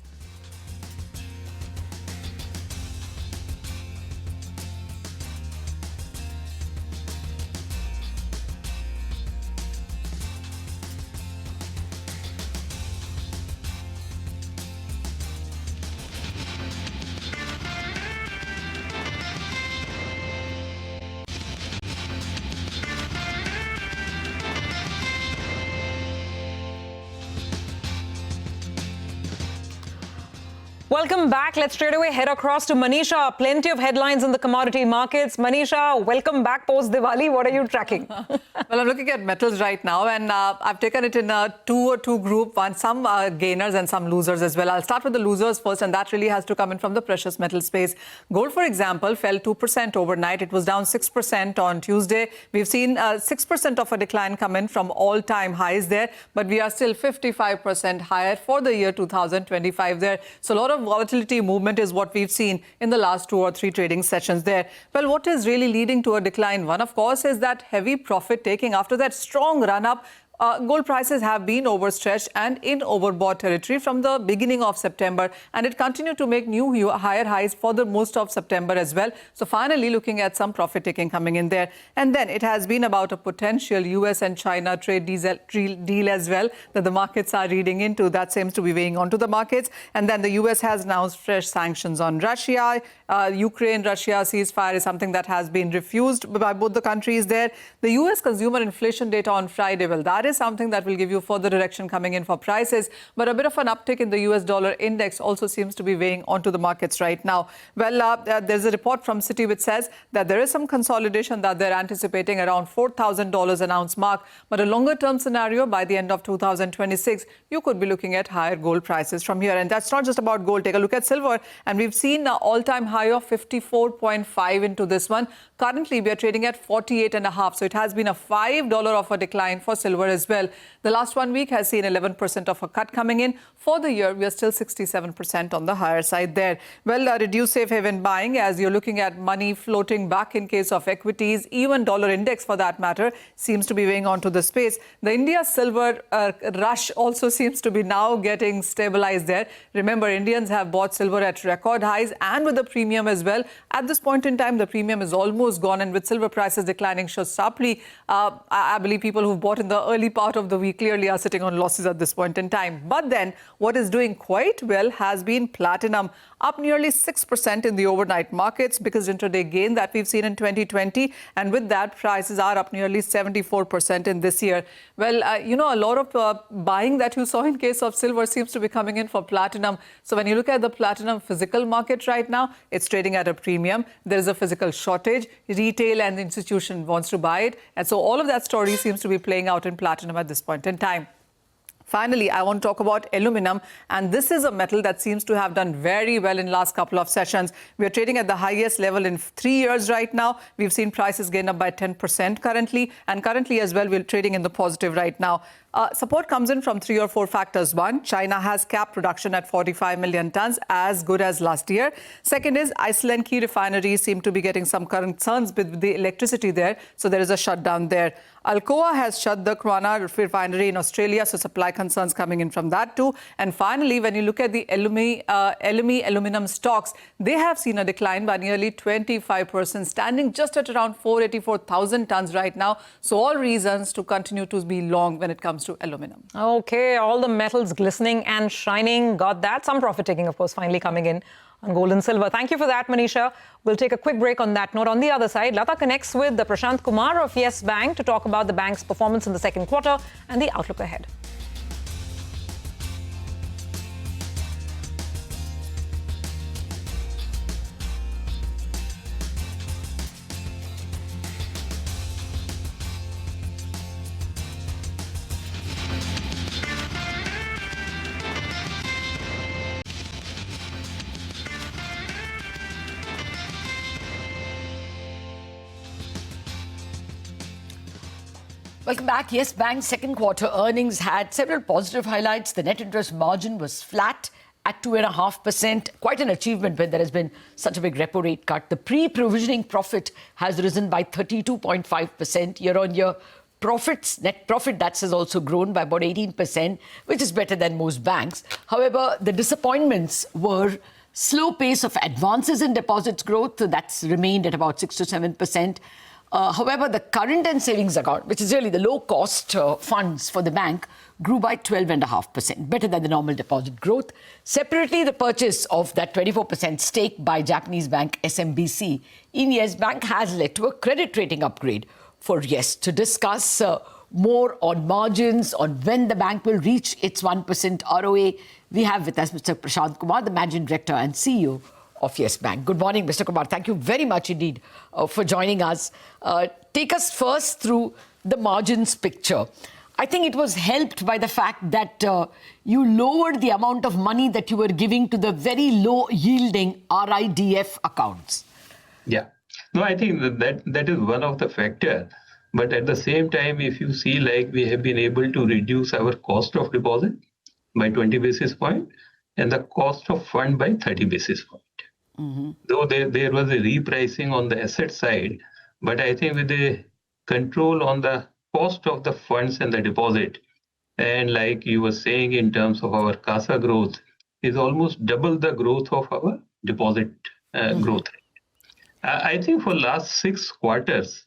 Speaker 2: Welcome back. Let's straight away head across to Manisha. Plenty of headlines in the commodity markets. Manisha, welcome back post Diwali. What are you tracking?
Speaker 6: Well, I'm looking at metals right now, and I've taken it in a 2 group, some gainers and some losers as well. I'll start with the losers first, and that really has to come in from the precious metal space. Gold, for example, fell 2% overnight. It was down 6% on Tuesday. We've seen 6% of a decline come in from all-time highs there, but we are still 55% higher for the year 2025 there. So a lot of volatility movement is what we've seen in the last 2 or 3 trading sessions there. Well, what is really leading to a decline? One, of course, is that heavy profit taking after that strong run-up. Gold prices have been overstretched and in overbought territory from the beginning of September, and it continued to make new higher highs for the most of September as well. So finally looking at some profit taking coming in there. And then it has been about a potential US and China trade deal as well that the markets are reading into. That seems to be weighing onto the markets. And then the US has announced fresh sanctions on Russia. Ukraine-Russia ceasefire is something that has been refused by both the countries there. The US consumer inflation data on Friday, well, that is something that will give you further direction coming in for prices. But a bit of an uptick in the US dollar index also seems to be weighing onto the markets right now. Well, there's a report from Citi which says that there is some consolidation that they're anticipating around $4,000 an ounce mark. But a longer-term scenario by the end of 2026, you could be looking at higher gold prices from here. And that's not just about gold. Take a look at silver. And we've seen an all-time high of 54.5 into this one. Currently, we are trading at 48.5. So it has been a $5 of a decline for silver as well. The last 1 week has seen 11% of a cut coming in. For the year, we are still 67% on the higher side there. Well, reduced safe haven buying as you're looking at money floating back in case of equities. Even dollar index, for that matter, seems to be weighing onto the space. The India silver rush also seems to be now getting stabilized there. Remember, Indians have bought silver at record highs and with a premium as well. At this point in time, the premium is almost gone, and with silver prices declining so sharply, I believe people who've bought in the early part of the week clearly are sitting on losses at this point in time. But then what is doing quite well has been platinum, up nearly 6% in the overnight markets because intraday gain that we've seen in 2020. And with that, prices are up nearly 74% in this year. Well, a lot of buying that you saw in case of silver seems to be coming in for platinum. So when you look at the platinum physical market right now, it's trading at a premium. There is a physical shortage. Retail and institution wants to buy it. And so all of that story seems to be playing out in platinum at this point in time. Finally, I want to talk about aluminum, and this is a metal that seems to have done very well in the last couple of sessions. We are trading at the highest level in 3 years right now. We've seen prices gain up by 10% currently, and currently as well, we're trading in the positive right now. Support comes in from 3 or 4 factors. One, China has capped production at 45 million tons, as good as last year. Second is Iceland key refineries seem to be getting some concerns with the electricity there, so there is a shutdown there. Alcoa has shut the Kwinana refinery in Australia, so supply concerns coming in from that too. And finally, when you look at the aluminum stocks, they have seen a decline by nearly 25%, standing just at around 484,000 tons right now. So all reasons to continue to be long when it comes to aluminum.
Speaker 2: Okay, all the metals glistening and shining. Got that. Some profit taking, of course, finally coming in on gold and silver. Thank you for that, Manisha. We'll take a quick break on that note. On the other side, Lata connects with the Prashant Kumar of Yes Bank to talk about the bank's performance in the second quarter and the outlook ahead.
Speaker 9: Welcome back. Yes, Bank's second quarter earnings had several positive highlights. The net interest margin was flat at 2.5%, quite an achievement when there has been such a big repo rate cut. The pre-provisioning profit has risen by 32.5% year-on-year. Net profit, that has also grown by about 18%, which is better than most banks. However, the disappointments were slow pace of advances in deposits growth. That's remained at about 6 to 7%. However, the current and savings account, which is really the low-cost funds for the bank, grew by 12.5%, better than the normal deposit growth. Separately, the purchase of that 24% stake by Japanese bank SMBC in Yes Bank has led to a credit rating upgrade for Yes. To discuss more on margins, on when the bank will reach its 1% ROA, we have with us Mr. Prashant Kumar, the Managing Director and CEO of Yes Bank. Good morning, Mr. Kumar. Thank you very much indeed for joining us. Take us first through the margins picture. I think it was helped by the fact that you lowered the amount of money that you were giving to the very low-yielding RIDF accounts.
Speaker 22: Yeah. No, I think that is one of the factors. But at the same time, if you see, like, we have been able to reduce our cost of deposit by 20 basis points and the cost of fund by 30 basis points. Though there was a repricing on the asset side, but I think with the control on the cost of the funds and the deposit, and like you were saying in terms of our CASA growth, is almost double the growth of our deposit growth rate. I think for last 6 quarters,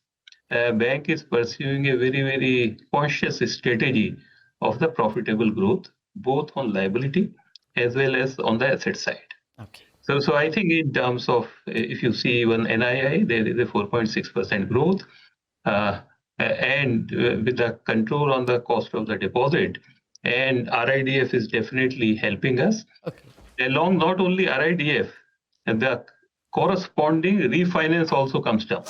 Speaker 22: bank is pursuing a very, very conscious strategy of the profitable growth, both on liability as well as on the asset side.
Speaker 9: Okay.
Speaker 22: So I think in terms of, if you see even NII, there is a 4.6% growth. And with the control on the cost of the deposit, and RIDF is definitely helping us.
Speaker 9: Okay.
Speaker 22: Along not only RIDF, and the corresponding refinance also comes down.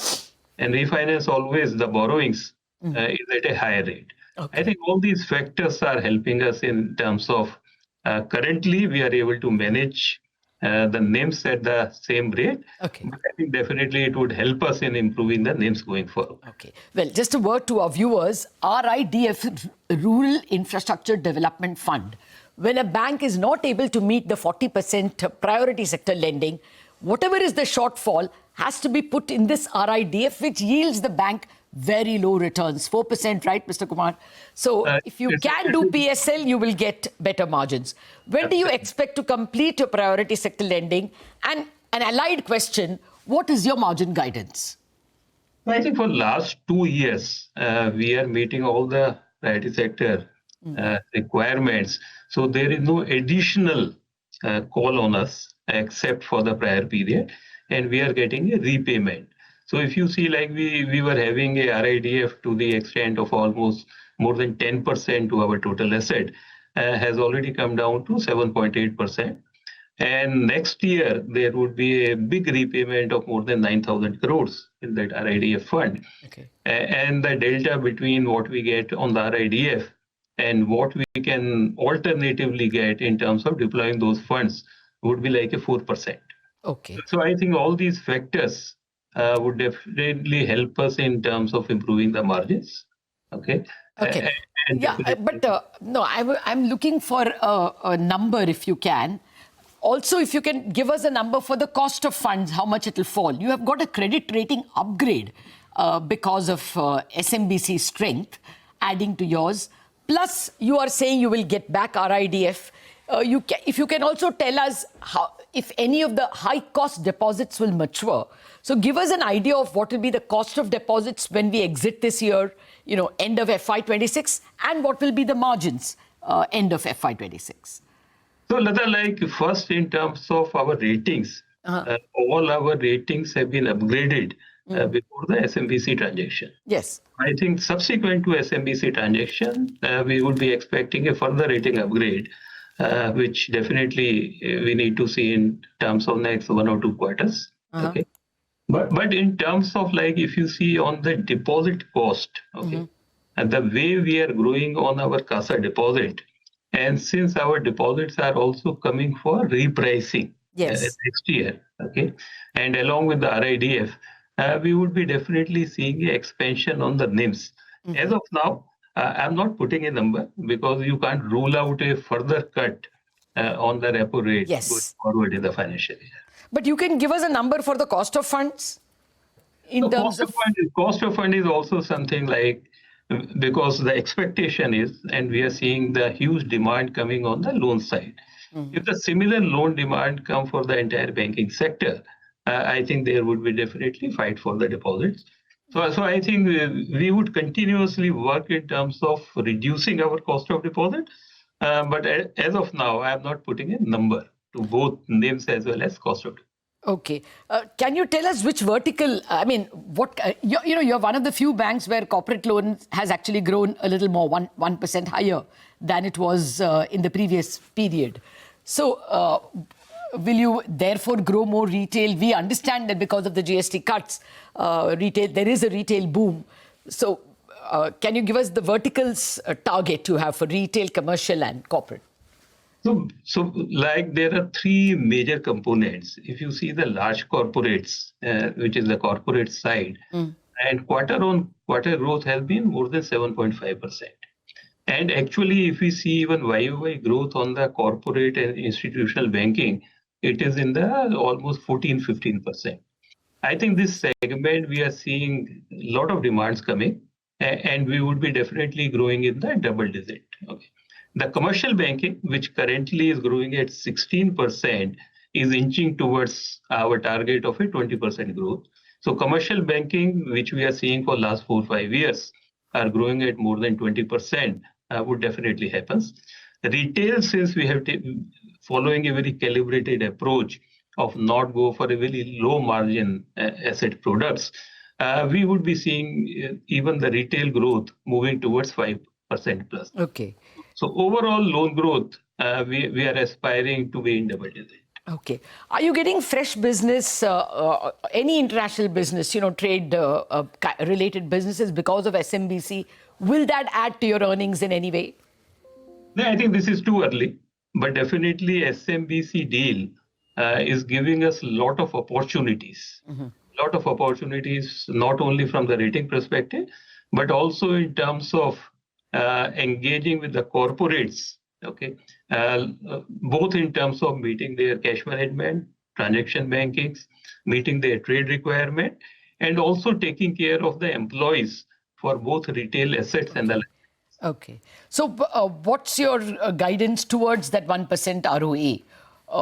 Speaker 22: And refinance always, the borrowings is at a higher rate.
Speaker 9: Okay.
Speaker 22: I think all these factors are helping us in terms of currently we are able to manage the NIMs at the same rate.
Speaker 9: Okay.
Speaker 22: But I think definitely it would help us in improving the NIMs going forward.
Speaker 9: Okay. Well, just a word to our viewers, RIDF, Rural Infrastructure Development Fund. When a bank is not able to meet the 40% priority sector lending, whatever is the shortfall has to be put in this RIDF, which yields the bank very low returns, 4%, right, Mr. Kumar? So if you can do PSL, you will get better margins. When do you expect to complete your priority sector lending? And an allied question, what is your margin guidance?
Speaker 22: I think for last 2 years, we are meeting all the priority sector requirements. So there is no additional call on us except for the prior period, and we are getting a repayment. So if you see, like we were having a RIDF to the extent of almost more than 10% to our total asset, has already come down to 7.8%. And next year, there would be a big repayment of more than 9,000 crores in that RIDF fund.
Speaker 9: Okay.
Speaker 22: And the delta between what we get on the RIDF and what we can alternatively get in terms of deploying those funds would be like a 4%.
Speaker 9: Okay.
Speaker 22: So I think all these factors would definitely help us in terms of improving the margins. Okay.
Speaker 9: Okay. No, I'm looking for a number if you can. Also, if you can give us a number for the cost of funds, how much it will fall. You have got a credit rating upgrade because of SMBC strength, adding to yours. Plus, you are saying you will get back RIDF. If you can also tell us if any of the high-cost deposits will mature. So give us an idea of what will be the cost of deposits when we exit this year, end of FY26, and what will be the margins end of FY26.
Speaker 22: So, Lata, first in terms of our ratings, all our ratings have been upgraded before the SMBC transaction.
Speaker 9: Yes.
Speaker 22: I think subsequent to SMBC transaction, we would be expecting a further rating upgrade, which definitely we need to see in terms of next 1 or 2 quarters. Okay. But in terms of if you see on the deposit cost, okay, and the way we are growing on our CASA deposit, and since our deposits are also coming for repricing next year, okay, and along with the RIDF, we would be definitely seeing an expansion on the NIMs. As of now, I'm not putting a number because you can't rule out a further cut on the repo rate going forward in the financial year.
Speaker 9: But you can give us a number for the cost of funds?
Speaker 22: Cost of fund is also something because the expectation is, and we are seeing the huge demand coming on the loan side. If the similar loan demand come for the entire banking sector, I think there would be definitely fight for the deposits. So I think we would continuously work in terms of reducing our cost of deposit. But as of now, I am not putting a number to both NIMs as well as cost of deposit.
Speaker 9: Okay. Can you tell us which vertical, you're one of the few banks where corporate loans has actually grown a little more, 1% higher than it was in the previous period. So will you therefore grow more retail? We understand that because of the GST cuts, there is a retail boom. So can you give us the verticals target you have for retail, commercial and corporate?
Speaker 22: So there are 3 major components. If you see the large corporates, which is the corporate side, and quarter-on-quarter growth has been more than 7.5%. And actually, if we see even YOY growth on the corporate and institutional banking, it is in the almost 14-15%. I think this segment, we are seeing a lot of demands coming, and we would be definitely growing in the double digit. Okay. The commercial banking, which currently is growing at 16%, is inching towards our target of a 20% growth. So commercial banking, which we are seeing for last 4-5 years, are growing at more than 20%, would definitely happen. Retail, since we have following a very calibrated approach of not go for a very low margin asset products, we would be seeing even the retail growth moving towards 5% plus.
Speaker 9: Okay.
Speaker 22: So overall loan growth, we are aspiring to be in double digit.
Speaker 9: Okay. Are you getting fresh business, any international business, trade related businesses because of SMBC? Will that add to your earnings in any way?
Speaker 22: No, I think this is too early, but definitely SMBC deal is giving us a lot of opportunities. Lot of opportunities, not only from the rating perspective, but also in terms of engaging with the corporates, okay, both in terms of meeting their cash management, transaction bankings, meeting their trade requirement, and also taking care of the employees for both retail assets and the.
Speaker 9: Okay. So what's your guidance towards that 1% ROE?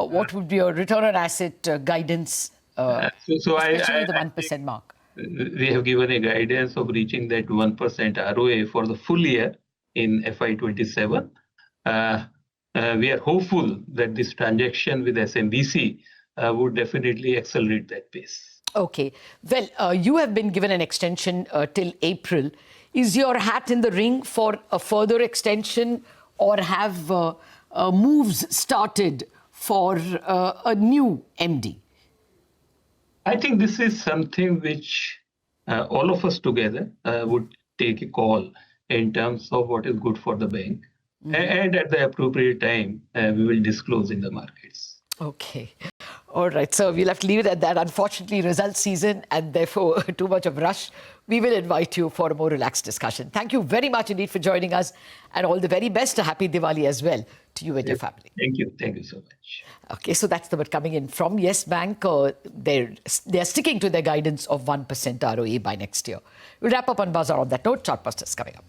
Speaker 9: What would be your return on asset guidance, especially the 1% mark?
Speaker 22: We have given a guidance of reaching that 1% ROA for the full year in FY27. We are hopeful that this transaction with SMBC would definitely accelerate that pace.
Speaker 9: Okay. Well, you have been given an extension till April. Is your hat in the ring for a further extension, or have moves started for a new MD?
Speaker 22: I think this is something which all of us together would take a call in terms of what is good for the bank. And at the appropriate time, we will disclose in the markets.
Speaker 9: Okay. All right, so we'll have to leave it at that. Unfortunately, results season and therefore too much of rush. We will invite you for a more relaxed discussion. Thank you very much indeed for joining us, and all the very best. A happy Diwali as well to you and your family.
Speaker 22: Thank you. Thank you so much.
Speaker 9: Okay, so that's the word coming in from Yes Bank. They're sticking to their guidance of 1% ROE by next year. We'll wrap up on Bazaar on that note. Chartbusters coming up.